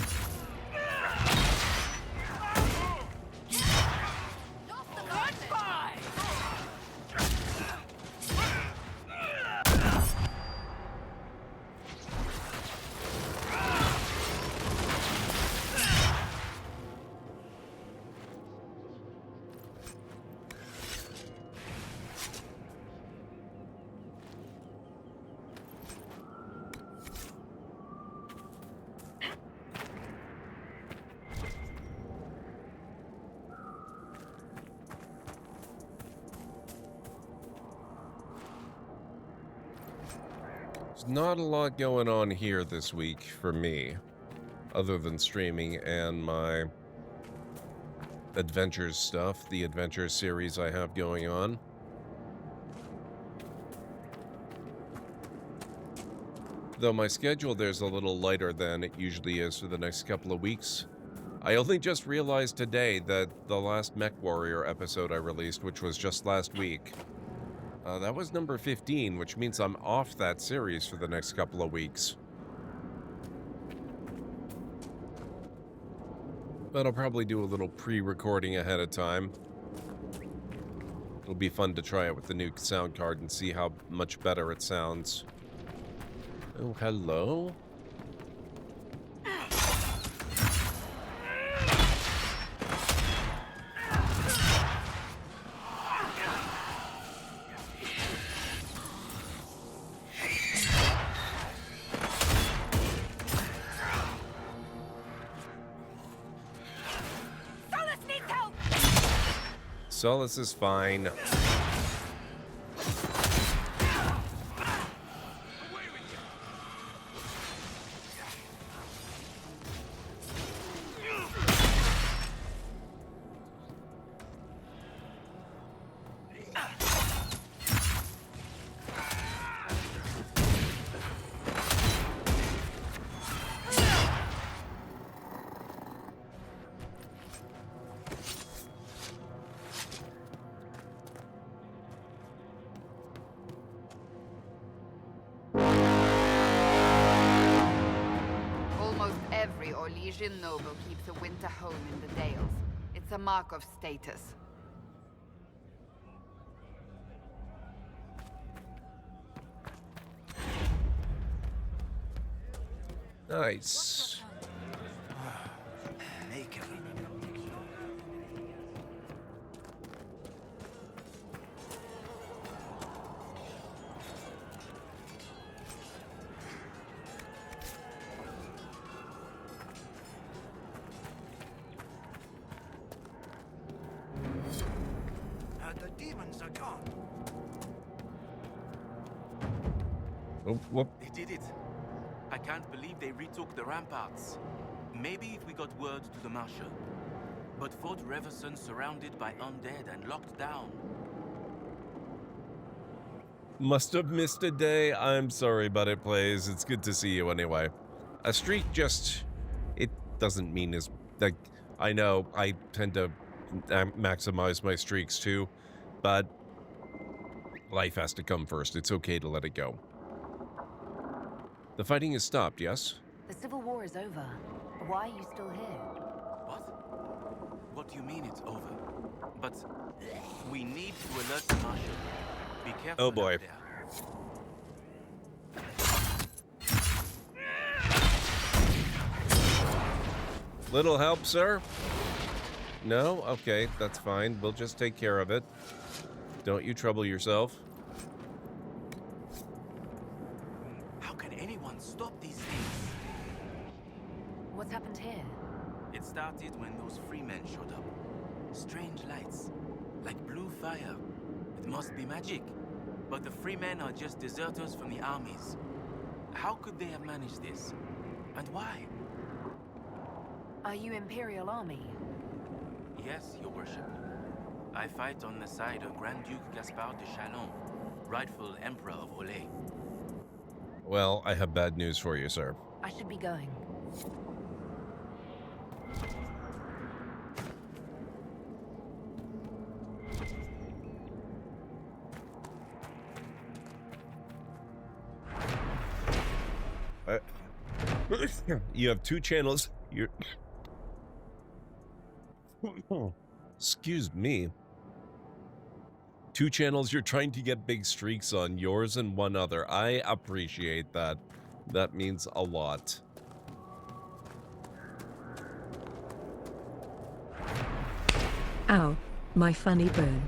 There's not a lot going on here this week for me, other than streaming and my adventures stuff, the adventure series I have going on. Though my schedule there's a little lighter than it usually is for the next couple of weeks. I only just realized today that the last Mech Warrior episode I released, which was just last week, that was number 15, which means I'm off that series for the next couple of weeks. But I'll probably do a little pre-recording ahead of time. It'll be fun to try it with the new sound card and see how much better it sounds. Oh, hello? Solus is fine. Orlesian noble keeps a winter home in the Dales. It's a mark of status. Nice. Oh, whoop. They did it. I can't believe they retook the ramparts. Maybe if we got word to the Marshal. But Fort Reverson surrounded by undead and locked down. Must have missed a day. I'm sorry, but it plays. It's good to see you anyway. A streak just, it doesn't mean as, like, I know I tend to maximize my streaks too, but life has to come first. It's okay to let it go. The fighting has stopped, yes? The Civil War is over. Why are you still here? What? What do you mean it's over? But we need to alert the Marshal. Be careful. Oh boy. Little help, sir? No? Okay, that's fine. We'll just take care of it. Don't you trouble yourself. How can anyone stop these things? What's happened here? It started when those free men showed up. Strange lights, like blue fire. It must be magic. But the free men are just deserters from the armies. How could they have managed this? And why? Are you Imperial Army? Yes, Your Worship. I fight on the side of Grand Duke Gaspard de Chalon, rightful Emperor of Olay. Well, I have bad news for you, sir. I should be going. You have two channels. You're... Excuse me. Two channels you're trying to get big streaks on, yours and one other. I appreciate that. That means a lot. Ow, my funny bone.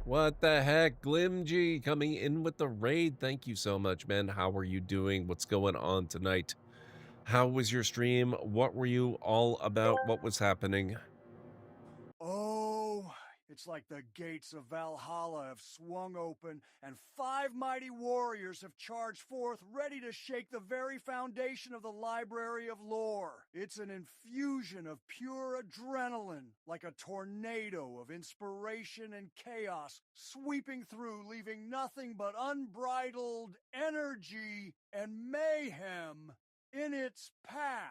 What the heck? Glimjii coming in with the raid. Thank you so much, man. How are you doing? What's going on tonight? How was your stream? What were you all about? What was happening? Oh, it's like the gates of Valhalla have swung open and 5 mighty warriors have charged forth, ready to shake the very foundation of the Library of Lore. It's an infusion of pure adrenaline, like a tornado of inspiration and chaos, sweeping through, leaving nothing but unbridled energy and mayhem in its path.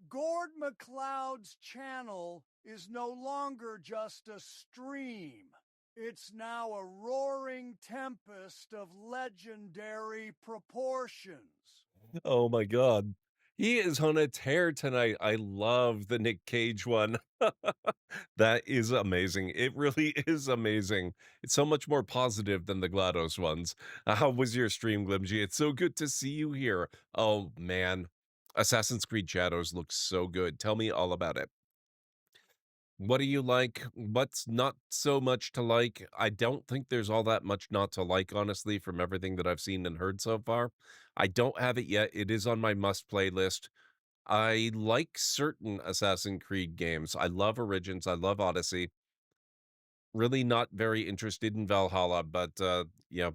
GordMcLeod's channel is no longer just a stream. It's now a roaring tempest of legendary proportions. Oh my god. He is on a tear tonight. I love the Nick Cage one. That is amazing. It really is amazing. It's so much more positive than the GLaDOS ones. How was your stream, Glimjii? It's so good to see you here. Oh man. Assassin's Creed Shadows looks so good. Tell me all about it. What do you like? What's not so much to like? I don't think there's all that much not to like, honestly, from everything that I've seen and heard so far. I don't have it yet. It is on my must-play list. I like certain Assassin's Creed games. I love Origins. I love Odyssey. Really not very interested in Valhalla, but, yeah.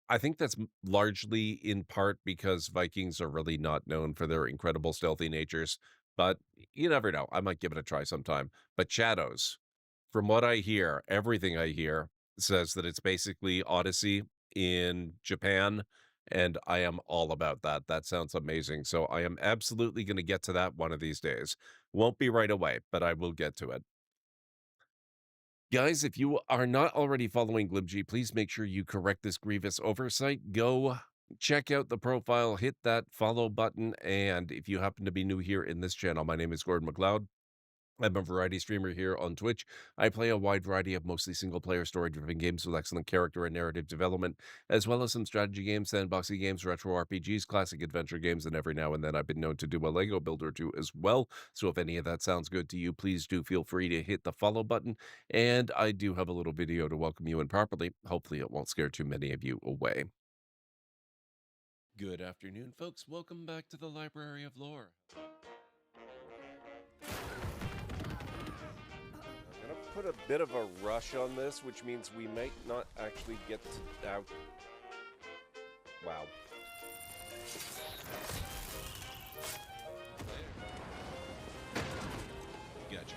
I think that's largely in part because Vikings are really not known for their incredible stealthy natures, but you never know. I might give it a try sometime. But Shadows, from what I hear, everything I hear says that it's basically Odyssey in Japan, and I am all about that. That sounds amazing. So I am absolutely going to get to that one of these days. Won't be right away, but I will get to it. Guys, if you are not already following Glimjii, please make sure you correct this grievous oversight. Go check out the profile, hit that follow button, and if you happen to be new here in this channel, my name is GordMcLeod. I'm a variety streamer here on Twitch. I play a wide variety of mostly single-player story-driven games with excellent character and narrative development, as well as some strategy games, sandboxy games, retro RPGs, classic adventure games, and every now and then I've been known to do a Lego build or two as well. So if any of that sounds good to you, please do feel free to hit the follow button. And I do have a little video to welcome you in properly. Hopefully it won't scare too many of you away. Good afternoon, folks. Welcome back to the Library of Lore. Put a bit of a rush on this, which means we might not actually get to out. Wow. Gotcha.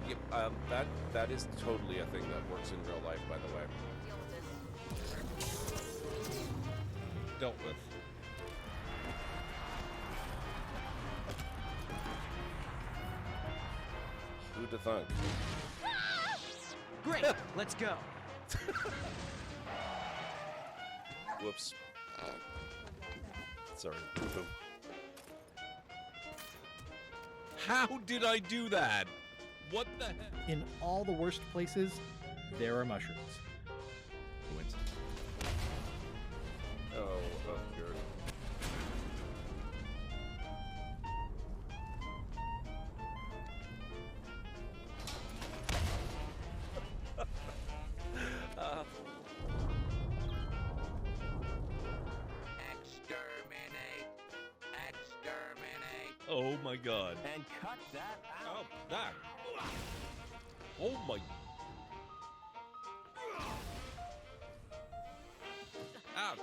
Yep. That is totally a thing that works in real life, by the way. Dealt with. Who'd have thunk? Great, let's go. Whoops. Sorry. How did I do that? What the heck? In all the worst places, there are mushrooms. Oh, good. Oh my god. And cut that out. Oh, that. Oh my. Ow.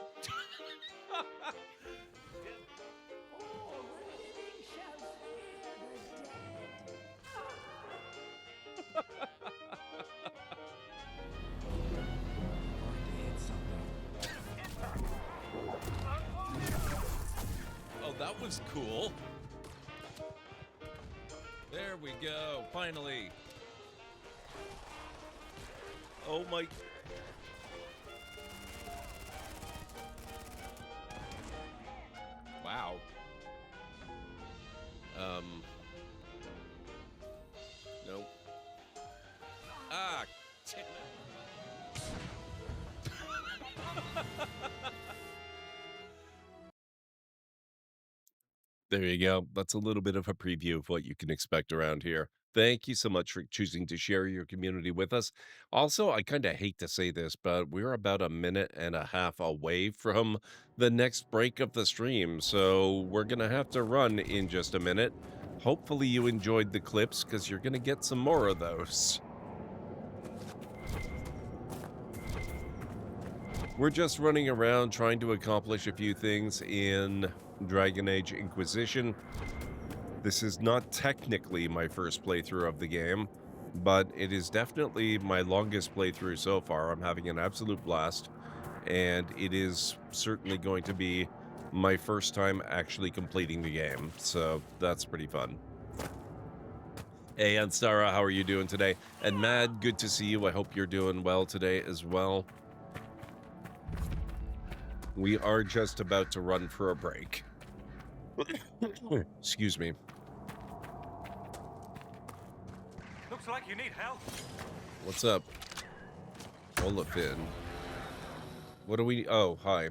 Oh, that was cool. There we go, finally. Oh my. Wow. Nope. Ah, damn it. There you go. That's a little bit of a preview of what you can expect around here. Thank you so much for choosing to share your community with us. Also, I kind of hate to say this, but we're about a minute and a half away from the next break of the stream. So we're going to have to run in just a minute. Hopefully you enjoyed the clips because you're going to get some more of those. We're just running around trying to accomplish a few things in Dragon Age Inquisition. This is not technically my first playthrough of the game, but it is definitely my longest playthrough so far. I'm having an absolute blast, and it is certainly going to be my first time actually completing the game, so that's pretty fun. Hey, Anstara, how are you doing today? And Mad, good to see you. I hope you're doing well today as well. We are just about to run for a break. Excuse me. Looks like you need help. What's up? Olafin. What do we... Oh, hi.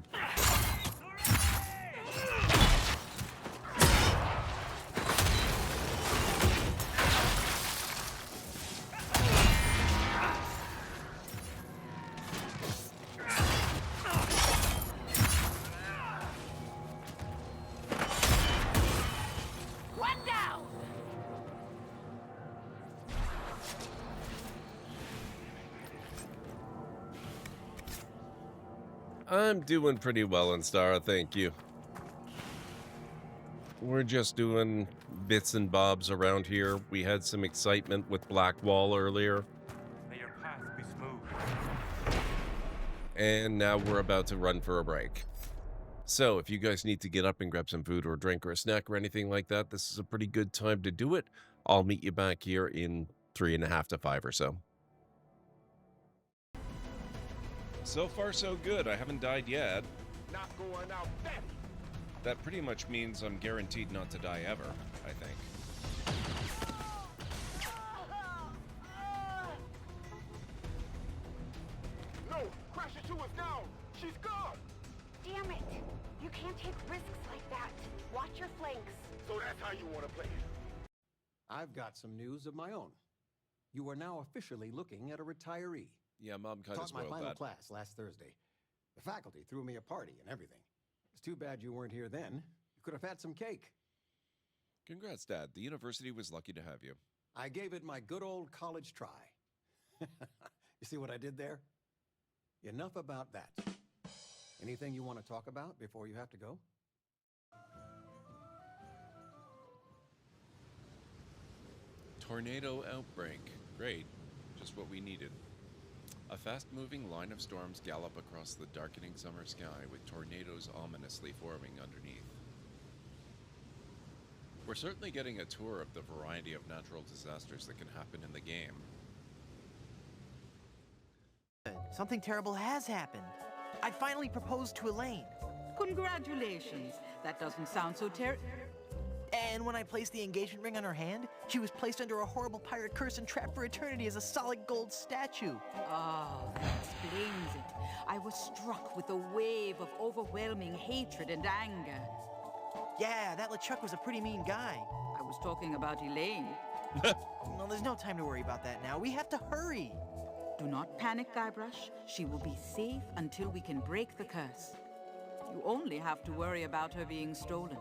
I'm doing pretty well, Anstara, thank you. We're just doing bits and bobs around here. We had some excitement with Blackwall earlier. May your path be smooth. And now we're about to run for a break. So if you guys need to get up and grab some food or a drink or a snack or anything like that, this is a pretty good time to do it. I'll meet you back here in 3.5 to 5 or so. So far, so good. I haven't died yet. Not going out fast. That pretty much means I'm guaranteed not to die ever, I think. No, crash into us now. She's gone. Damn it. You can't take risks like that. Watch your flanks. So that's how you want to play it. I've got some news of my own. You are now officially looking at a retiree. Yeah, Mom kind of Taught my spoiled final that. class last Thursday. The faculty threw me a party and everything. It's too bad you weren't here then. You could have had some cake. Congrats, Dad. The university was lucky to have you. I gave it my good old college try. You see what I did there? Enough about that. Anything you want to talk about before you have to go? Tornado outbreak. Great. Just what we needed. A fast-moving line of storms gallop across the darkening summer sky, with tornadoes ominously forming underneath. We're certainly getting a tour of the variety of natural disasters that can happen in the game. Something terrible has happened. I finally proposed to Elaine. Congratulations. That doesn't sound so And when I placed the engagement ring on her hand, she was placed under a horrible pirate curse and trapped for eternity as a solid gold statue. Oh, that explains it. I was struck with a wave of overwhelming hatred and anger. Yeah, that LeChuck was a pretty mean guy. I was talking about Elaine. Well, there's no time to worry about that now. We have to hurry. Do not panic, Guybrush. She will be safe until we can break the curse. You only have to worry about her being stolen.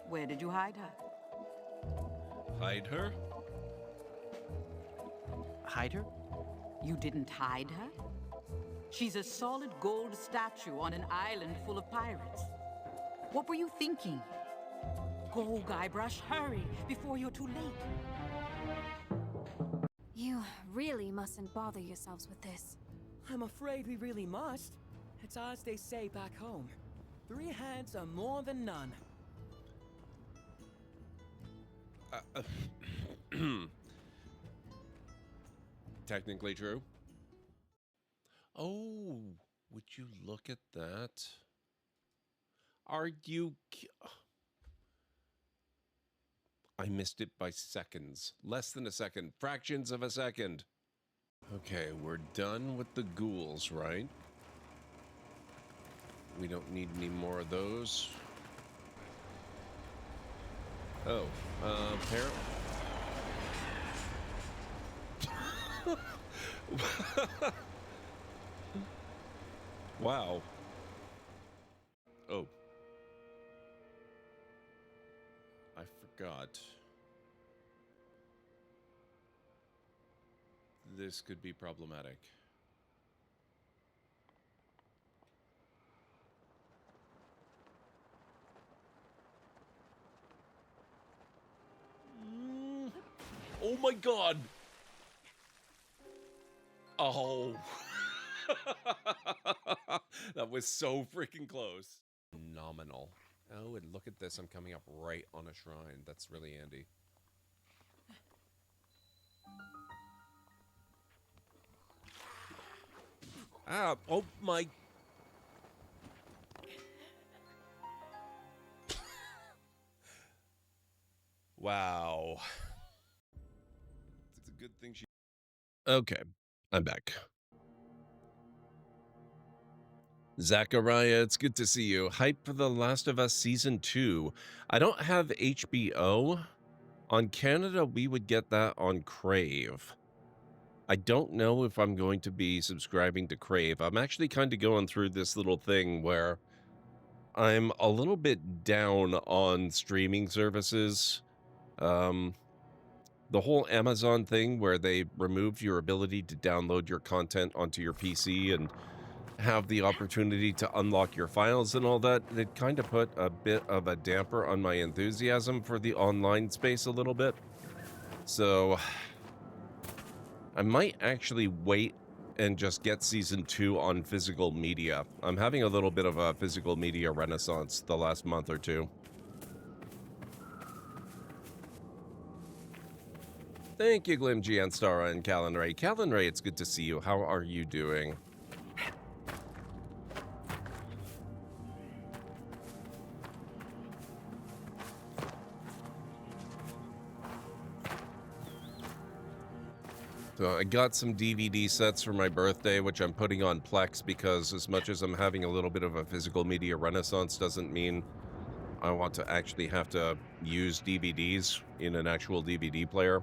Where did you hide her? Hide her? Hide her? You didn't hide her? She's a solid gold statue on an island full of pirates. What were you thinking? Go, Guybrush, hurry, before you're too late. You really mustn't bother yourselves with this. I'm afraid we really must. It's as they say back home. 3 hands are more than none. Technically true. Oh, would you look at that? Are you... I missed it by seconds. Less than a second. Fractions of a second. Okay, we're done with the ghouls, right? We don't need any more of those. Oh, apparently... Wow. Oh. I forgot. This could be problematic. Oh my god! Oh. That was so freaking close. Phenomenal. Oh, and look at this. I'm coming up right on a shrine. That's really handy. Ah, oh my... Wow. It's a good thing she... Okay, I'm back. Zachariah, it's good to see you. Hype for The Last of Us Season 2. I don't have HBO. On Canada, we would get that on Crave. I don't know if I'm going to be subscribing to Crave. I'm actually kind of going through this little thing where I'm a little bit down on streaming services. The whole Amazon thing where they removed your ability to download your content onto your PC and have the opportunity to unlock your files and all that, it kind of put a bit of a damper on my enthusiasm for the online space a little bit. So I might actually wait and just get Season 2 on physical media. I'm having a little bit of a physical media renaissance the last month or two. Thank you, Glimjii, and Stara, and Callan-Ray. Callan-Ray, it's good to see you. How are you doing? So I got some DVD sets for my birthday, which I'm putting on Plex because as much as I'm having a little bit of a physical media renaissance doesn't mean I want to actually have to use DVDs in an actual DVD player.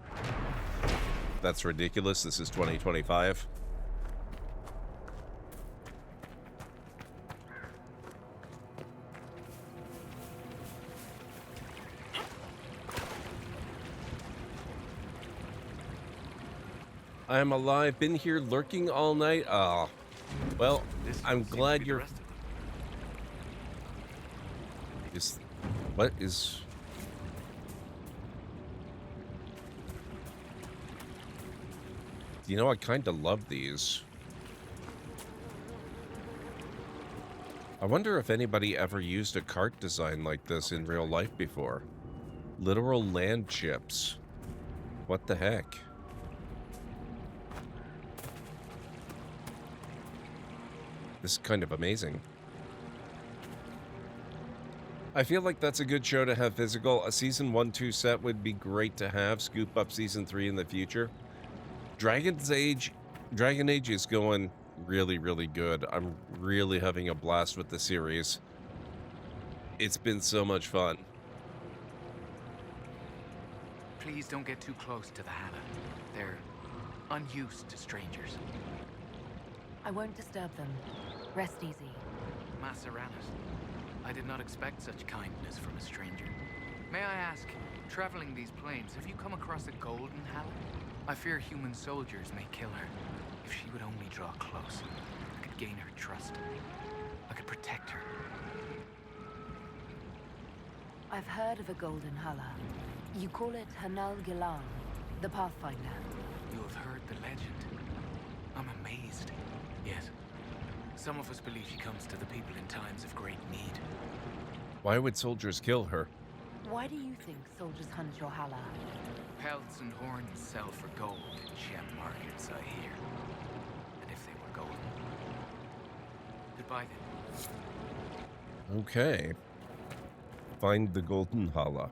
That's ridiculous. This is 2025. I'm alive. Been here lurking all night. Ah, well, I'm glad you're... What is... You know, I kind of love these. I wonder if anybody ever used a cart design like this in real life before. Literal land chips. What the heck? This is kind of amazing. I feel like that's a good show to have physical. A Season 1-2 set would be great to have. Scoop up Season 3 in the future. Dragon Age is going really, really good. I'm really having a blast with the series. It's been so much fun. Please don't get too close to the Hannah. They're unused to strangers. I won't disturb them. Rest easy. Maceranus, I did not expect such kindness from a stranger. May I ask, traveling these plains, have you come across a golden Hannah? I fear human soldiers may kill her. If she would only draw close, I could gain her trust. I could protect her. I've heard of a golden Hala. You call it Hanal Gilan, the Pathfinder. You have heard the legend. I'm amazed. Yes. Some of us believe she comes to the people in times of great need. Why would soldiers kill her? Why do you think soldiers hunt your Hala? Pelts and horns sell for gold in gem markets, I hear. And if they were golden. Goodbye then. Okay. Find the golden Hala.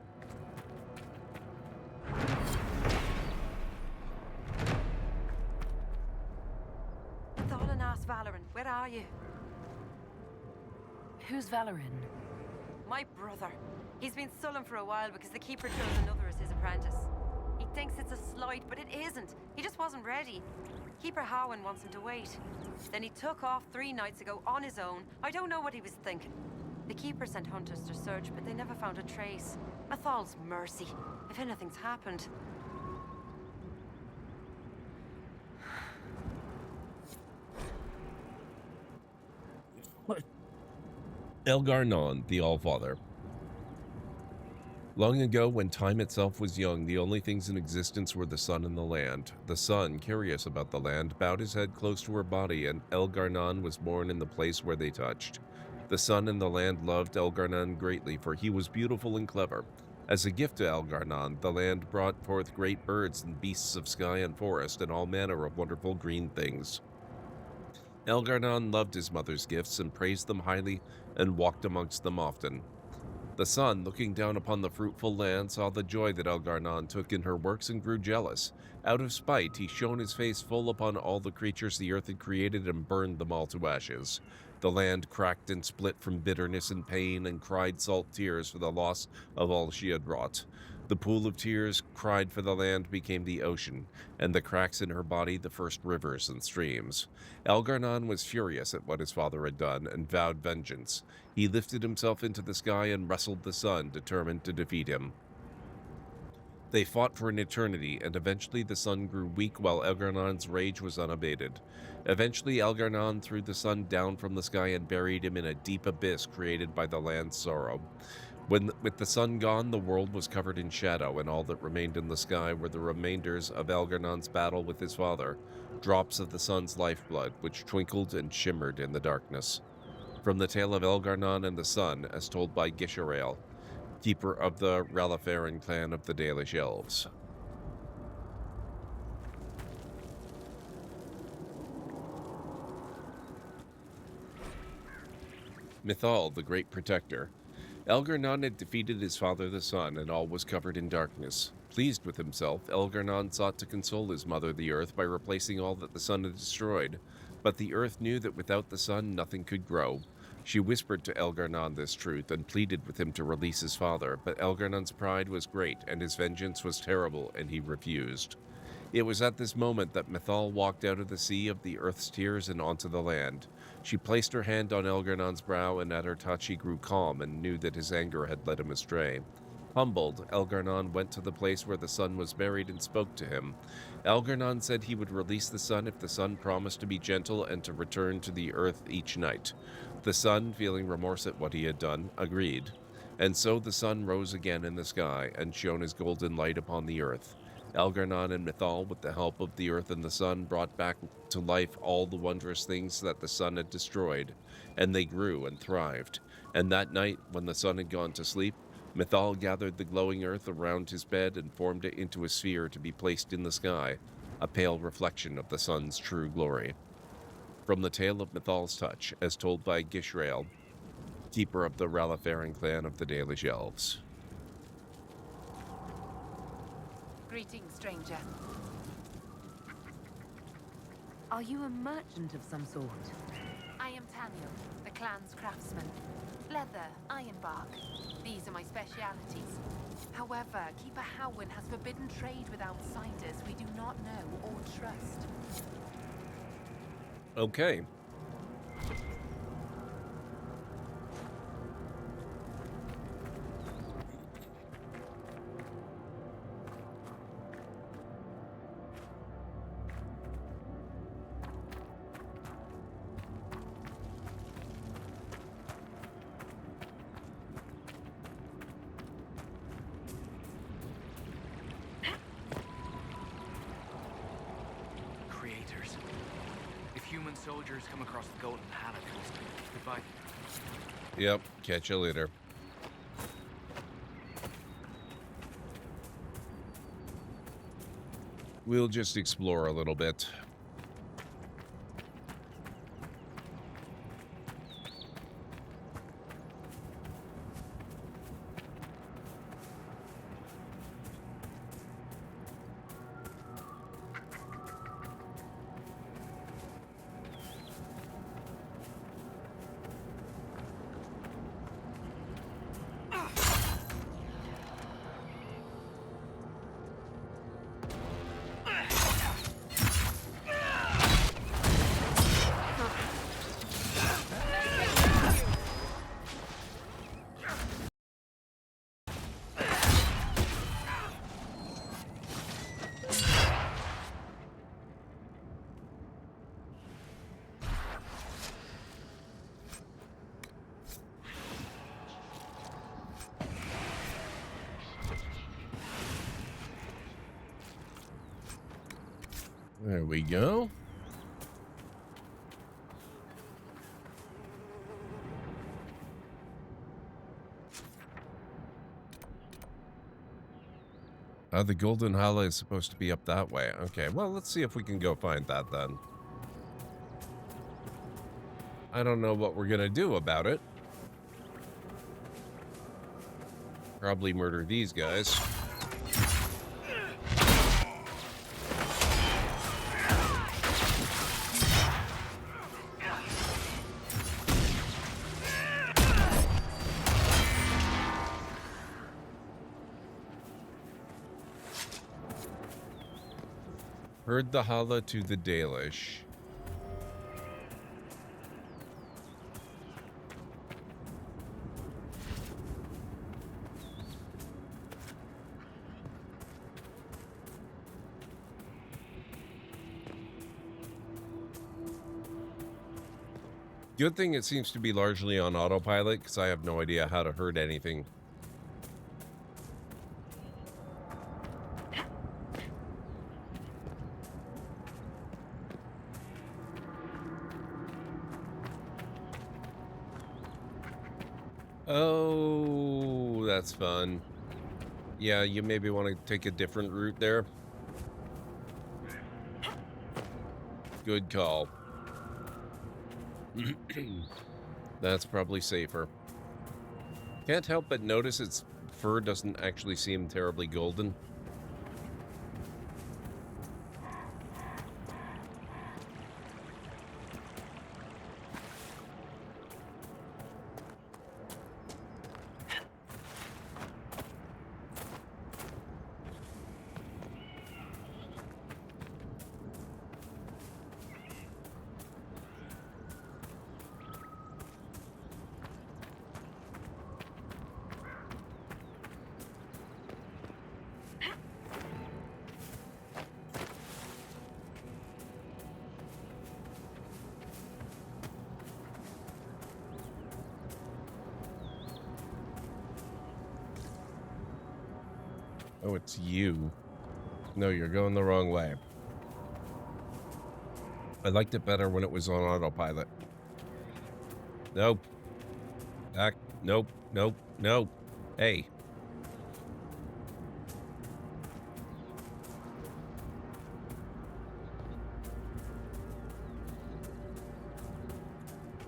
Thalanas Valoran, where are you? Who's Valoran? My brother. He's been sullen for a while because the Keeper chose another as his apprentice. He thinks it's a slight, but it isn't. He just wasn't ready. Keeper Howen wants him to wait. Then he took off 3 nights ago on his own. I don't know what he was thinking. The Keeper sent hunters to search, but they never found a trace. Mathal's mercy, if anything's happened. Elgar'nan, the Allfather. Long ago, when time itself was young, the only things in existence were the sun and the land. The sun, curious about the land, bowed his head close to her body, and Elgar'nan was born in the place where they touched. The sun and the land loved Elgar'nan greatly, for he was beautiful and clever. As a gift to Elgar'nan, the land brought forth great birds and beasts of sky and forest, and all manner of wonderful green things. Elgar'nan loved his mother's gifts and praised them highly and walked amongst them often. The sun, looking down upon the fruitful land, saw the joy that Elgar'nan took in her works and grew jealous. Out of spite, he shone his face full upon all the creatures the earth had created and burned them all to ashes. The land cracked and split from bitterness and pain and cried salt tears for the loss of all she had wrought. The pool of tears cried for the land became the ocean, and the cracks in her body the first rivers and streams. Elgar'nan was furious at what his father had done and vowed vengeance. He lifted himself into the sky and wrestled the sun, determined to defeat him. They fought for an eternity, and eventually the sun grew weak while Elgar'nan's rage was unabated. Eventually Elgar'nan threw the sun down from the sky and buried him in a deep abyss created by the land's sorrow. With the sun gone, the world was covered in shadow, and all that remained in the sky were the remainders of Elgar'nan's battle with his father, drops of the sun's lifeblood, which twinkled and shimmered in the darkness. From the tale of Elgar'nan and the sun, as told by Gisharael, keeper of the Ralafaran clan of the Dalish Elves. Mythal, the Great Protector. Elgar'nan had defeated his father the sun, and all was covered in darkness. Pleased with himself, Elgar'nan sought to console his mother the earth by replacing all that the sun had destroyed. But the earth knew that without the sun nothing could grow. She whispered to Elgar'nan this truth and pleaded with him to release his father, but Elgar'nan's pride was great and his vengeance was terrible, and he refused. It was at this moment that Mythal walked out of the sea of the earth's tears and onto the land. She placed her hand on Elgar'nan's brow, and at her touch he grew calm and knew that his anger had led him astray. Humbled, Elgar'nan went to the place where the sun was buried and spoke to him. Elgar'nan said he would release the sun if the sun promised to be gentle and to return to the earth each night. The sun, feeling remorse at what he had done, agreed. And so the sun rose again in the sky and shone his golden light upon the earth. Algernon and Mythal, with the help of the earth and the sun, brought back to life all the wondrous things that the sun had destroyed, and they grew and thrived. And that night, when the sun had gone to sleep, Mythal gathered the glowing earth around his bed and formed it into a sphere to be placed in the sky, a pale reflection of the sun's true glory. From the tale of Mythal's touch, as told by Gishrael, keeper of the Ralafaring clan of the Dalish Elves. Greetings, stranger. Are you a merchant of some sort? I am Taniel, the clan's craftsman. Leather, ironbark. These are my specialities. However, Keeper Howin has forbidden trade with outsiders we do not know or trust. Okay. Creators. If human soldiers come across the Golden Holocaust, goodbye. Yep, catch you later. We'll just explore a little bit. There we go. The Golden Hollow is supposed to be up that way. Okay, well, let's see if we can go find that then. I don't know what we're gonna do about it. Probably murder these guys. Herd the Hala to the Dalish. Good thing it seems to be largely on autopilot, because I have no idea how to herd anything. Oh, that's fun. Yeah, you maybe want to take a different route there. Good call. That's probably safer. Can't help but notice its fur doesn't actually seem terribly golden. Oh, it's you. No, you're going the wrong way. I liked it better when it was on autopilot. Nope. Back. Nope. Nope. Nope. Hey.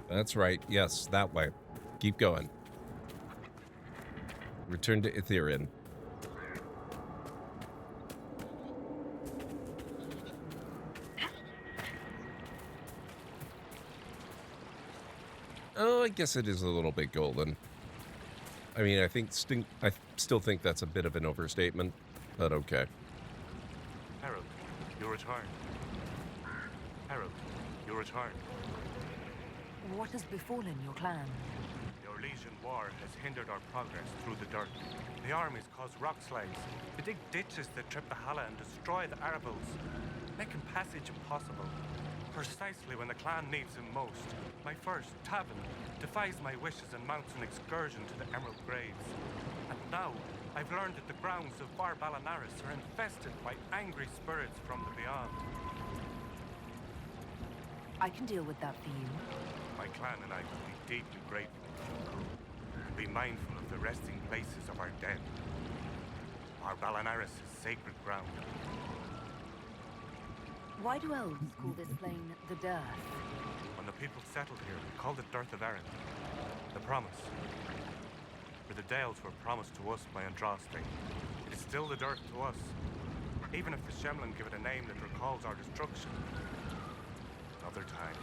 That's right. Yes, that way. Keep going. Return to Ethereum. Oh, I guess it is a little bit golden. I mean, I still think that's a bit of an overstatement, but okay. Harold, you return. Harold, you return. What has befallen your clan? Your Legion war has hindered our progress through the dirt. The armies cause rock slides. They dig ditches that trip the Hala and destroy the Arabals, making passage impossible. Precisely when the clan needs him most, my first, Tavin, defies my wishes and mounts an excursion to the Emerald Graves. And now, I've learned that the grounds of Bar Balanaris are infested by angry spirits from the beyond. I can deal with that for you. My clan and I will be deeply grateful. And be mindful of the resting places of our dead. Bar Balanaris is sacred ground. Why do elves call this plain the Dearth? When the people settled here, they called it Dearth of Erin. The promise. For the Dales were promised to us by Andraste. It is still the Dearth to us. Even if the Shemlin give it a name that recalls our destruction. Another time.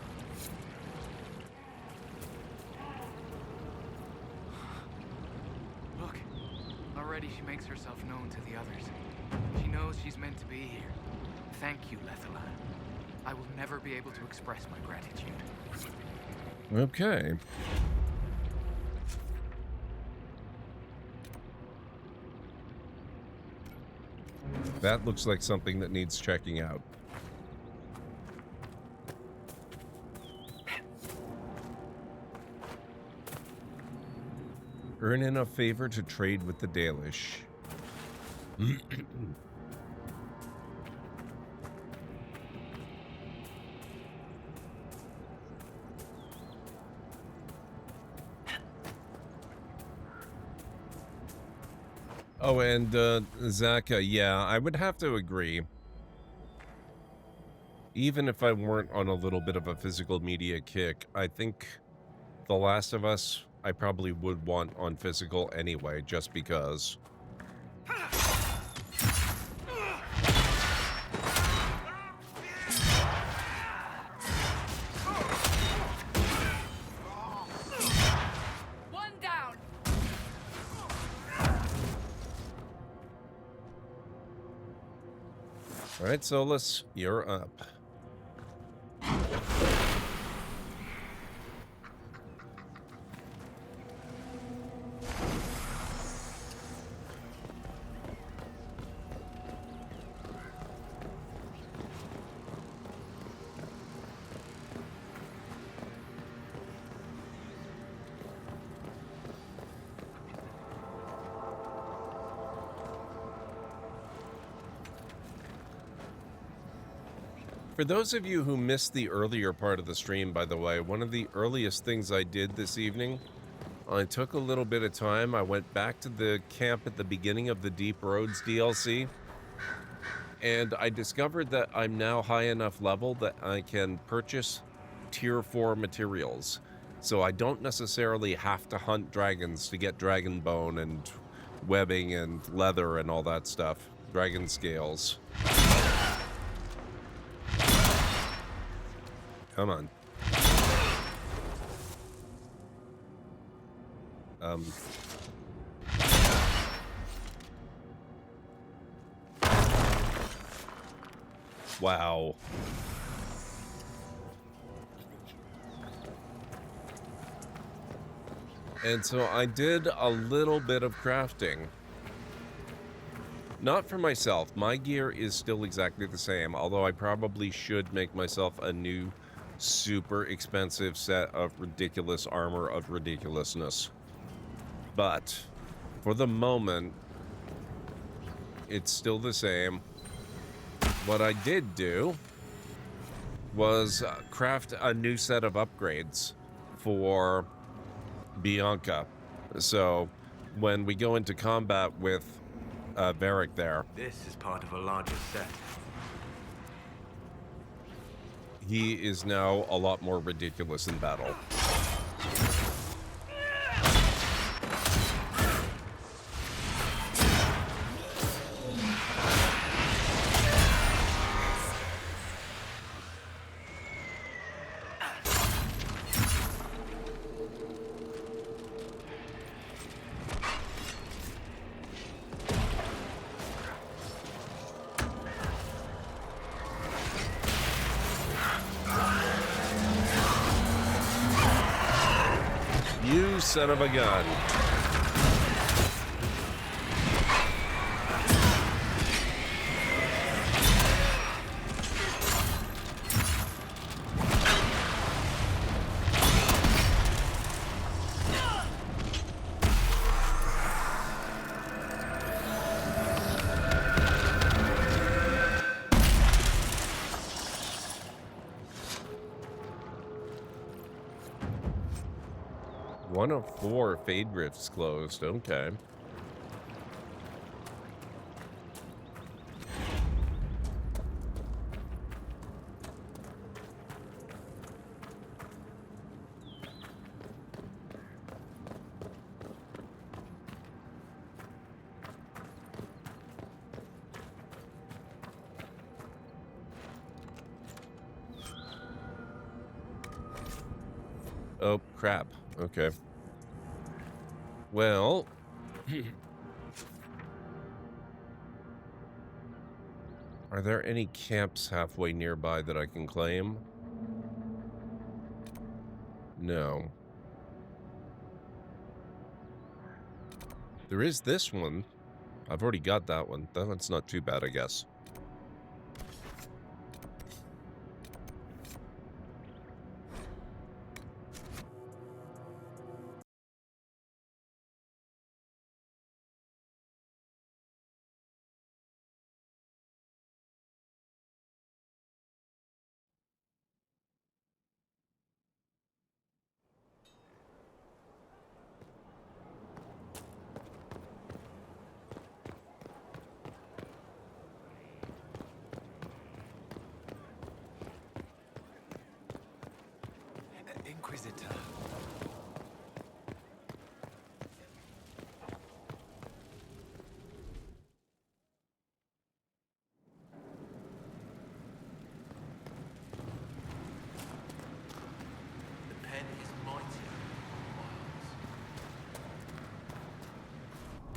Look. Already she makes herself known to the others. She knows she's meant to be here. Thank you, Lethala. I will never be able to express my gratitude. Okay. That looks like something that needs checking out. Earn in a favor to trade with the Dalish. Oh, and Zaka, yeah, I would have to agree. Even if I weren't on a little bit of a physical media kick, I think The Last of Us, I probably would want on physical anyway, just because. One down. All right, Solus, you're up. For those of you who missed the earlier part of the stream, by the way, one of the earliest things I did this evening, I took a little bit of time. I went back to the camp at the beginning of the Deep Roads DLC, and I discovered that I'm now high enough level that I can purchase tier 4 materials. So I don't necessarily have to hunt dragons to get dragon bone and webbing and leather and all that stuff. Dragon scales. Come on. Wow. And so I did a little bit of crafting. Not for myself. My gear is still exactly the same, although I probably should make myself a new super expensive set of ridiculous armor of ridiculousness. But for the moment, it's still the same. what I did do was craft a new set of upgrades for Bianca. So when we go into combat with Varric there, This is part of a larger set. he is now a lot more ridiculous in battle. You son of a gun. One of 4 Fade Rifts closed. Okay. Oh, crap. Okay. Well, are there any camps halfway nearby that I can claim? No. There is this one. I've already got that one. That one's not too bad, I guess. Inquisitor. The pen is mighty.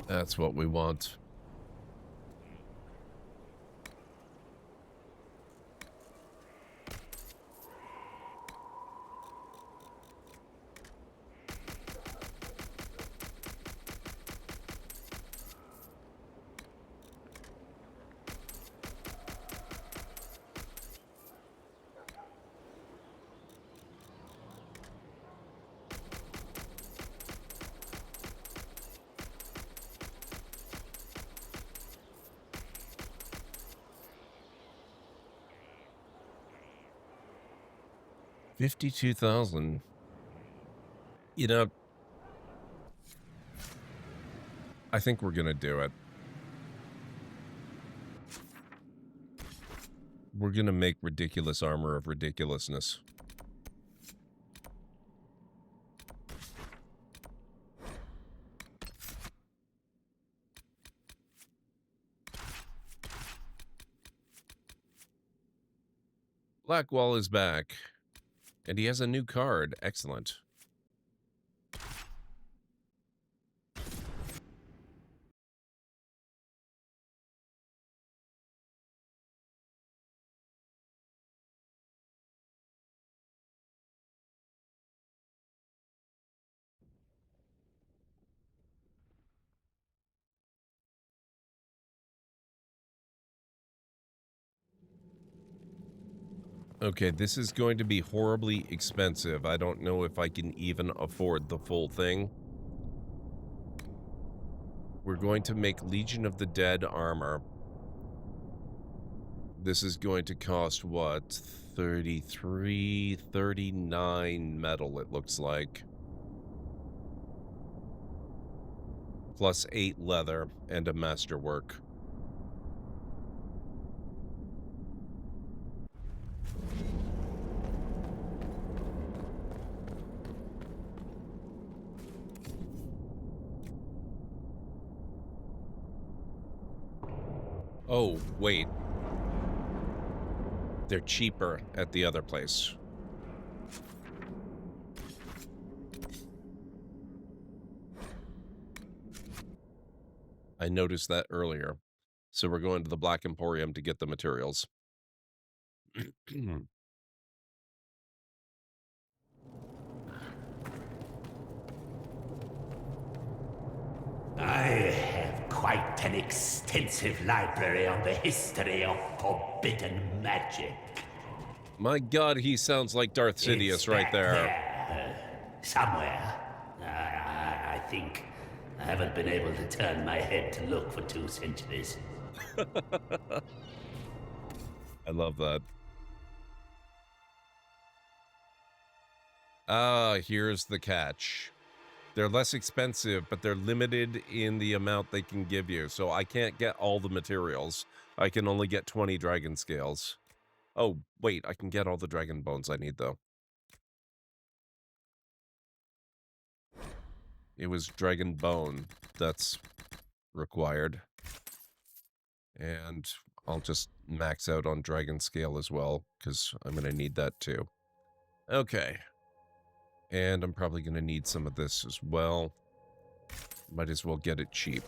That's what we want. $52,000. You know, I think we're gonna do it. We're gonna make ridiculous armor of ridiculousness. Blackwall is back. And he has a new card. Excellent. Okay, this is going to be horribly expensive. I don't know if I can even afford the full thing. We're going to make Legion of the Dead armor. This is going to cost, what, 33, 39 metal, it looks like. Plus 8 leather and a masterwork. Oh, wait. They're cheaper at the other place. I noticed that earlier. So we're going to the Black Emporium to get the materials. I have quite an extensive library on the history of forbidden magic. My god, he sounds like Darth Sidious right there. Somewhere. I think I haven't been able to turn my head to look for 2 centuries. I love that. Ah, here's the catch. They're less expensive, but they're limited in the amount they can give you. So I can't get all the materials. I can only get 20 dragon scales. Oh, wait, I can get all the dragon bones I need, though. It was dragon bone that's required. And I'll just max out on dragon scale as well, because I'm going to need that too. Okay. And I'm probably going to need some of this as well. Might as well get it cheap.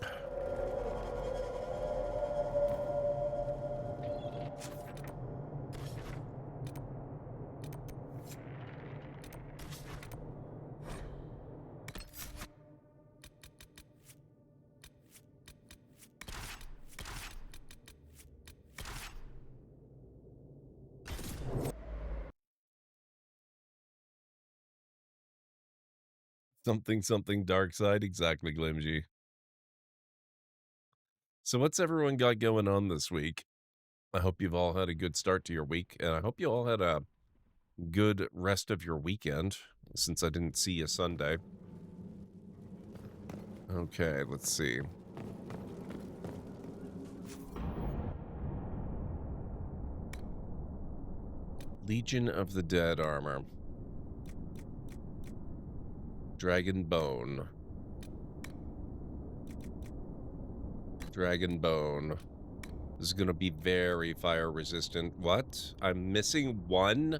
Something dark side, exactly, Glimjii. So what's everyone got going on this week? I hope you've all had a good start to your week, and I hope you all had a good rest of your weekend, since I didn't see you Sunday. Okay, let's see. Legion of the Dead armor. Dragon bone. Dragon bone. This is going to be very fire resistant. What? I'm missing one?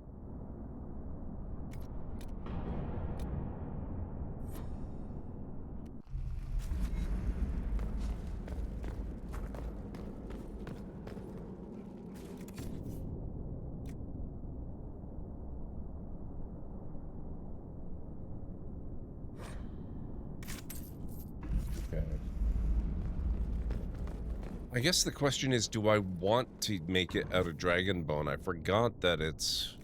I guess the question is, do I want to make it out of dragon bone? I forgot that it's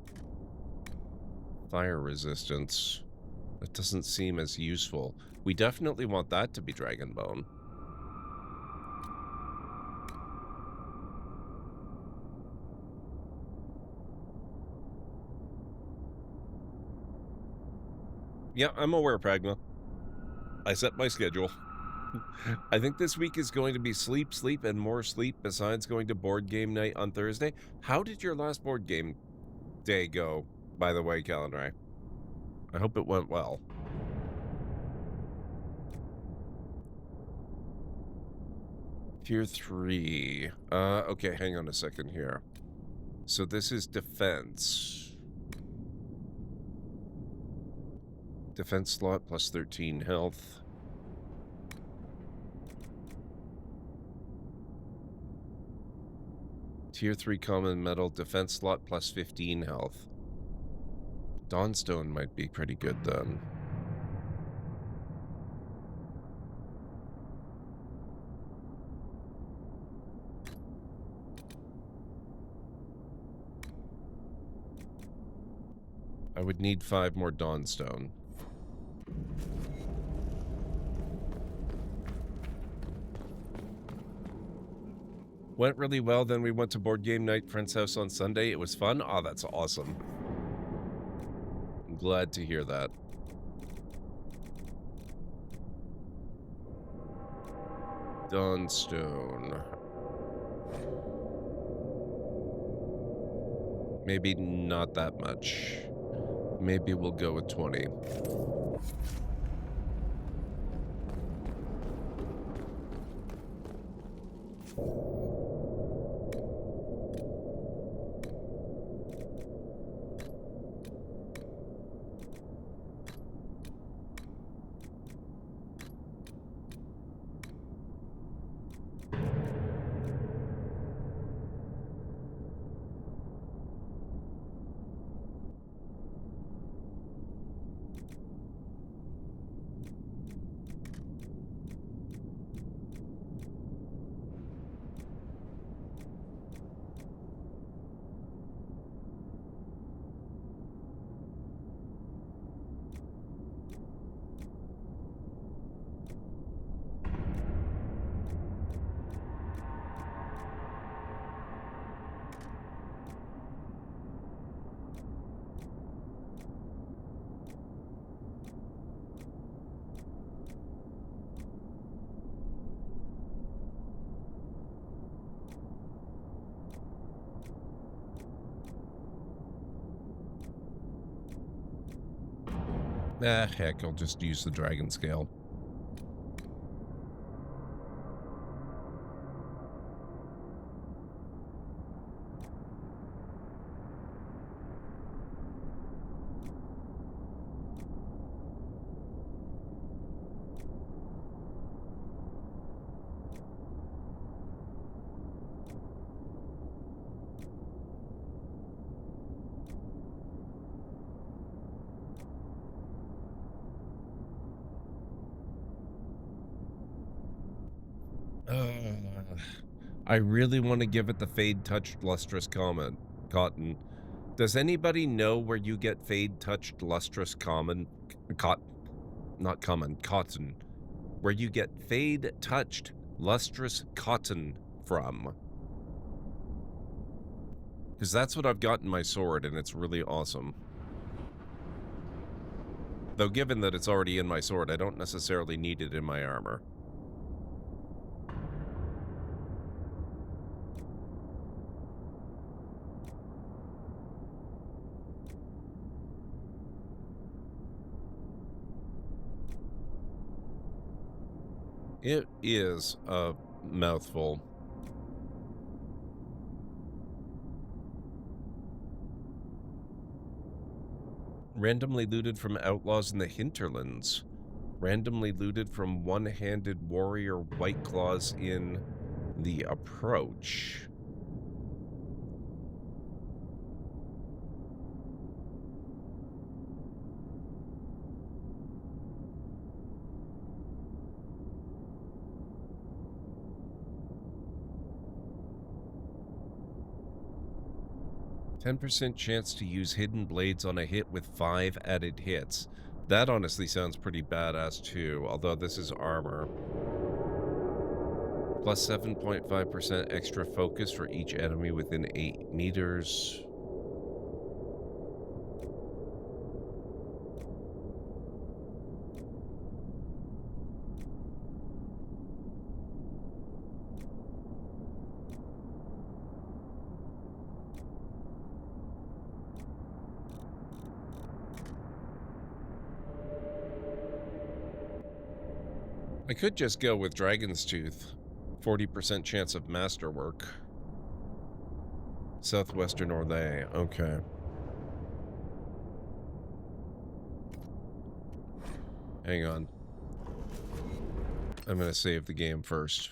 fire resistance. That doesn't seem as useful. We definitely want that to be dragon bone. Yeah, I'm aware, Pragma. I set my schedule. I think this week is going to be sleep, sleep, and more sleep besides going to board game night on Thursday. How did your last board game day go, by the way, Calendar? I hope it went well. Tier 3. Okay, hang on a second here. So this is defense. Defense slot plus 13 health. Tier 3 common metal, defense slot plus 15 health. Dawnstone might be pretty good then. I would need 5 more Dawnstone. Went really well. Then we went to board game night, friend's house on Sunday. It was fun. Oh, that's awesome. I'm glad to hear that. Dawnstone. Maybe not that much. Maybe we'll go with 20. Ah, heck, I'll just use the dragon scale. I really want to give it the Fade Touched Lustrous Cotton. Does anybody know where you get Fade Touched Lustrous Cotton? Where you get Fade Touched Lustrous Cotton from? Because that's what I've got in my sword, and it's really awesome. Though given that it's already in my sword, I don't necessarily need it in my armor. It is a mouthful. Randomly looted from outlaws in the hinterlands. Randomly looted from one-handed warrior white claws in the approach. %10 chance to use hidden blades on a hit with 5 added hits. That honestly sounds pretty badass too, although this is armor. Plus 7.5% extra focus for each enemy within 8 meters. I could just go with Dragon's Tooth. 40% chance of masterwork. Southwestern Orlais. Okay. Hang on. I'm gonna save the game first.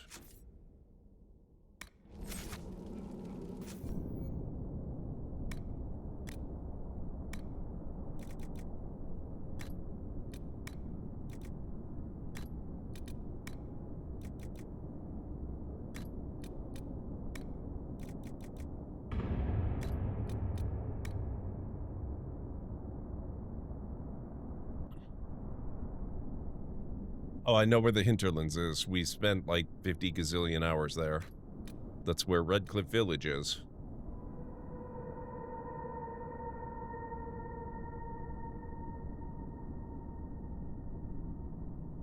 Oh, I know where the hinterlands is. We spent like 50 gazillion hours there. That's where Redcliffe Village is.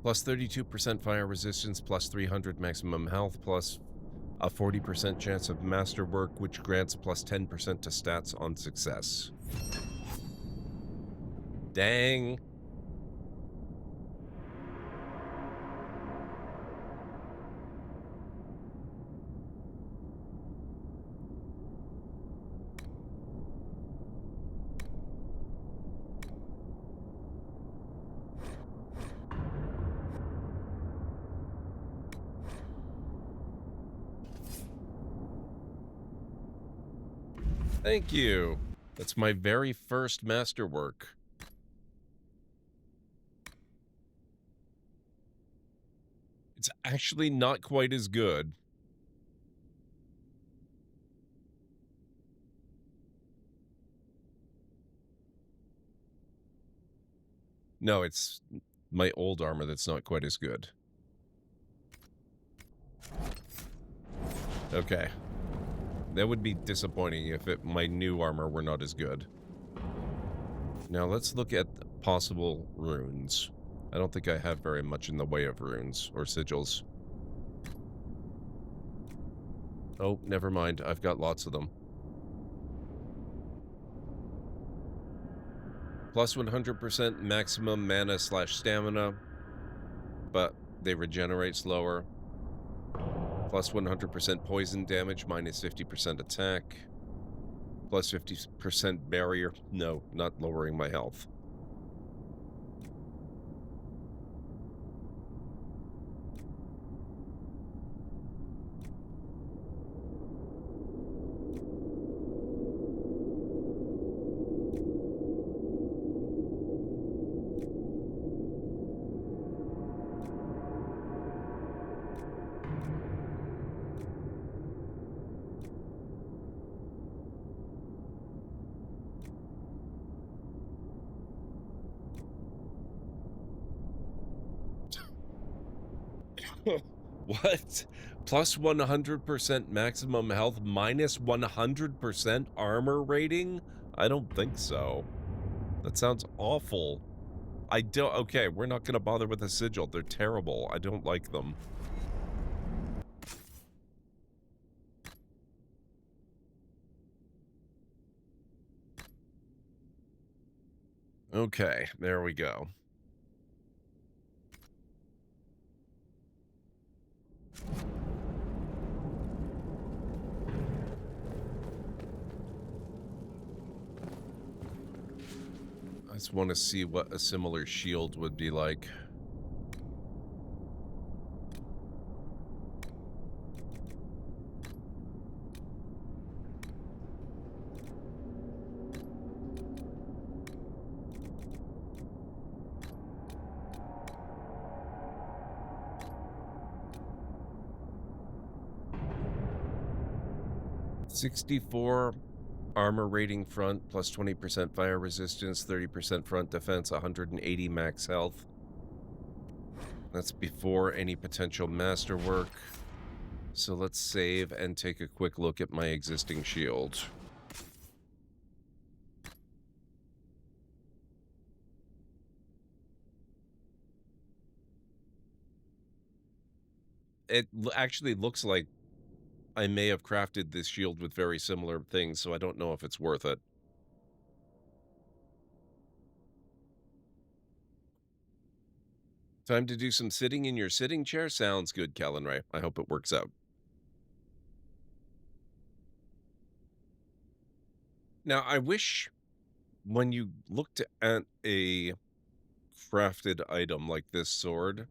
Plus 32% fire resistance, plus 300 maximum health, plus a 40% chance of masterwork, which grants plus 10% to stats on success. Dang. Thank you. That's my very first masterwork. It's actually not quite as good. No, it's my old armor that's not quite as good. Okay. That would be disappointing if my new armor were not as good. Now let's look at possible runes. I don't think I have very much in the way of runes or sigils. Oh, never mind. I've got lots of them. Plus 100% maximum mana / stamina, but they regenerate slower. Plus 100% poison damage, minus 50% attack. Plus 50% barrier. No, not lowering my health. What? Plus 100% maximum health, minus 100% armor rating? I don't think so. That sounds awful. I don't... Okay, we're not going to bother with a sigil. They're terrible. I don't like them. Okay, there we go. I just want to see what a similar shield would be like. .64 armor rating front, plus 20% fire resistance, 30% front defense, 180 max health. That's before any potential masterwork. So let's save and take a quick look at my existing shield. It actually looks like I may have crafted this shield with very similar things, so I don't know if it's worth it. Time to do some sitting in your sitting chair? Sounds good, Callan Ray. I hope it works out. Now, I wish when you looked at a crafted item like this sword,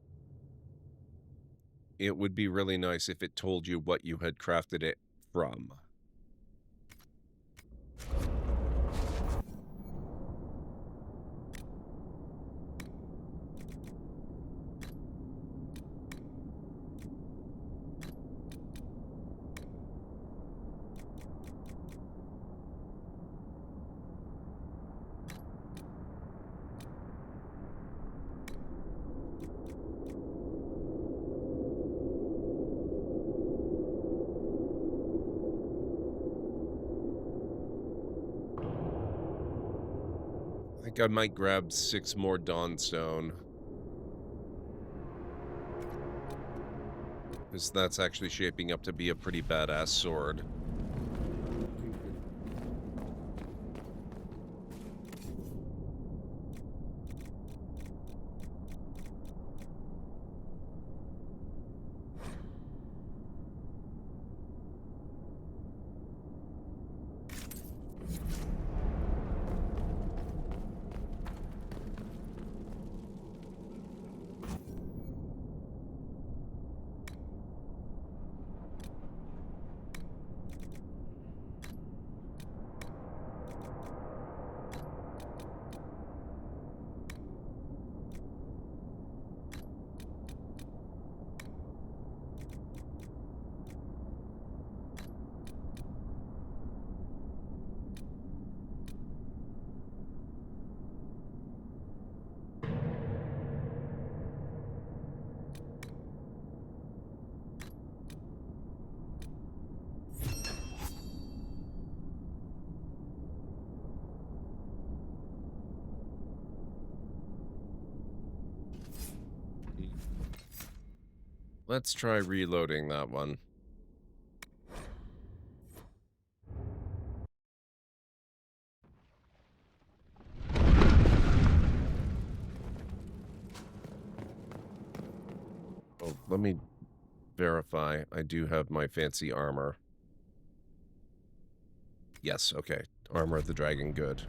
it would be really nice if it told you what you had crafted it from. think I might grab 6 more Dawnstone. Because that's actually shaping up to be a pretty badass sword. Let's try reloading that one. Oh, let me verify. I do have my fancy armor. Yes, okay. Armor of the Dragon, good.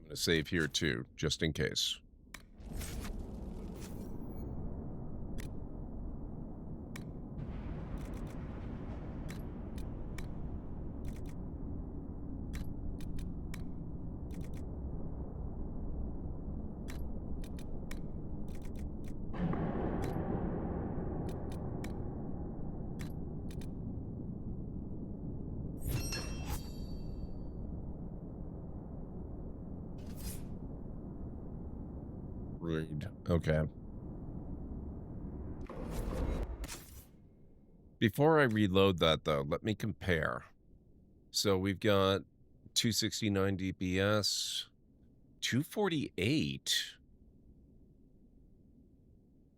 I'm going to save here too, just in case. Okay. Before I reload that, though, let me compare. So we've got 269 DPS, 248.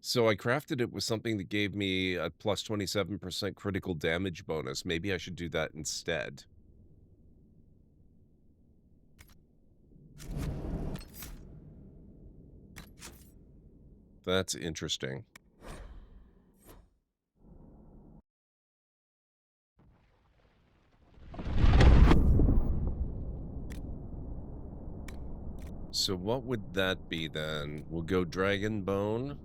So I crafted it with something that gave me a plus 27% critical damage bonus. Maybe I should do that instead. That's interesting. So what would that be then? We'll go Dragon Bone.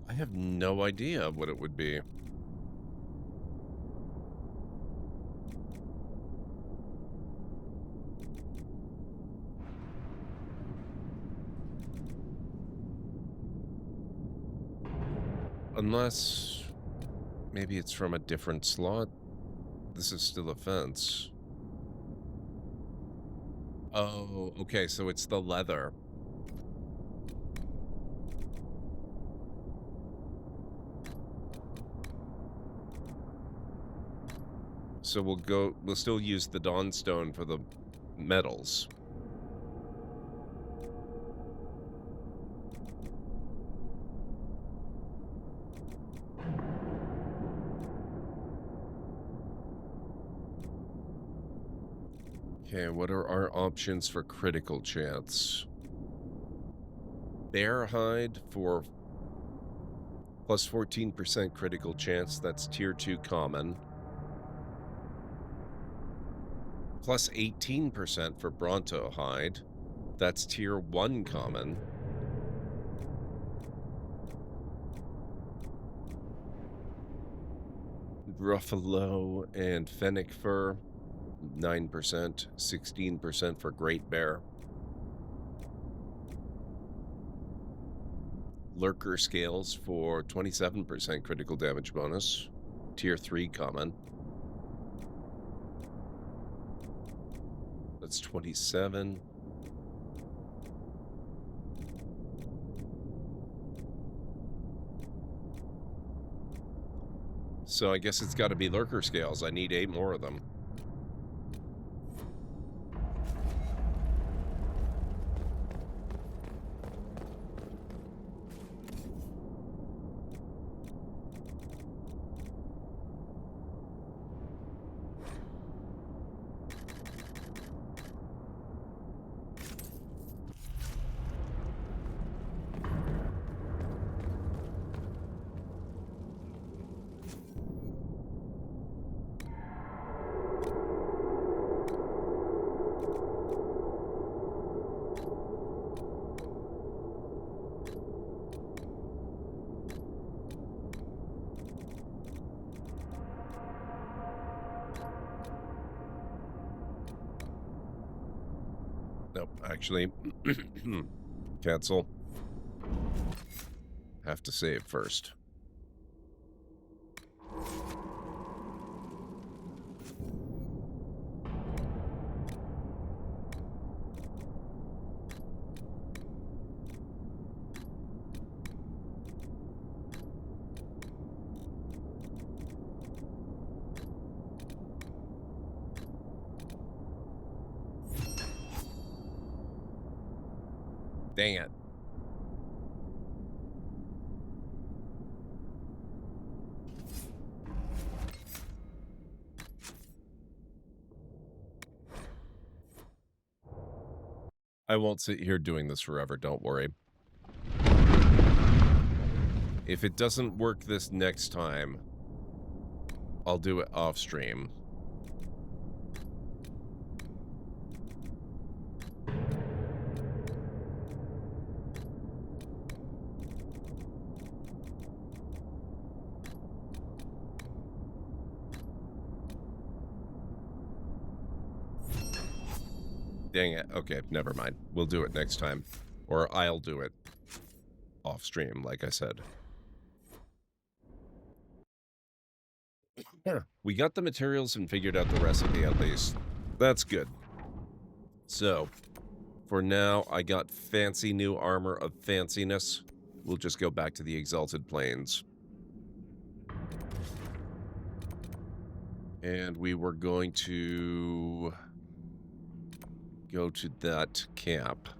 I have no idea what it would be. Unless maybe it's from a different slot. This is still a fence. Oh, okay, so it's the leather. So we'll still use the Dawnstone for the metals. Okay, what are our options for critical chance? Bear hide for plus 14% critical chance. That's tier 2 common. Plus 18% for Bronto hide. That's tier 1 common. Ruffalo and Fennec fur, 9%, 16% for Great Bear. Lurker scales for 27% critical damage bonus. Tier 3 common. That's 27. So I guess it's got to be lurker scales. I need 8 more of them. Nope, actually, cancel. Have to save first. Dang it. I won't sit here doing this forever, don't worry. If it doesn't work this next time, I'll do it off stream. Dang it. Okay, never mind. We'll do it next time. Or I'll do it off stream, like I said. We got the materials and figured out the recipe at least. That's good. So, for now, I got fancy new armor of fanciness. We'll just go back to the Exalted Plains. And we were going to go to that camp.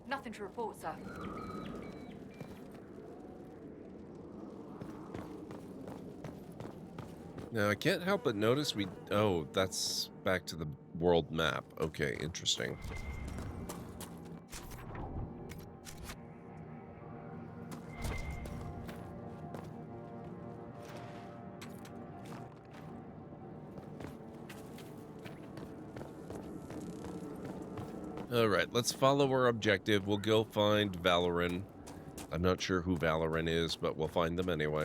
Nothing to report, sir. Now, I can't help but notice we... Oh, that's back to the world map. Okay, interesting. Alright, let's follow our objective. We'll go find Valoran. I'm not sure who Valoran is, but we'll find them anyway.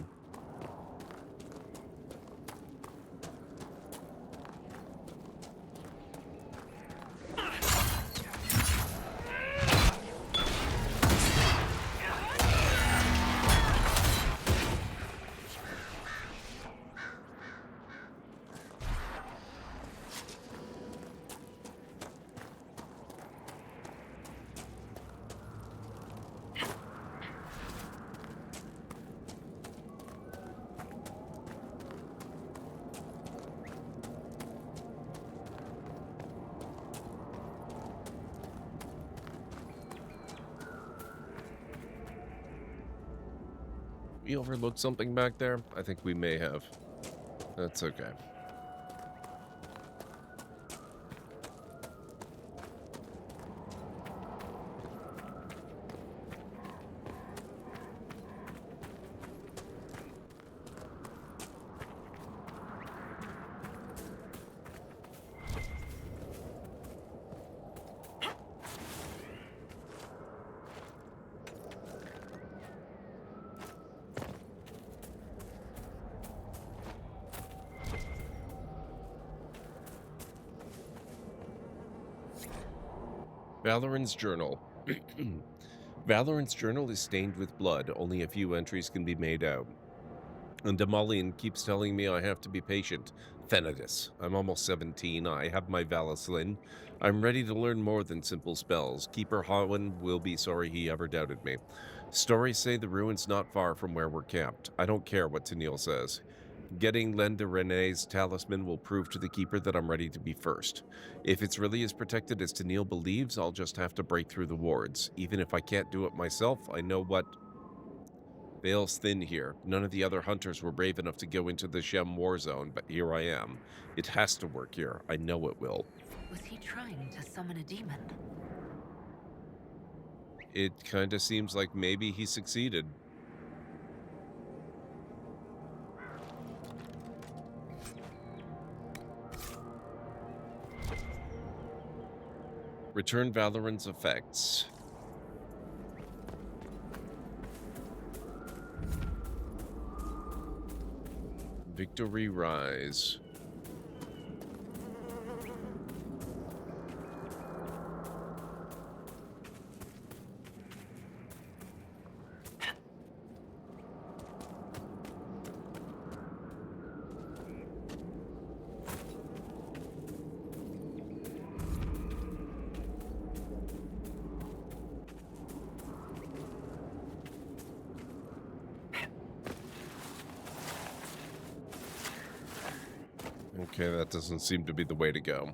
We overlooked something back there? I think we may have. That's okay. Valorant's journal. Valorant's journal is stained with blood. Only a few entries can be made out. And Demolian keeps telling me I have to be patient. Thanatus. I'm almost 17. I have my Valislin. I'm ready to learn more than simple spells. Keeper Hawen will be sorry he ever doubted me. Stories say the ruin's not far from where we're camped. I don't care what Tennille says. Getting Lenda Renee's talisman will prove to the Keeper that I'm ready to be first. If it's really as protected as Tennille believes, I'll just have to break through the wards. Even if I can't do it myself, I know what veil's thin here. None of the other hunters were brave enough to go into the Shem war zone, but here I am. It has to work here. I know it will. Was he trying to summon a demon? It kind of seems like maybe he succeeded. Return Valorant's effects. Victory Rise. Okay, that doesn't seem to be the way to go.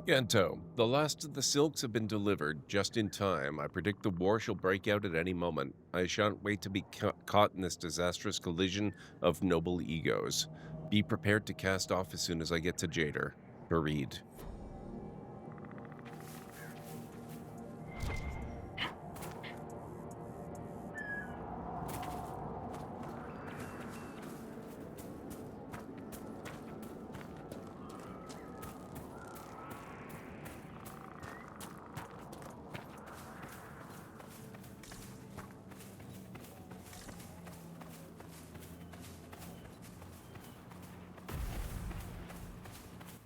Ganto, the last of the silks have been delivered, just in time. I predict the war shall break out at any moment. I shan't wait to be caught in this disastrous collision of noble egos. Be prepared to cast off as soon as I get to Jader. Fareed.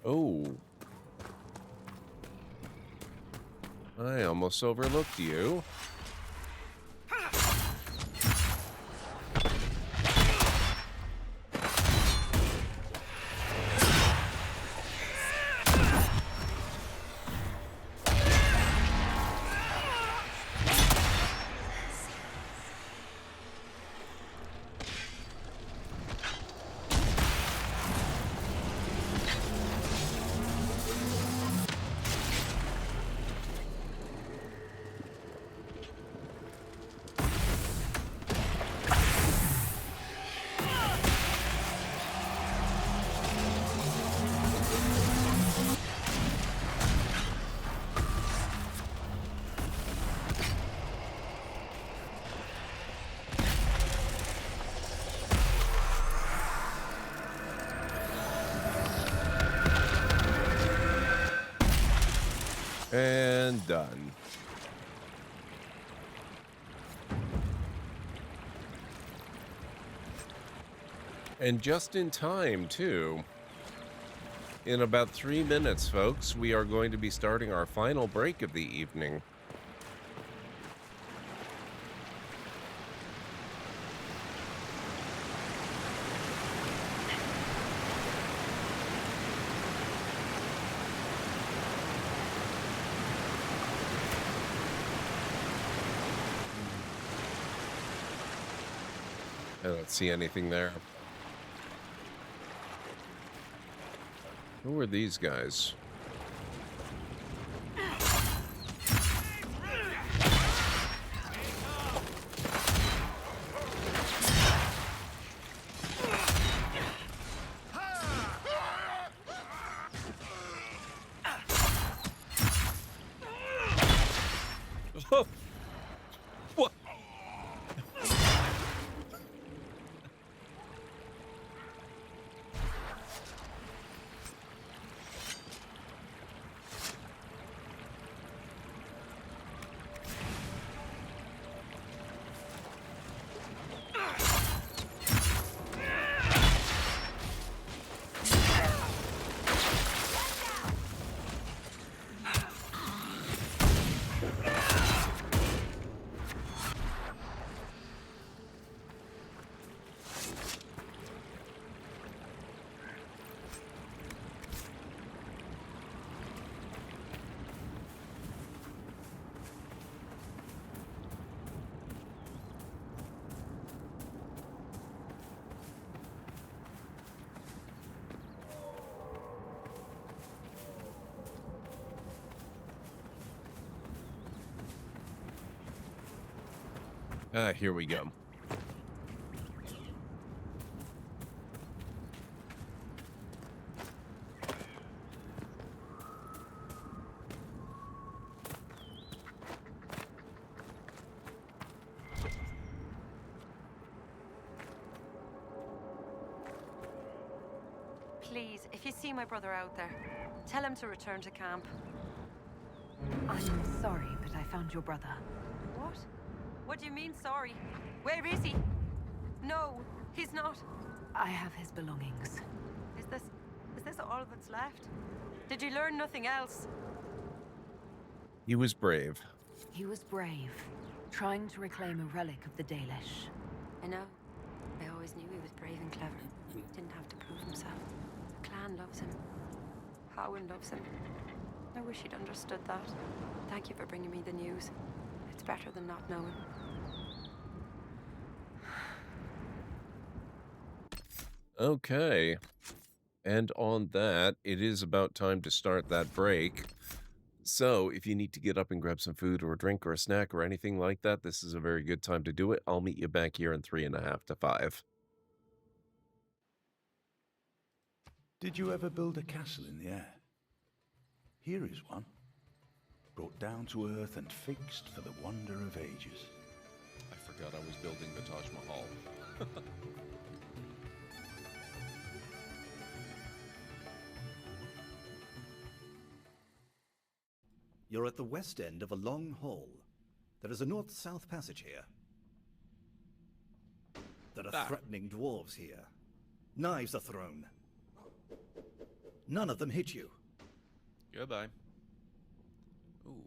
Oh. I almost overlooked you. And done. And just in time, too. In about 3 minutes, folks, we are going to be starting our final break of the evening. I don't see anything there. Who are these guys? What? Here we go. Please, if you see my brother out there, tell him to return to camp. I'm sorry, but I found your brother. What? What do you mean, sorry? Where is he? No, he's not. I have his belongings. Is this all that's left? Did you learn nothing else? He was brave. He was brave, trying to reclaim a relic of the Dalish. I know. I always knew he was brave and clever. He didn't have to prove himself. The clan loves him. Howin loves him. I wish he'd understood that. Thank you for bringing me the news. It's better than not knowing. Okay. And on that, it is about time to start that break. So, if you need to get up and grab some food or a drink or a snack or anything like that, this is a very good time to do it. I'll meet you back here in 3.5 to 5. Did you ever build a castle in the air? Here is one. Brought down to earth and fixed for the wonder of ages. I forgot I was building the Taj Mahal. You're at the west end of a long hall. There is a north-south passage here. There are threatening dwarves here. Knives are thrown. None of them hit you. Goodbye. Ooh.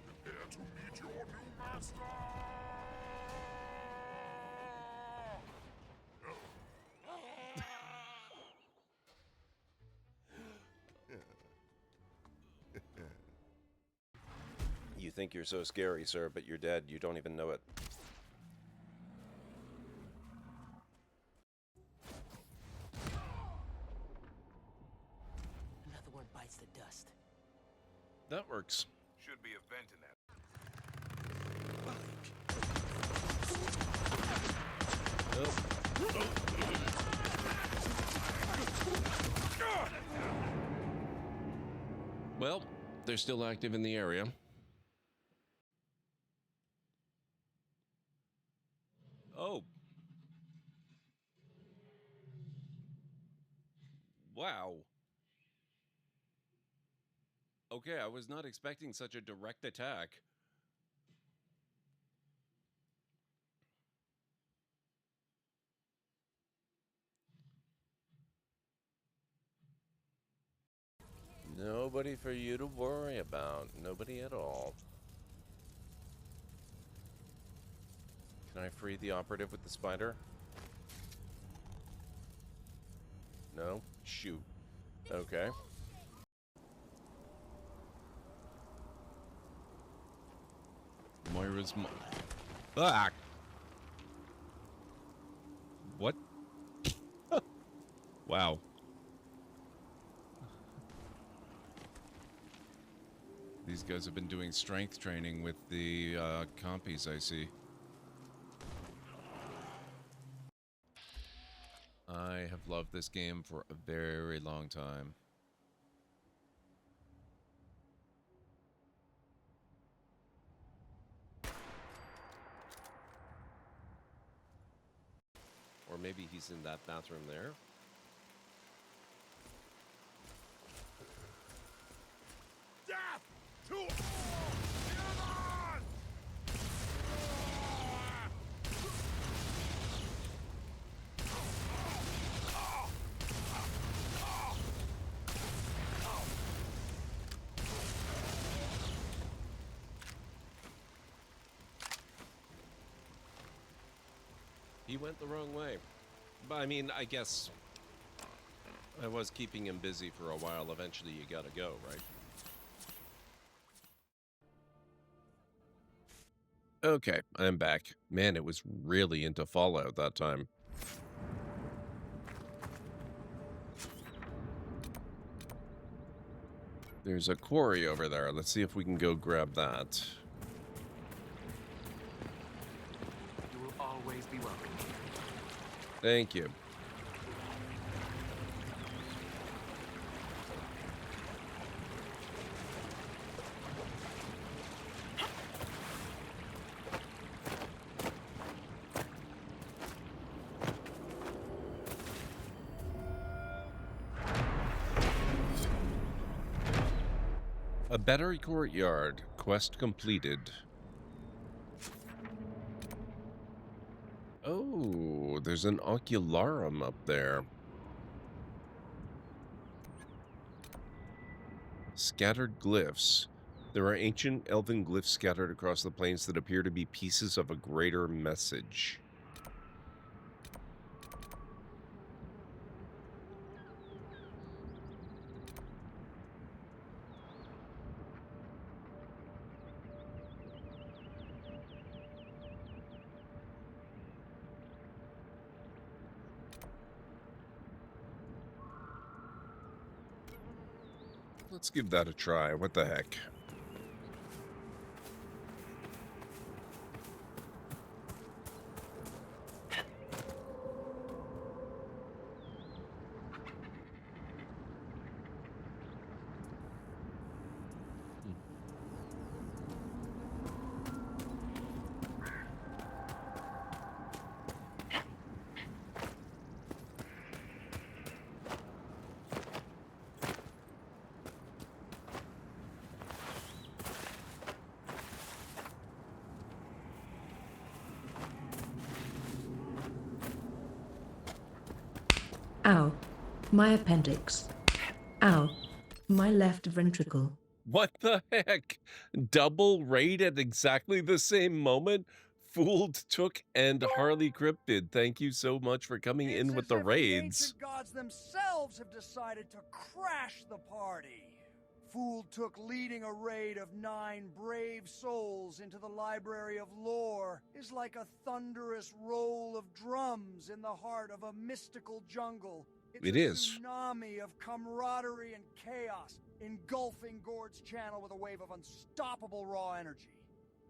Prepare to meet your new master! You think you're so scary, sir, but you're dead. You don't even know it. Another one bites the dust. That works. Should be a vent in that. Well, they're still active in the area. Oh. Wow. Okay, I was not expecting such a direct attack. Nobody for you to worry about. Nobody at all. Can I free the operative with the spider? No? Shoot. Okay. Moira's back. What? Wow. These guys have been doing strength training with the compies, I see. I have loved this game for a very long time. Or maybe he's in that bathroom there. Death to all humans! He went the wrong way. But I mean, I guess I was keeping him busy for a while. Eventually you gotta go, right? Okay, I'm back. Man, it was really into Fallout that time. There's a quarry over there. Let's see if we can go grab that. You will always be welcome. Thank you. A better courtyard. Quest completed. Oh, there's an ocularum up there. Scattered glyphs. There are ancient elven glyphs scattered across the plains that appear to be pieces of a greater message. Let's give that a try. What the heck? Ow. My appendix. Ow. My left ventricle. What the heck? Double raid at exactly the same moment? Fooledtook and Harlecryptid, thank you so much for coming in with the raids. The ancient gods themselves have decided to crash the party. Fooledtook leading a raid of 9 brave souls into the Library of Lore is like a thunderous roll of drums in the heart of a mystical jungle. It's a tsunami of camaraderie and chaos, engulfing Gord's channel with a wave of unstoppable raw energy.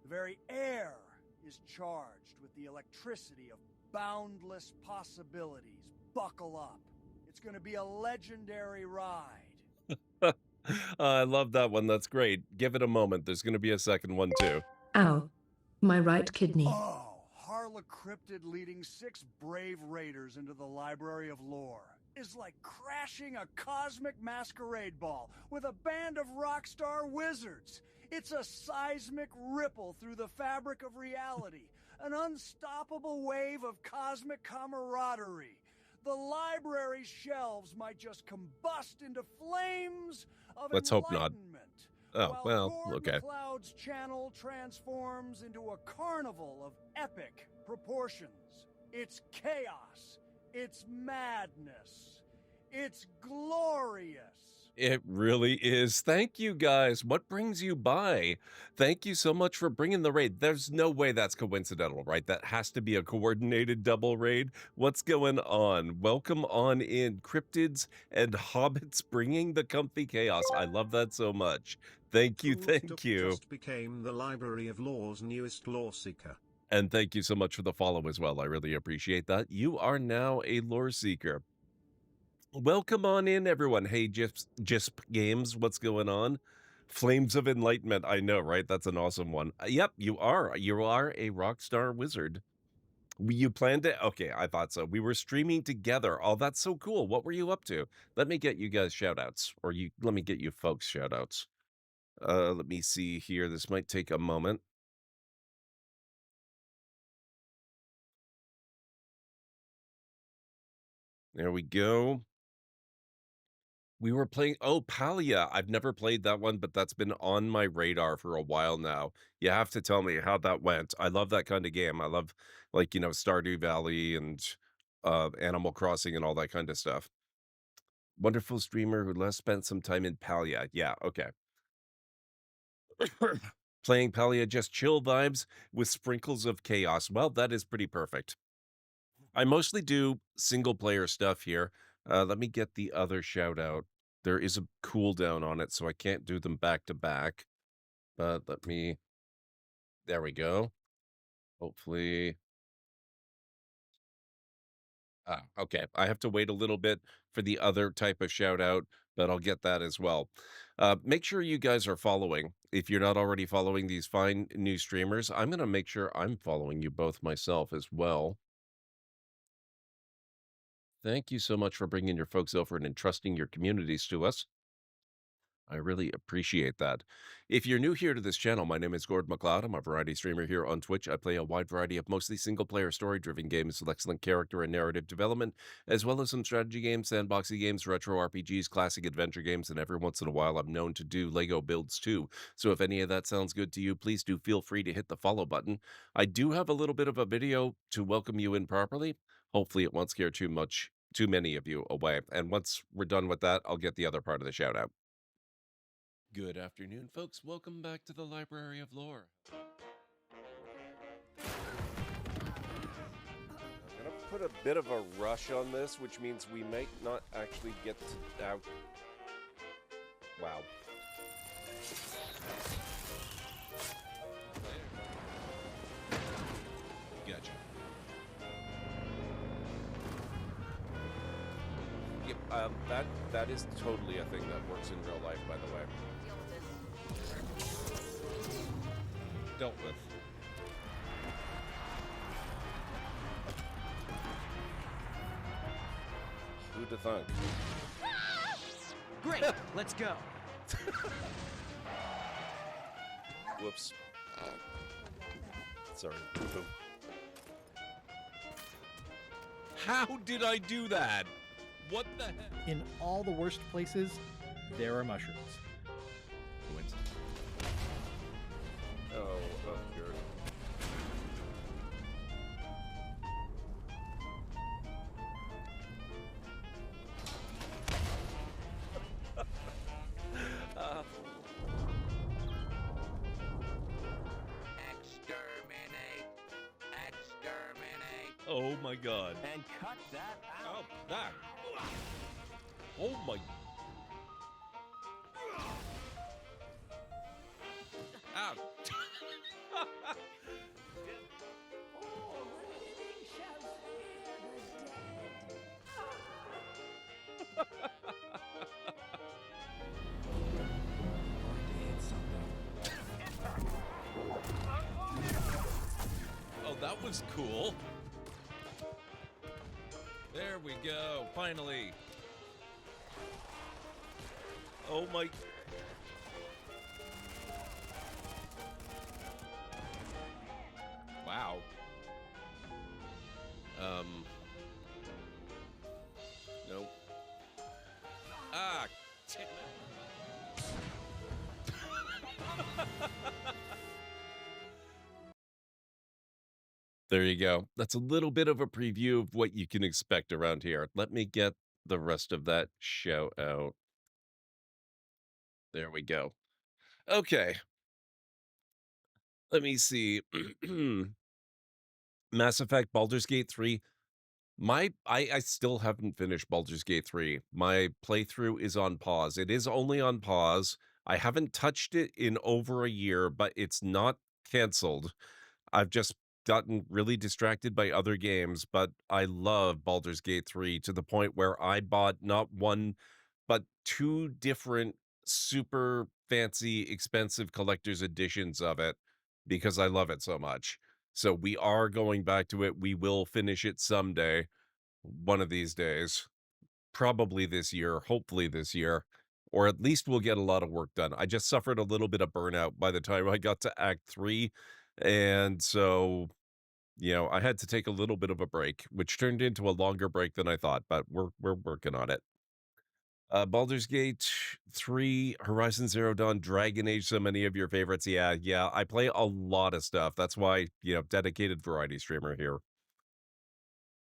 The very air is charged with the electricity of boundless possibilities. Buckle up. It's going to be a legendary ride. I love that one. That's great. Give it a moment. There's going to be a second one, too. Ow. My right kidney. Oh, Harlecryptid leading 6 brave raiders into the Library of Lore is like crashing a cosmic masquerade ball with a band of rockstar wizards. It's a seismic ripple through the fabric of reality, an unstoppable wave of cosmic camaraderie. the library's shelves might just combust into flames of Let's hope not. enlightenment. Oh, while well, okay. GordMcLeod's channel transforms into a carnival of epic proportions. It's chaos. It's madness. It's glorious. It really is. Thank you, guys. What brings you by? Thank you so much for bringing the raid. There's no way that's coincidental, right? That has to be a coordinated double raid. What's going on? Welcome on in, cryptids and hobbits bringing the comfy chaos. I love that so much. Thank you, thank Fooledtook you. just became the Library of Lore's newest lore seeker. And thank you so much for the follow as well. I really appreciate that. You are now a lore seeker. Welcome on in, everyone. Hey, Jisp Games, what's going on? Flames of Enlightenment. I know, right? That's an awesome one. Yep, you are. You are a rock star wizard. You planned it? Okay, I thought so. We were streaming together. Oh, that's so cool. What were you up to? Let me get you guys shout outs, or let me get you folks shout outs. Let me see here. This might take a moment. There we go. We were playing, oh, Palia. I've never played that one, but that's been on my radar for a while now. You have to tell me how that went. I love that kind of game. I love, like, you know, Stardew Valley and Animal Crossing and all that kind of stuff. Wonderful streamer who last spent some time in Palia. Yeah, okay. Playing Palia, just chill vibes with sprinkles of chaos. Well, that is pretty perfect. I mostly do single player stuff here. Let me get the other shout out. There is a cooldown on it, so I can't do them back to back. But there we go. Hopefully. Okay. I have to wait a little bit for the other type of shout out, but I'll get that as well. Make sure you guys are following. If you're not already following these fine new streamers, I'm going to make sure I'm following you both myself as well. Thank you so much for bringing your folks over and entrusting your communities to us. I really appreciate that. If you're new here to this channel, my name is GordMcLeod. I'm a variety streamer here on Twitch. I play a wide variety of mostly single-player story-driven games with excellent character and narrative development, as well as some strategy games, sandboxy games, retro RPGs, classic adventure games, and every once in a while I'm known to do LEGO builds too. So if any of that sounds good to you, please do feel free to hit the follow button. I do have a little bit of a video to welcome you in properly. Hopefully it won't scare too many of you away. And once we're done with that, I'll get the other part of the shout out. Good afternoon, folks. Welcome back to the Library of Lore. I'm going to put a bit of a rush on this, which means we might not actually get to out. Wow. Gotcha. Yep, that is totally a thing that works in real life, by the way. Dealt with. Who'd have thunk? Great, let's go. Whoops. Sorry. Boom. How did I do that? What the heck? In all the worst places, there are mushrooms. Oh, good. Oh my god. And cut that out. Oh, that. Oh my. Ow. Oh, that was cool. There we go, finally. Oh my. Wow. There you go. That's a little bit of a preview of what you can expect around here. Let me get the rest of that shout out. There we go. Okay. Let me see. Mass Effect Baldur's Gate 3. I still haven't finished Baldur's Gate 3. My playthrough is on pause. It is only on pause. I haven't touched it in over a year, but it's not canceled. I've just gotten really distracted by other games, but I love Baldur's Gate 3 to the point where I bought not one, but two different super fancy, expensive collector's editions of it because I love it so much. So we are going back to it. We will finish it someday, one of these days, probably this year, hopefully this year, or at least we'll get a lot of work done. I just suffered a little bit of burnout by the time I got to Act 3. And so, I had to take a little bit of a break, which turned into a longer break than I thought, but we're working on it. Baldur's Gate 3, Horizon Zero Dawn, Dragon Age, so many of your favorites. Yeah, I play a lot of stuff. That's why, dedicated variety streamer here.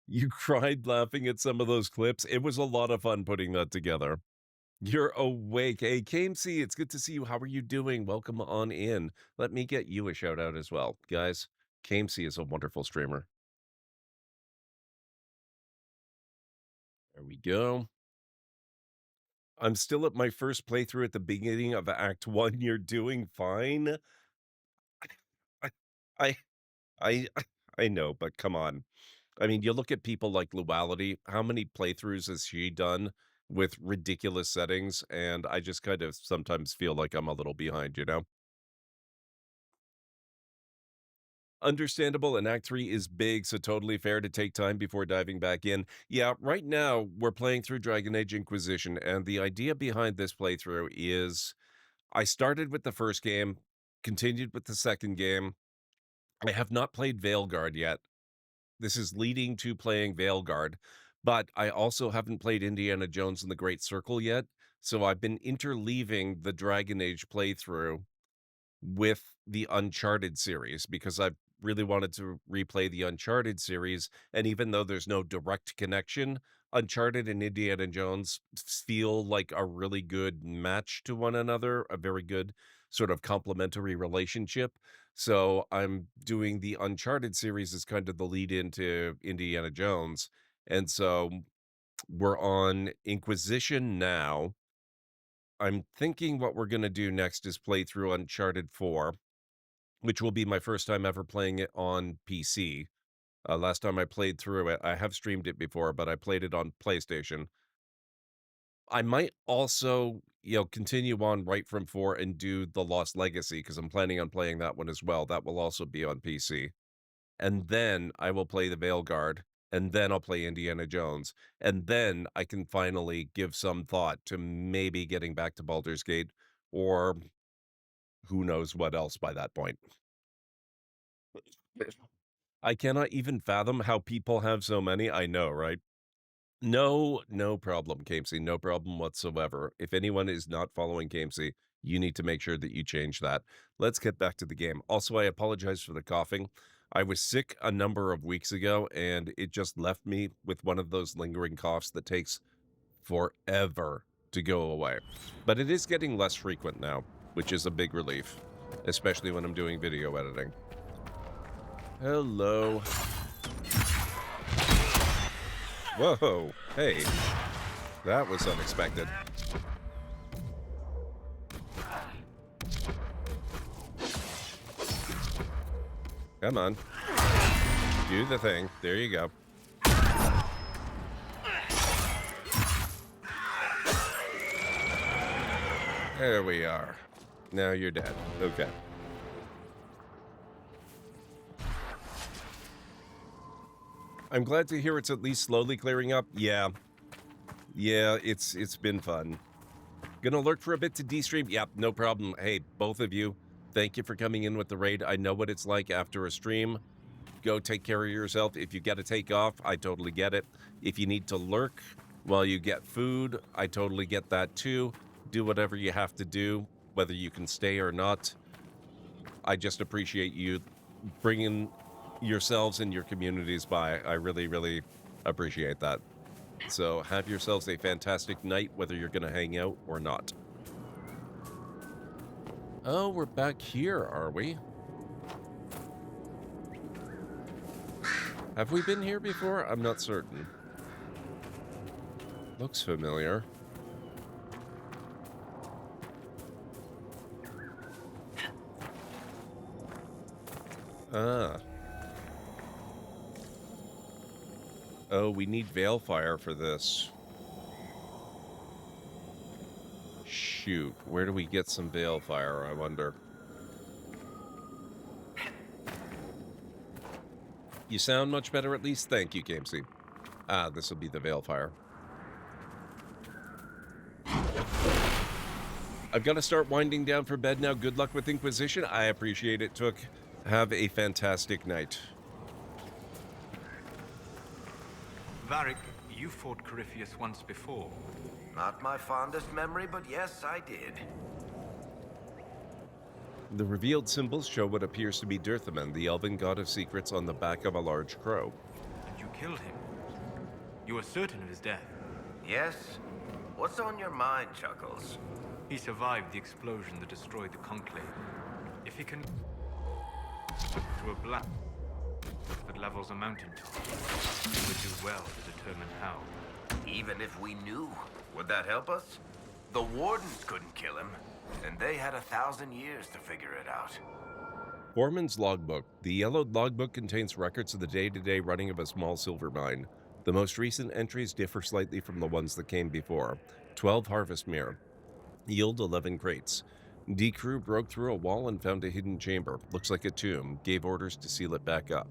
You cried laughing at some of those clips. It was a lot of fun putting that together. You're awake. Hey, KMC, it's good to see you. How are you doing? Welcome on in. Let me get you a shout out as well. Guys, KMC is a wonderful streamer. There we go. I'm still at my first playthrough at the beginning of Act 1. You're doing fine. I I I I know, but come on. I mean, you look at people like Luality, how many playthroughs has she done with ridiculous settings? And I just kind of sometimes feel like I'm a little behind, Understandable, and Act 3 is big, so totally fair to take time before diving back in. Yeah, right now we're playing through Dragon Age Inquisition, and the idea behind this playthrough is I started with the first game, continued with the second game. I have not played Veilguard yet. This is leading to playing Veilguard, but I also haven't played Indiana Jones and the Great Circle yet, so I've been interleaving the Dragon Age playthrough with the Uncharted series because I've really wanted to replay the Uncharted series, and even though there's no direct connection, Uncharted and Indiana Jones feel like a really good match to one another, a very good sort of complementary relationship. So I'm doing the Uncharted series as kind of the lead into Indiana Jones. And so we're on Inquisition now. I'm thinking what we're going to do next is play through Uncharted 4, which will be my first time ever playing it on PC. Last time I played through it, I have streamed it before, but I played it on PlayStation. I might also, continue on right from 4 and do The Lost Legacy because I'm planning on playing that one as well. That will also be on PC. And then I will play the Veilguard, and then I'll play Indiana Jones. And then I can finally give some thought to maybe getting back to Baldur's Gate or who knows what else by that point. I cannot even fathom how people have so many. I know, right? No problem, Kamesy. No problem whatsoever. If anyone is not following Kamesy, you need to make sure that you change that. Let's get back to the game. Also, I apologize for the coughing. I was sick a number of weeks ago, and it just left me with one of those lingering coughs that takes forever to go away. But it is getting less frequent now, which is a big relief, especially when I'm doing video editing. Hello. Whoa, hey, that was unexpected. Come on. Do the thing. There you go. There we are. Now you're dead. Okay. I'm glad to hear it's at least slowly clearing up. Yeah, it's been fun. Gonna lurk for a bit to de-stream? Yep, no problem. Hey, both of you, thank you for coming in with the raid. I know what it's like after a stream. Go take care of yourself. If you got to take off, I totally get it. If you need to lurk while you get food, I totally get that too. Do whatever you have to do, whether you can stay or not. I just appreciate you bringing yourselves and your communities by. I really, really appreciate that. So have yourselves a fantastic night, whether you're going to hang out or not. Oh, we're back here, are we? Have we been here before? I'm not certain. Looks familiar. Ah. Oh, we need Veilfire for this. Shoot, where do we get some Veilfire, I wonder? You sound much better at least. Thank you, Gamesy. Ah, this will be the Veilfire. I've got to start winding down for bed now. Good luck with Inquisition. I appreciate it, Took. Have a fantastic night. Varric, you fought Corypheus once before. Not my fondest memory, but yes, I did. The revealed symbols show what appears to be Dirthaman, the elven god of secrets, on the back of a large crow. And you killed him. You are certain of his death? Yes? What's on your mind, Chuckles? He survived the explosion that destroyed the Conclave. If he can... to a black that levels a mountaintop, we would do well to determine how. Even if we knew, would that help us? The Wardens couldn't kill him, and they had 1,000 years to figure it out. Foreman's logbook. The yellowed logbook contains records of the day-to-day running of a small silver mine. The most recent entries differ slightly from the ones that came before. 12 harvest mere. Yield 11 crates. D crew broke through a wall and found a hidden chamber. Looks like a tomb. Gave orders to seal it back up.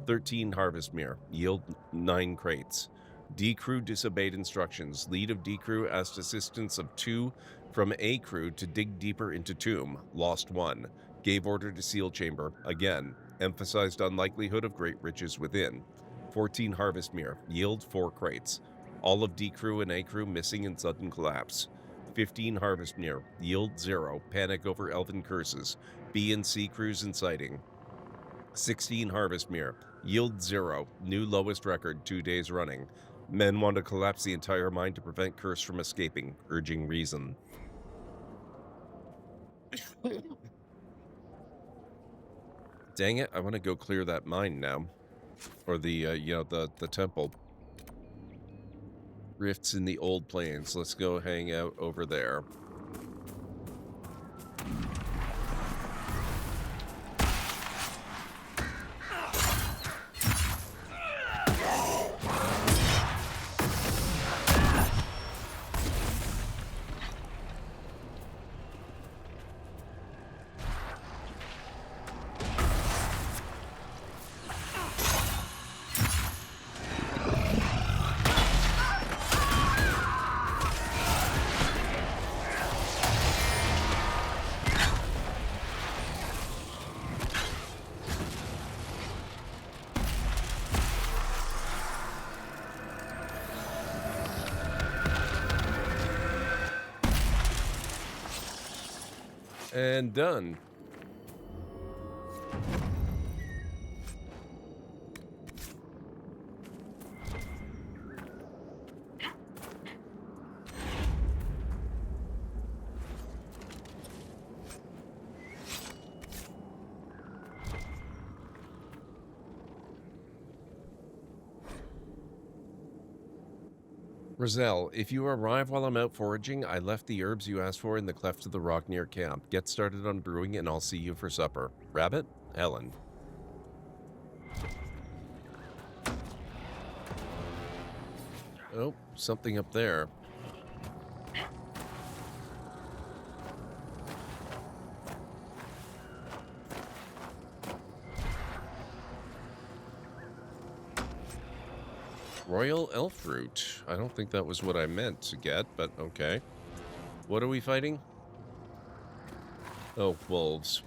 13 harvest mere. Yield 9 crates. D crew disobeyed instructions. Lead of D crew asked assistance of 2 from A crew to dig deeper into tomb. Lost 1. Gave order to seal chamber. Again. Emphasized unlikelihood of great riches within. 14 harvest mere. Yield 4 crates. All of D crew and A crew missing in sudden collapse. 15 harvest mere. Yield 0. Panic over elven curses. B and C crews inciting. 16 harvest mere. Yield 0. New lowest record 2 days running. Men want to collapse the entire mine to prevent curse from escaping, urging reason. Dang it, I want to go clear that mine now. Or the, the temple. Rifts in the old plains. Let's go hang out over there. And done. Roselle, if you arrive while I'm out foraging, I left the herbs you asked for in the cleft of the rock near camp. Get started on brewing and I'll see you for supper. Rabbit, Helen. Oh, something up there. Royal elf fruit. I don't think that was what I meant to get, but okay. What are we fighting? Oh, wolves.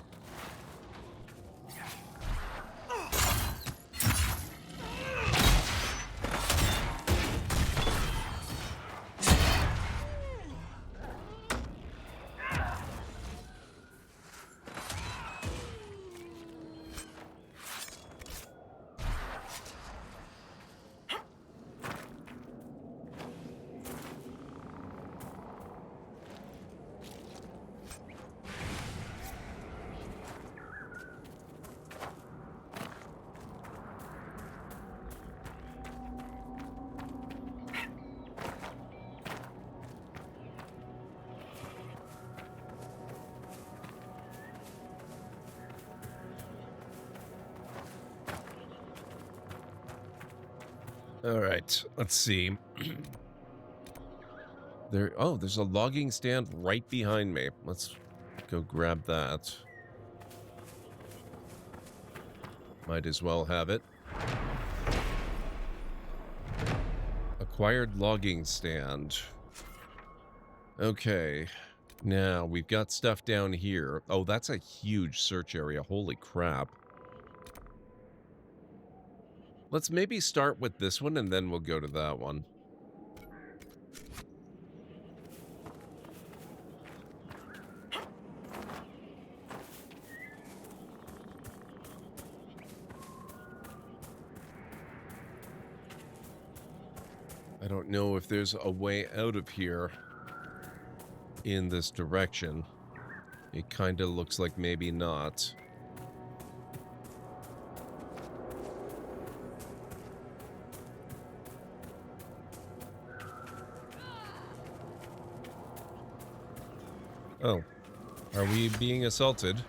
All right, let's see. There's a logging stand right behind me. Let's go grab that. Might as well have it. Acquired logging stand. Okay. Now, we've got stuff down here. Oh, that's a huge search area. Holy crap. Let's maybe start with this one, and then we'll go to that one. I don't know if there's a way out of here in this direction. It kind of looks like maybe not. Oh, are we being assaulted?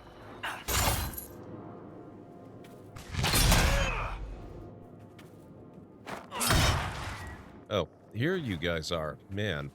Oh, here you guys are. Man.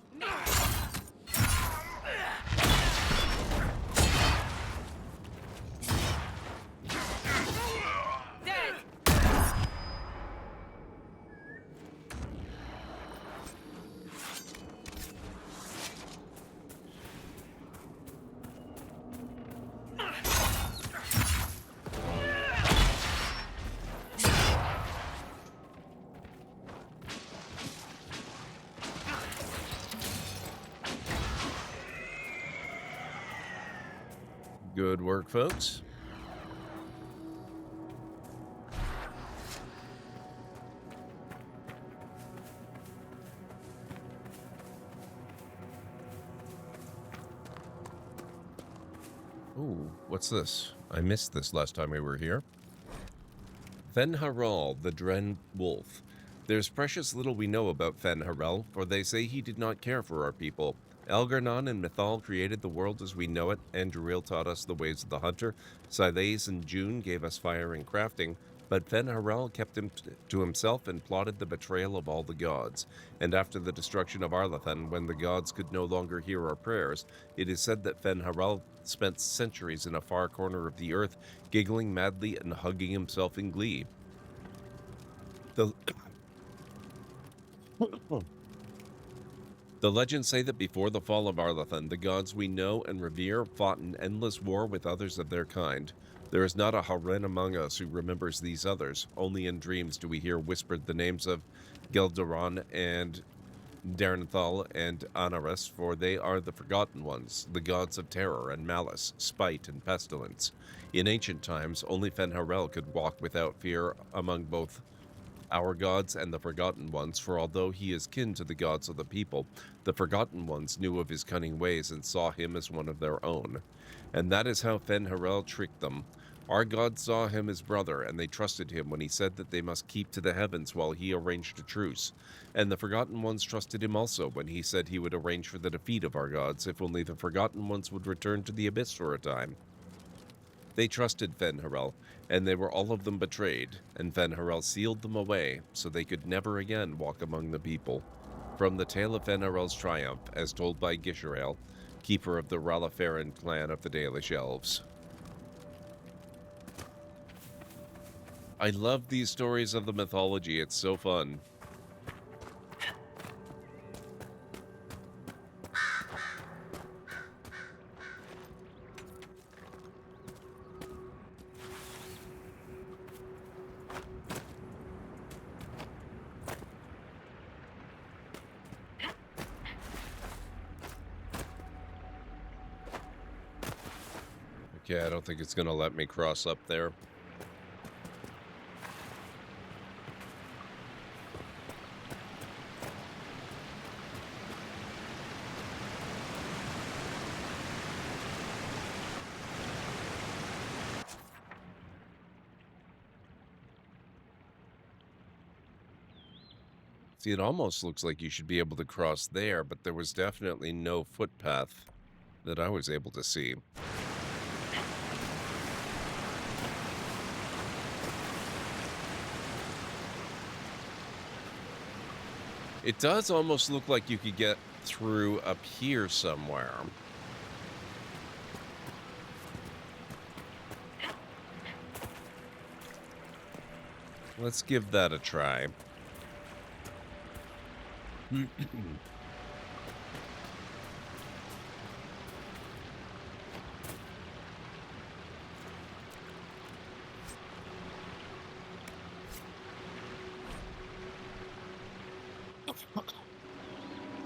Good work, folks. Ooh, what's this? I missed this last time we were here. Fen-Haral, the Dren Wolf. There's precious little we know about Fen-Haral, for they say he did not care for our people. Algernon and Mythal created the world as we know it, Anduril taught us the ways of the hunter, Siles and June gave us fire and crafting, but Fen-Haral kept him to himself and plotted the betrayal of all the gods. And after the destruction of Arlathan, when the gods could no longer hear our prayers, it is said that Fen-Haral spent centuries in a far corner of the earth, giggling madly and hugging himself in glee. The legends say that before the fall of Arlathan, the gods we know and revere fought an endless war with others of their kind. There is not a Haren among us who remembers these others. Only in dreams do we hear whispered the names of Geldaron and Darnthal and Anaris, for they are the forgotten ones, the gods of terror and malice, spite and pestilence. In ancient times, only Fen-Haral could walk without fear among both our gods and the Forgotten Ones, for although he is kin to the gods of the people, the Forgotten Ones knew of his cunning ways and saw him as one of their own. And that is how Fen-Haral tricked them. Our gods saw him as brother, and they trusted him when he said that they must keep to the heavens while he arranged a truce. And the Forgotten Ones trusted him also when he said he would arrange for the defeat of our gods if only the Forgotten Ones would return to the Abyss for a time. They trusted Fen-Haral, and they were all of them betrayed, and Fen-Haral sealed them away, so they could never again walk among the people. From the tale of Fen-Haral's triumph, as told by Gisharael, keeper of the Ralafaran clan of the Dalish Elves. I love these stories of the mythology, it's so fun. Okay, I don't think it's going to let me cross up there. See, it almost looks like you should be able to cross there, but there was definitely no footpath that I was able to see. It does almost look like you could get through up here somewhere. Let's give that a try.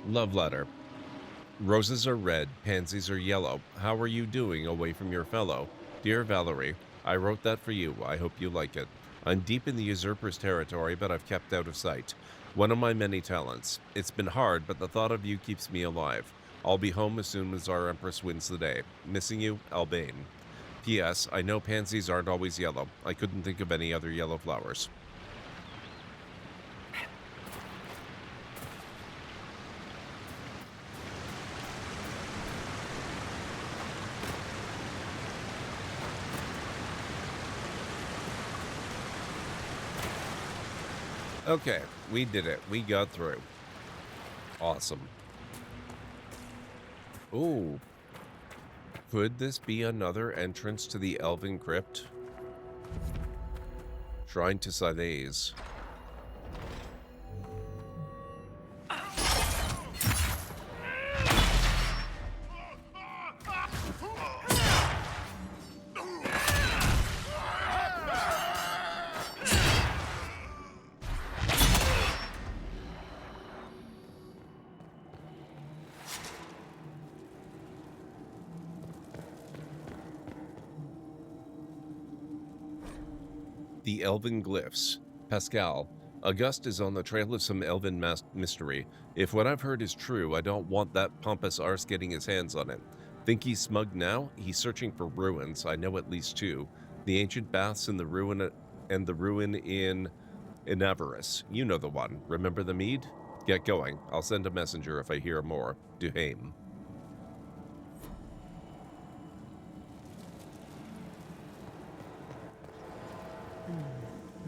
Love letter. Roses are red, pansies are yellow. How are you doing away from your fellow? Dear Valerie, I wrote that for you. I hope you like it. I'm deep in the usurper's territory, but I've kept out of sight. One of my many talents. It's been hard, but the thought of you keeps me alive. I'll be home as soon as our Empress wins the day. Missing you, Albane. P.S. I know pansies aren't always yellow. I couldn't think of any other yellow flowers. Okay, we did it. We got through. Awesome. Ooh. Could this be another entrance to the Elven Crypt? Shrine to Siles. The Elven Glyphs. Pascal, August is on the trail of some elven mystery. If what I've heard is true, I don't want that pompous arse getting his hands on it. Think he's smug now? He's searching for ruins. I know at least two. The ancient baths and the ruin in Inavarus. You know the one. Remember the mead? Get going. I'll send a messenger if I hear more. Duhaime.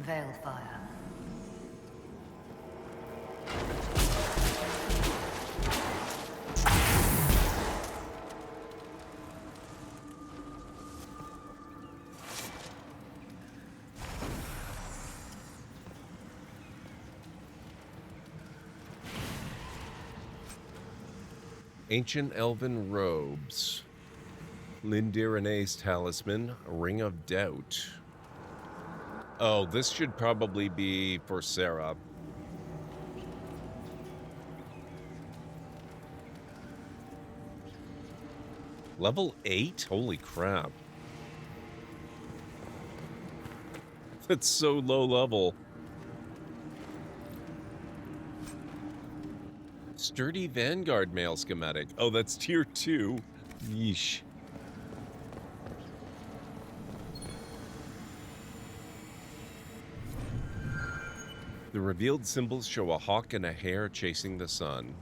Veilfire. Ancient Elven Robes. Lindirane's Talisman. Ring of Doubt. Oh, this should probably be for Sarah. Level 8? Holy crap. That's so low level. Sturdy Vanguard Mail Schematic. Oh, that's tier 2. Yeesh. The revealed symbols show a hawk and a hare chasing the sun.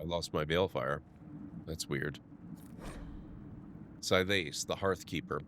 I lost my balefire. That's weird. Siles, the Hearthkeeper.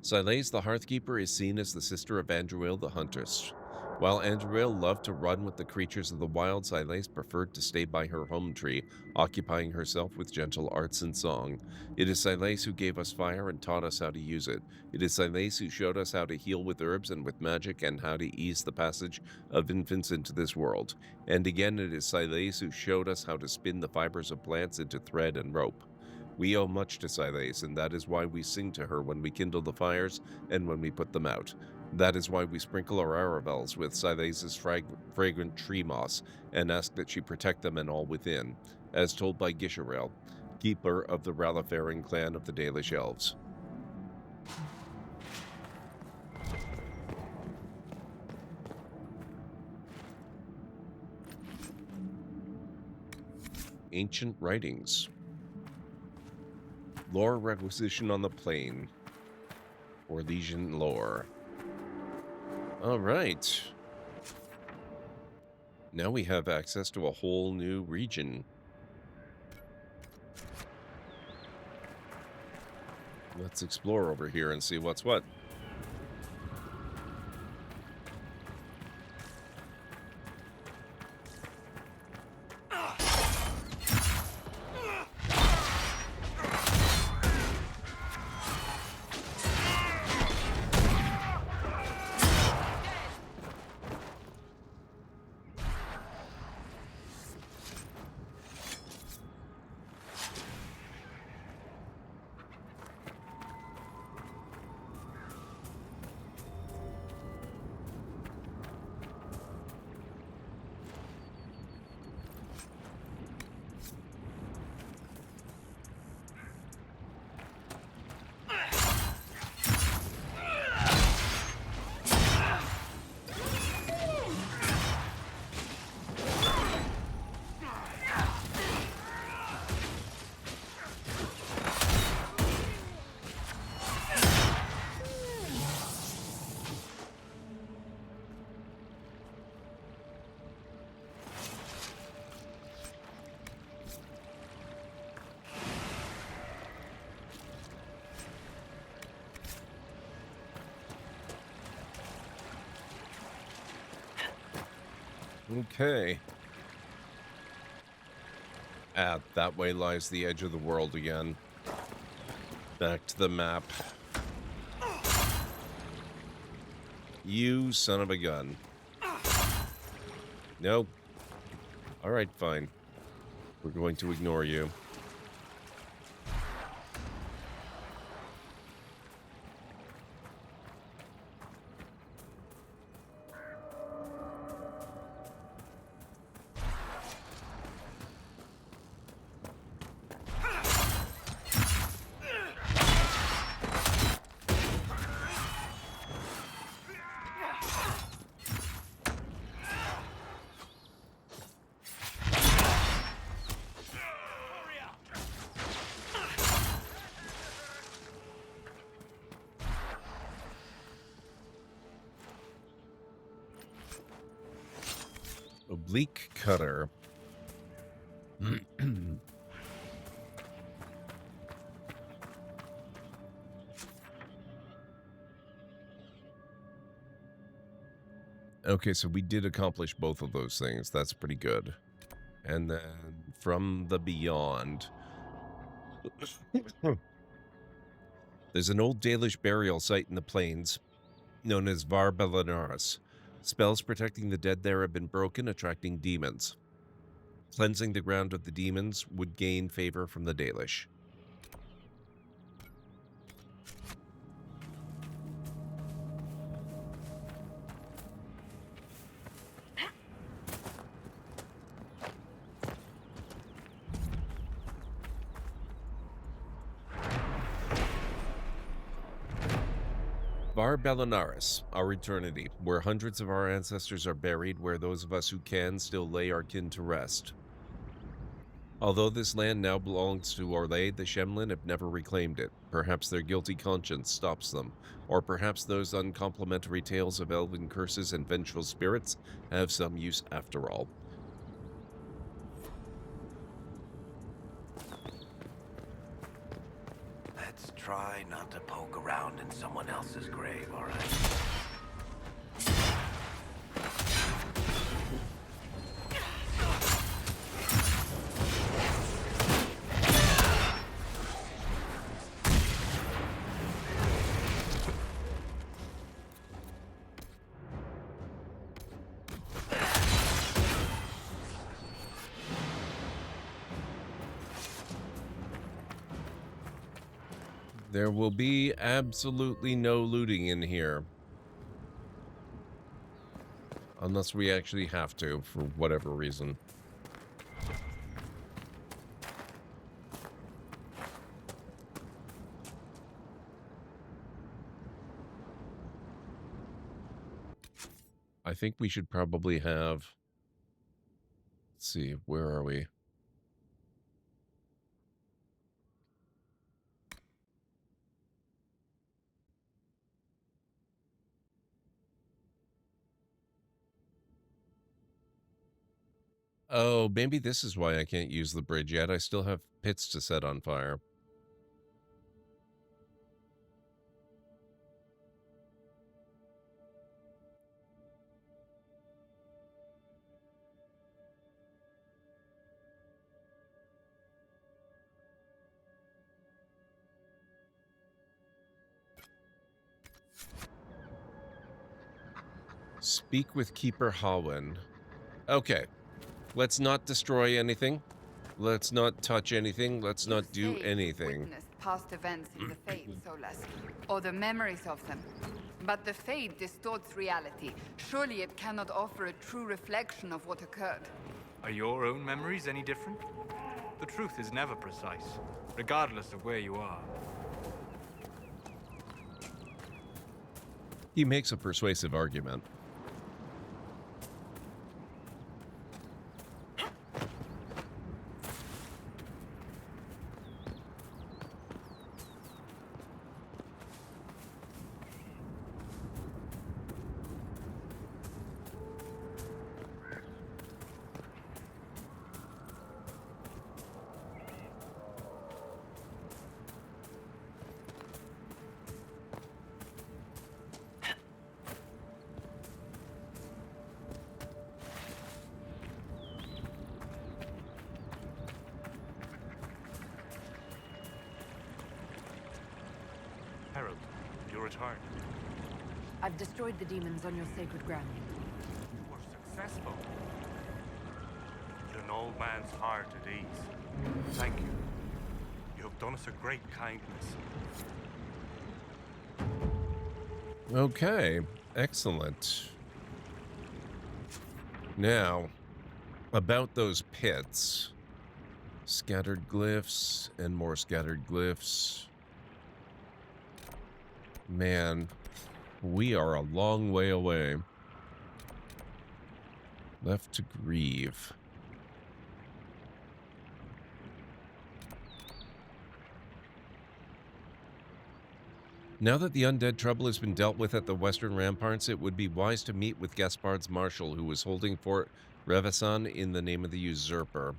Siles, the Hearthkeeper, is seen as the sister of Andruil the Huntress. While Andruil loved to run with the creatures of the wild, Siles preferred to stay by her home tree, occupying herself with gentle arts and song. It is Siles who gave us fire and taught us how to use it. It is Siles who showed us how to heal with herbs and with magic and how to ease the passage of infants into this world. And again, it is Siles who showed us how to spin the fibers of plants into thread and rope. We owe much to Siles, and that is why we sing to her when we kindle the fires and when we put them out. That is why we sprinkle our arabels with Siles' fragrant tree moss and ask that she protect them and all within, as told by Gisharel, keeper of the Ralafaring clan of the Dalish Elves. Ancient Writings. Lore Requisition on the Plain. Orlesian Lore. All right. Now we have access to a whole new region. Let's explore over here and see what's what. Okay. That way lies the edge of the world again. Back to the map. You son of a gun. No. Alright, fine. We're going to ignore you. Oblique cutter. Okay, so we did accomplish both of those things. That's pretty good. And then from the beyond, there's an old Dalish burial site in the plains known as Var Belanaris. Spells protecting the dead there have been broken, attracting demons. Cleansing the ground of the demons would gain favor from the Dalish. Var Belanaris, our eternity, where hundreds of our ancestors are buried, where those of us who can still lay our kin to rest. Although this land now belongs to Orlais, the Shemlin have never reclaimed it. Perhaps their guilty conscience stops them, or perhaps those uncomplimentary tales of elven curses and vengeful spirits have some use after all. Let's try not to poke around in someone else's grave, all right? There will be absolutely no looting in here. Unless we actually have to, for whatever reason. I think we should probably have... Let's see, where are we? Oh, maybe this is why I can't use the bridge yet. I still have pits to set on fire. Speak with Keeper Hawen. Okay. Let's not destroy anything. Let's not touch anything. Let's not do anything. Witnessed past events in the Fade, Solas, or the memories of them. But the Fade distorts reality. Surely it cannot offer a true reflection of what occurred. Are your own memories any different? The truth is never precise, regardless of where you are. He makes a persuasive argument. Herald, you returned. I've destroyed the demons on your sacred ground. You were successful. Put an old man's heart at ease. Thank you. You have done us a great kindness. Okay, excellent. Now, about those pits. Scattered glyphs and more scattered glyphs. Man, we are a long way away. Left to grieve. Now that the undead trouble has been dealt with at the western ramparts, it would be wise to meet with Gaspard's marshal, who was holding Fort Revesan in the name of the usurper.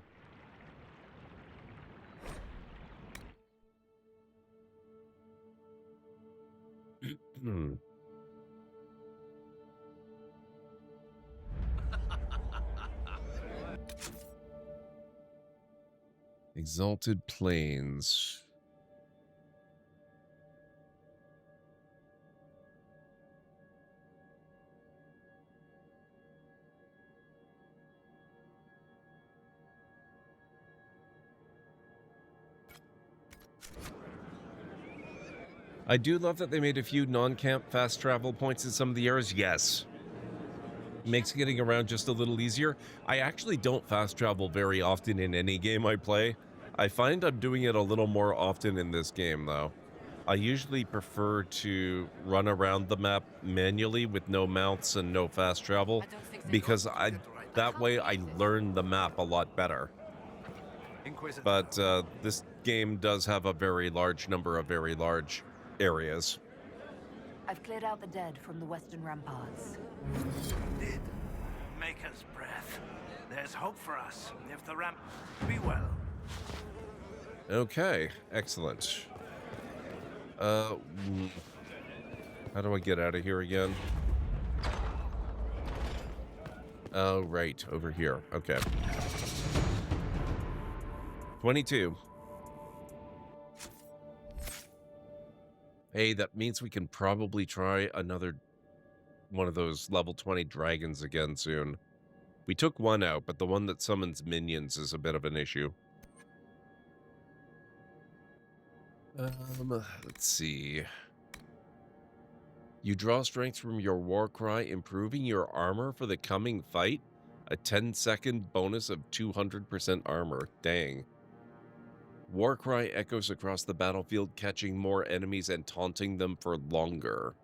Exalted Plains. I do love that they made a few non-camp fast travel points in some of the areas. Yes. Makes getting around just a little easier. I actually don't fast travel very often in any game I play. I find I'm doing it a little more often in this game, though. I usually prefer to run around the map manually with no mounts and no fast travel, because that way I learn the map a lot better. But this game does have a very large number of very large areas. I've cleared out the dead from the western ramparts. Did make us breath. There's hope for us if the ramp be well. Okay, excellent. How do I get out of here again? Oh, right, over here. Okay. 22. Hey, that means we can probably try another one of those level 20 dragons again soon. We took one out, but the one that summons minions is a bit of an issue. Let's see. You draw strength from your war cry, improving your armor for the coming fight. A 10-second bonus of 200% armor. Dang. Warcry echoes across the battlefield, catching more enemies and taunting them for longer.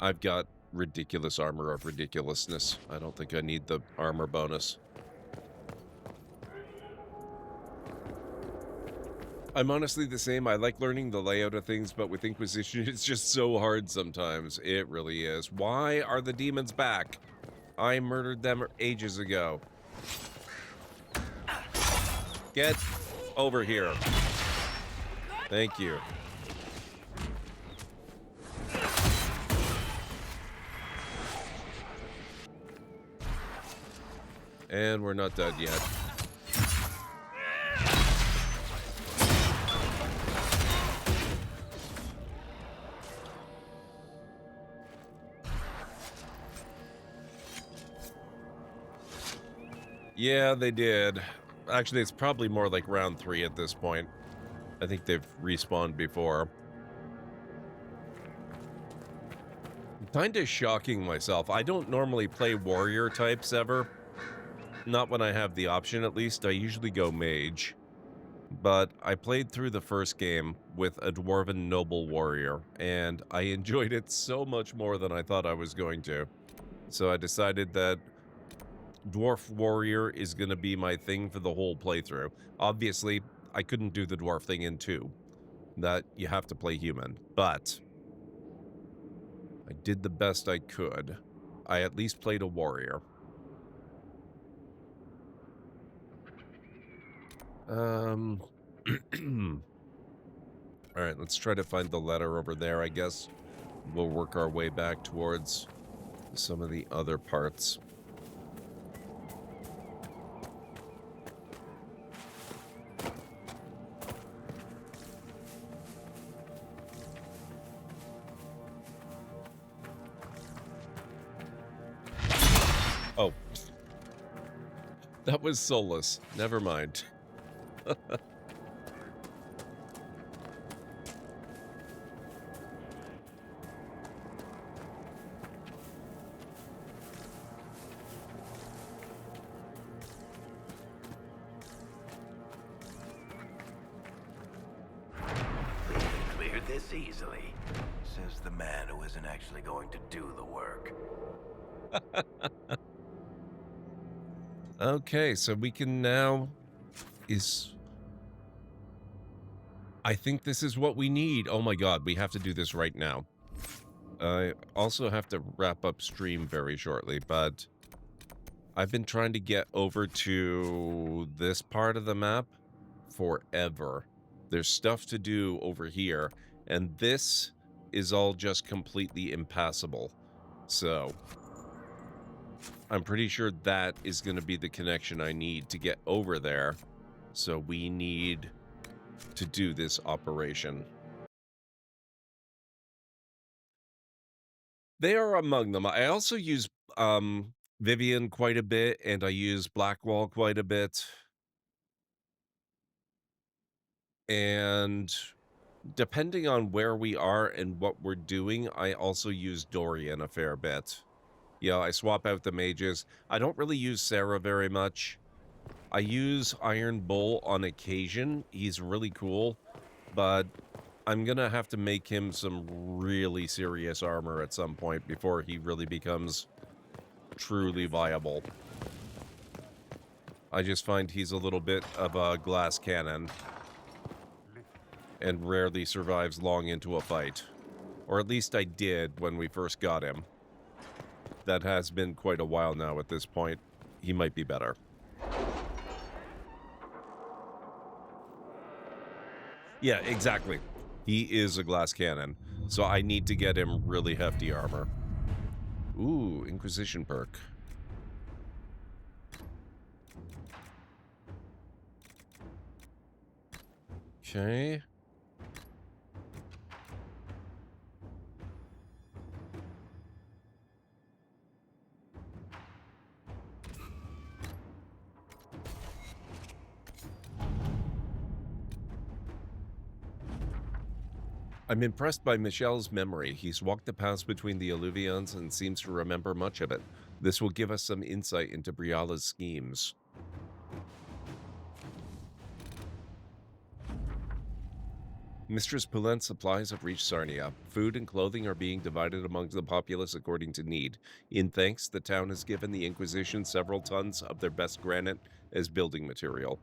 I've got ridiculous armor of ridiculousness. I don't think I need the armor bonus. I'm honestly the same. I like learning the layout of things, but with Inquisition, it's just so hard sometimes. It really is. Why are the demons back? I murdered them ages ago. Get over here. Thank you. And we're not done yet. Yeah, they did. Actually, it's probably more like round 3 at this point. I think they've respawned before. Kinda shocking myself. I don't normally play warrior types ever. Not when I have the option, at least. I usually go mage. But I played through the first game with a dwarven noble warrior, and I enjoyed it so much more than I thought I was going to. So I decided that dwarf warrior is going to be my thing for the whole playthrough. Obviously, I couldn't do the dwarf thing in 2. That you have to play human, but I did the best I could. I at least played a warrior. All right, let's try to find the letter over there, I guess. We'll work our way back towards some of the other parts. Oh. That was soulless. Never mind. Cleared this easily, says the man who isn't actually going to do the work. Okay, so we can now I think this is what we need. Oh my god, we have to do this right now. I also have to wrap up stream very shortly, but I've been trying to get over to this part of the map forever. There's stuff to do over here, and this is all just completely impassable. So I'm pretty sure that is going to be the connection I need to get over there. So we need to do this operation. They are among them. I also use Vivian quite a bit, and I use Blackwall quite a bit. And depending on where we are and what we're doing, I also use Dorian a fair bit. Yeah, I swap out the mages. I don't really use Sarah very much. I use Iron Bull on occasion. He's really cool, but I'm going to have to make him some really serious armor at some point before he really becomes truly viable. I just find he's a little bit of a glass cannon and rarely survives long into a fight. Or at least I did when we first got him. That has been quite a while now at this point. He might be better. Yeah, exactly. He is a glass cannon, so I need to get him really hefty armor. Ooh, Inquisition perk. Okay. I'm impressed by Michel's memory. He's walked the paths between the Alluvions and seems to remember much of it. This will give us some insight into Briala's schemes. Mistress Poulen's supplies have reached Sarnia. Food and clothing are being divided among the populace according to need. In thanks, the town has given the Inquisition several tons of their best granite as building material.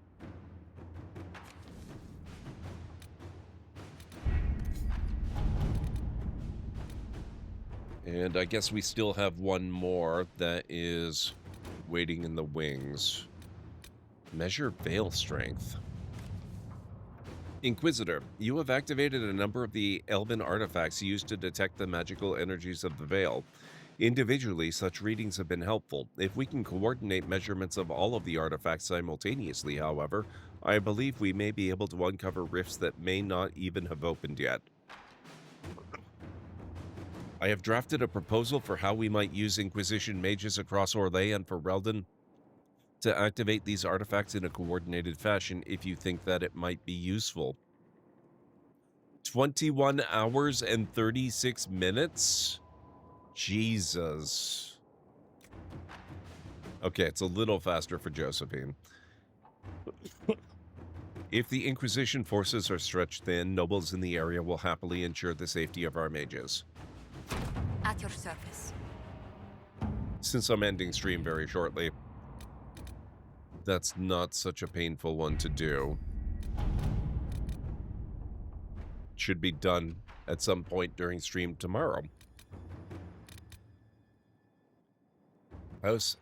And I guess we still have one more that is waiting in the wings. Measure Veil Strength. Inquisitor, you have activated a number of the Elven artifacts used to detect the magical energies of the Veil. Individually, such readings have been helpful. If we can coordinate measurements of all of the artifacts simultaneously, however, I believe we may be able to uncover rifts that may not even have opened yet. I have drafted a proposal for how we might use Inquisition mages across Orlais and for Reldon to activate these artifacts in a coordinated fashion if you think that it might be useful. 21 hours and 36 minutes? Jesus. Okay, it's a little faster for Josephine. If the Inquisition forces are stretched thin, nobles in the area will happily ensure the safety of our mages. At your service. Since I'm ending stream very shortly, that's not such a painful one to do. Should be done at some point during stream tomorrow. House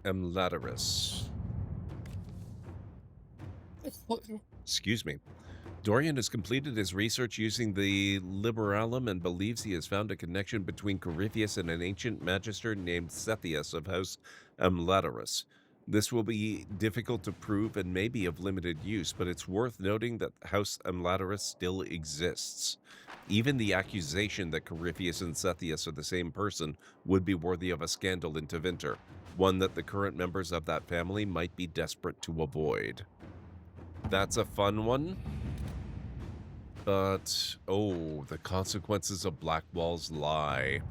Emlaterus. Excuse me. Dorian has completed his research using the Liberalum and believes he has found a connection between Corypheus and an ancient magister named Sethius of House Emlaterus. This will be difficult to prove and may be of limited use, but it's worth noting that House Emlaterus still exists. Even the accusation that Corypheus and Sethius are the same person would be worthy of a scandal in Tevinter, one that the current members of that family might be desperate to avoid. That's a fun one. But, oh, the consequences of Blackwall's lie.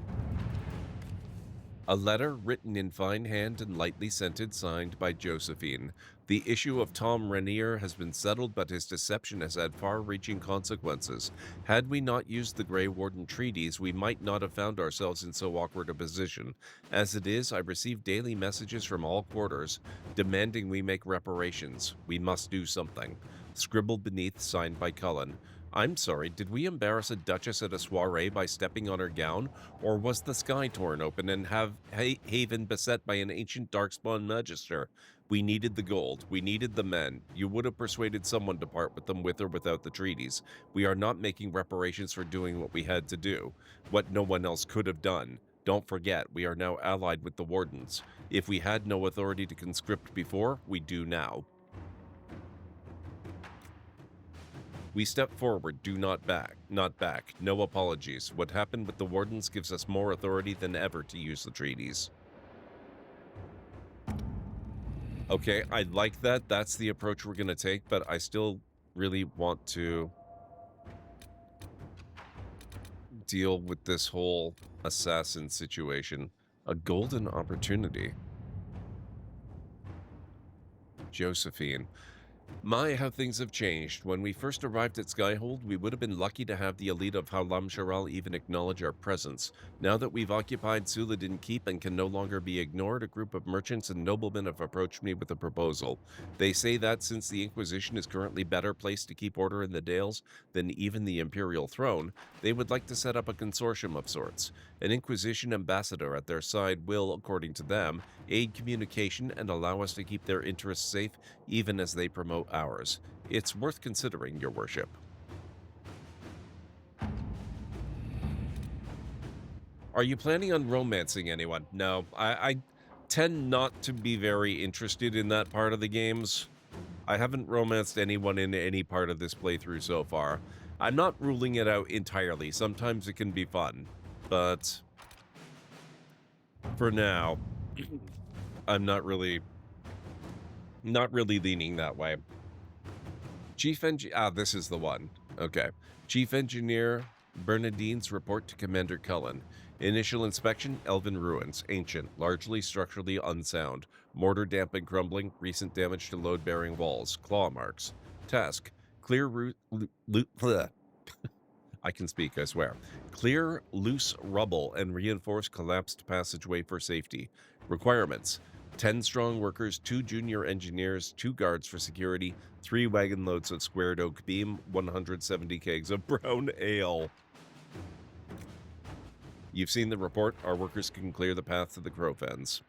A letter written in fine hand and lightly scented, signed by Josephine. The issue of Tom Rainier has been settled, but his deception has had far-reaching consequences. Had we not used the Grey Warden treaties, we might not have found ourselves in so awkward a position. As it is, I receive daily messages from all quarters, demanding we make reparations. We must do something. Scribbled beneath, signed by Cullen. I'm sorry, did we embarrass a duchess at a soiree by stepping on her gown? Or was the sky torn open and have Haven beset by an ancient darkspawn magister? We needed the gold. We needed the men. You would have persuaded someone to part with them with or without the treaties. We are not making reparations for doing what we had to do, what no one else could have done. Don't forget, we are now allied with the Wardens. If we had no authority to conscript before, we do now. We step forward, do not back. No apologies. What happened with the Wardens gives us more authority than ever to use the treaties. Okay, I like that. That's the approach we're going to take, but I still really want to deal with this whole assassin situation. A golden opportunity. Josephine. My, how things have changed. When we first arrived at Skyhold, we would have been lucky to have the elite of Howlam Sharal even acknowledge our presence. Now that we've occupied Suladin Keep and can no longer be ignored, a group of merchants and noblemen have approached me with a proposal. They say that since the Inquisition is currently better placed to keep order in the Dales than even the Imperial throne, they would like to set up a consortium of sorts. An Inquisition ambassador at their side will, according to them, aid communication and allow us to keep their interests safe even as they promote ours. It's worth considering, your worship. Are you planning on romancing anyone? No, I tend not to be very interested in that part of the games. I haven't romanced anyone in any part of this playthrough so far. I'm not ruling it out entirely. Sometimes it can be fun, but for now, I'm not really leaning that way. This is the one. Okay. Chief Engineer Bernadine's report to Commander Cullen. Initial inspection, Elven ruins, ancient, largely structurally unsound, mortar damp and crumbling, recent damage to load-bearing walls, claw marks. Task, clear I can speak, I swear. Clear loose rubble and reinforce collapsed passageway for safety. Requirements, 10 strong workers, 2 junior engineers, 2 guards for security, 3 wagon loads of squared oak beam, 170 kegs of brown ale. You've seen the report. Our workers can clear the path to the Crowfens.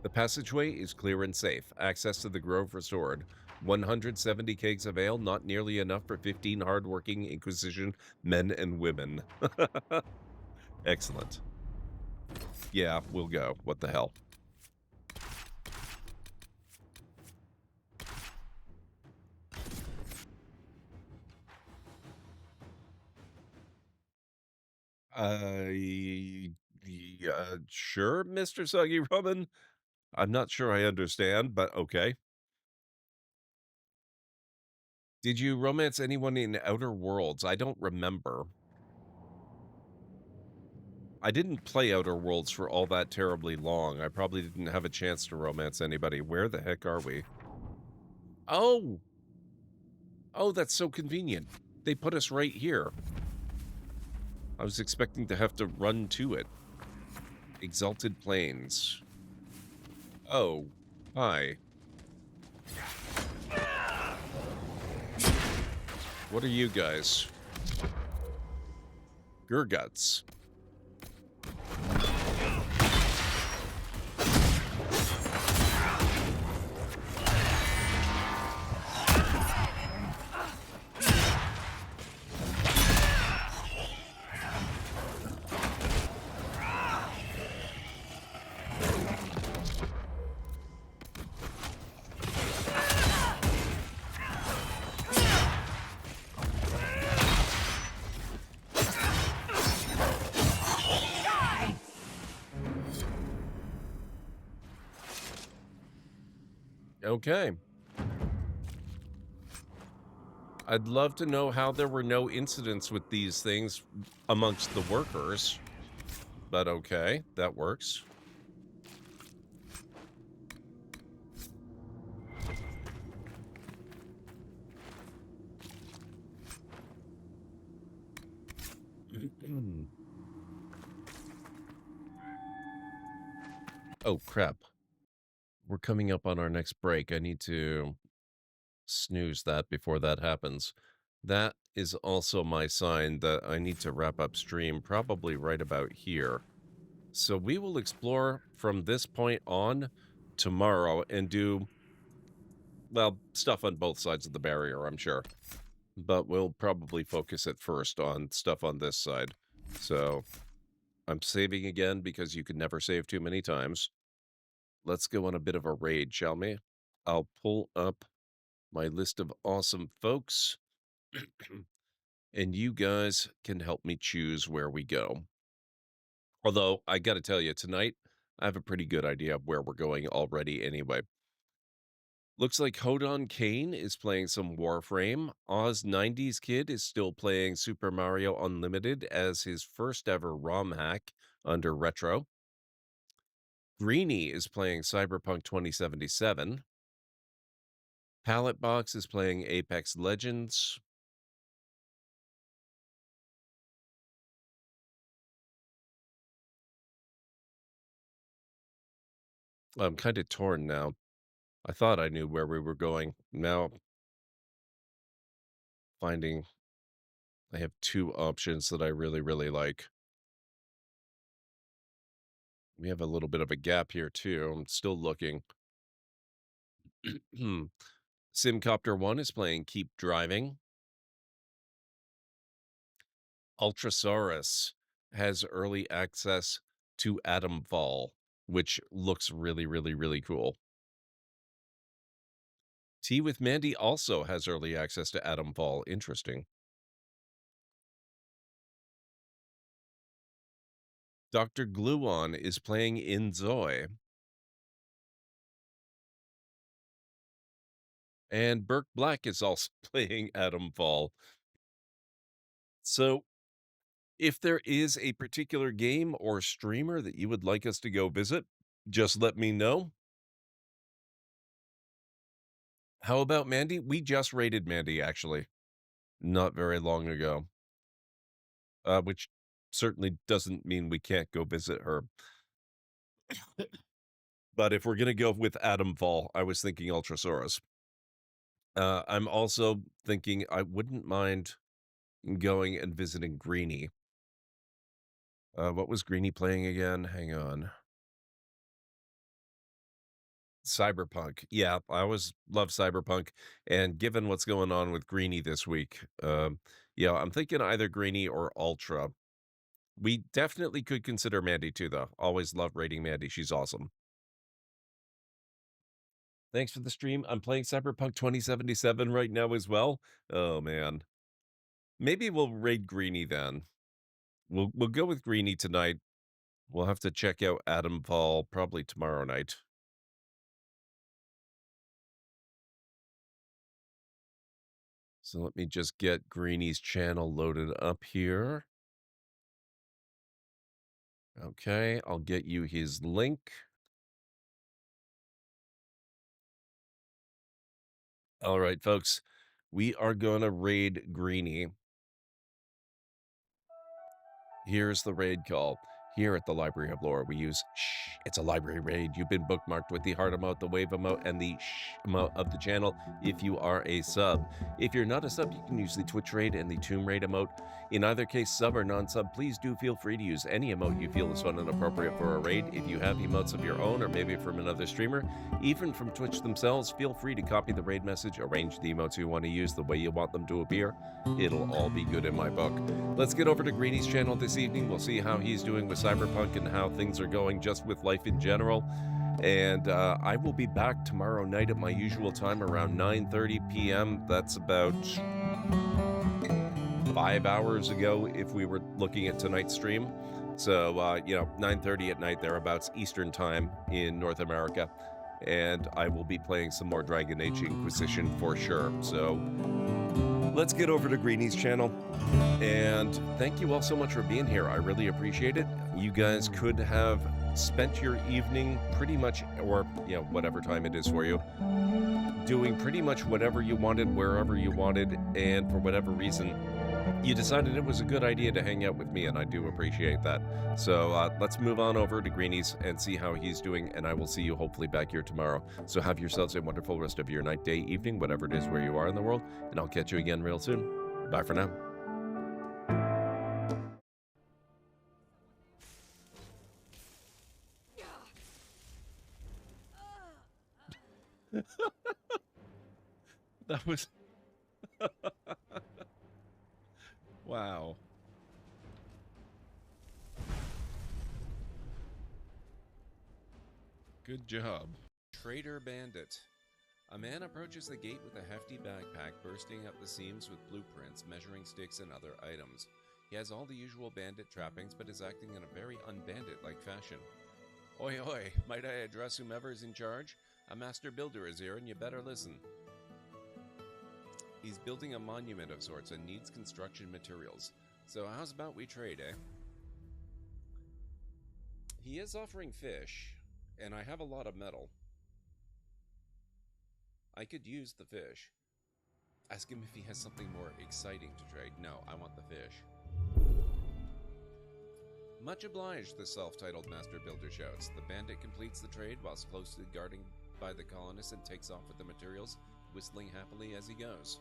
The passageway is clear and safe. Access to the grove restored. 170 kegs of ale, not nearly enough for 15 hard-working Inquisition men and women. Excellent. Yeah, we'll go. What the hell? Sure, Mr. Soggy Robin. I'm not sure I understand, but okay. Did you romance anyone in Outer Worlds? I don't remember. I didn't play Outer Worlds for all that terribly long. I probably didn't have a chance to romance anybody. Where the heck are we? Oh! Oh, that's so convenient. They put us right here. I was expecting to have to run to it. Exalted Plains. Oh, hi. What are you guys? Gurguts. Okay. I'd love to know how there were no incidents with these things amongst the workers. But okay, that works. Oh, crap. We're coming up on our next break. I need to snooze that before that happens. That is also my sign that I need to wrap up stream probably right about here. So we will explore from this point on tomorrow and do, well, stuff on both sides of the barrier, I'm sure. But we'll probably focus at first on stuff on this side. So I'm saving again because you can never save too many times. Let's go on a bit of a raid, shall we? I'll pull up my list of awesome folks, and you guys can help me choose where we go. Although, I gotta tell you, tonight, I have a pretty good idea of where we're going already anyway. Looks like Hodon Kane is playing some Warframe. Oz 90s Kid is still playing Super Mario Unlimited as his first ever ROM hack under Retro. Greenie is playing Cyberpunk 2077. Pallet Box is playing Apex Legends. I'm kind of torn now. I thought I knew where we were going. Now, finding I have two options that I really, really like. We have a little bit of a gap here, too. I'm still looking. Simcopter 1 is playing Keep Driving. Ultrasaurus has early access to Atomfall, which looks really, really, really cool. Tea with Mandy also has early access to Atomfall. Interesting. Dr. Gluon is playing Inzoi. And Burke Black is also playing Atomfall. So, if there is a particular game or streamer that you would like us to go visit, just let me know. How about Mandy? We just raided Mandy, actually, not very long ago. Which certainly doesn't mean we can't go visit her. But if we're going to go with Atomfall, I was thinking Ultrasaurus. I'm also thinking I wouldn't mind going and visiting Greenie. What was Greenie playing again? Hang on. Cyberpunk. Yeah, I always love Cyberpunk. And given what's going on with Greenie this week, yeah, I'm thinking either Greenie or Ultra. We definitely could consider Mandy too, though. Always love rating Mandy. She's awesome. Thanks for the stream. I'm playing Cyberpunk 2077 right now as well. Oh, man. Maybe we'll raid Greenie then. we'll go with Greenie tonight. We'll have to check out Adamfall probably tomorrow night. So let me just get Greenie's channel loaded up here. Okay, I'll get you his link. All right, folks, we are going to raid Greenie. Here's the raid call. Here at the Library of Lore, we use shh. It's a library raid. You've been bookmarked with the heart emote, the wave emote, and the shh emote of the channel if you are a sub. If you're not a sub, you can use the Twitch raid and the Tomb raid emote. In either case, sub or non-sub, please do feel free to use any emote you feel is fun and appropriate for a raid. If you have emotes of your own or maybe from another streamer, even from Twitch themselves, feel free to copy the raid message, arrange the emotes you want to use the way you want them to appear. It'll all be good in my book. Let's get over to Greenie's channel this evening. We'll see how he's doing with Cyberpunk and how things are going just with life in general. And I will be back tomorrow night at my usual time around 9:30 p.m. That's about 5 hours ago if we were looking at tonight's stream. So, 9:30 at night, thereabouts Eastern time in North America. And I will be playing some more Dragon Age Inquisition for sure. So let's get over to Greenie's channel. And thank you all so much for being here. I really appreciate it. You guys could have spent your evening pretty much, or whatever time it is for you, doing pretty much whatever you wanted, wherever you wanted, and for whatever reason, you decided it was a good idea to hang out with me, and I do appreciate that. So let's move on over to Greenie's and see how he's doing, and I will see you hopefully back here tomorrow. So have yourselves a wonderful rest of your night, day, evening, whatever it is where you are in the world, and I'll catch you again real soon. Bye for now. That was... Wow. Good job. Trader Bandit. A man approaches the gate with a hefty backpack bursting up the seams with blueprints, measuring sticks, and other items. He has all the usual bandit trappings, but is acting in a very un-bandit-like fashion. Oi, oi, might I address whomever is in charge? A master builder is here, and you better listen. He's building a monument of sorts and needs construction materials. So how's about we trade, eh? He is offering fish, and I have a lot of metal. I could use the fish. Ask him if he has something more exciting to trade. No, I want the fish. Much obliged, the self-titled master builder shouts. The bandit completes the trade whilst closely guarding by the colonists and takes off with the materials, whistling happily as he goes.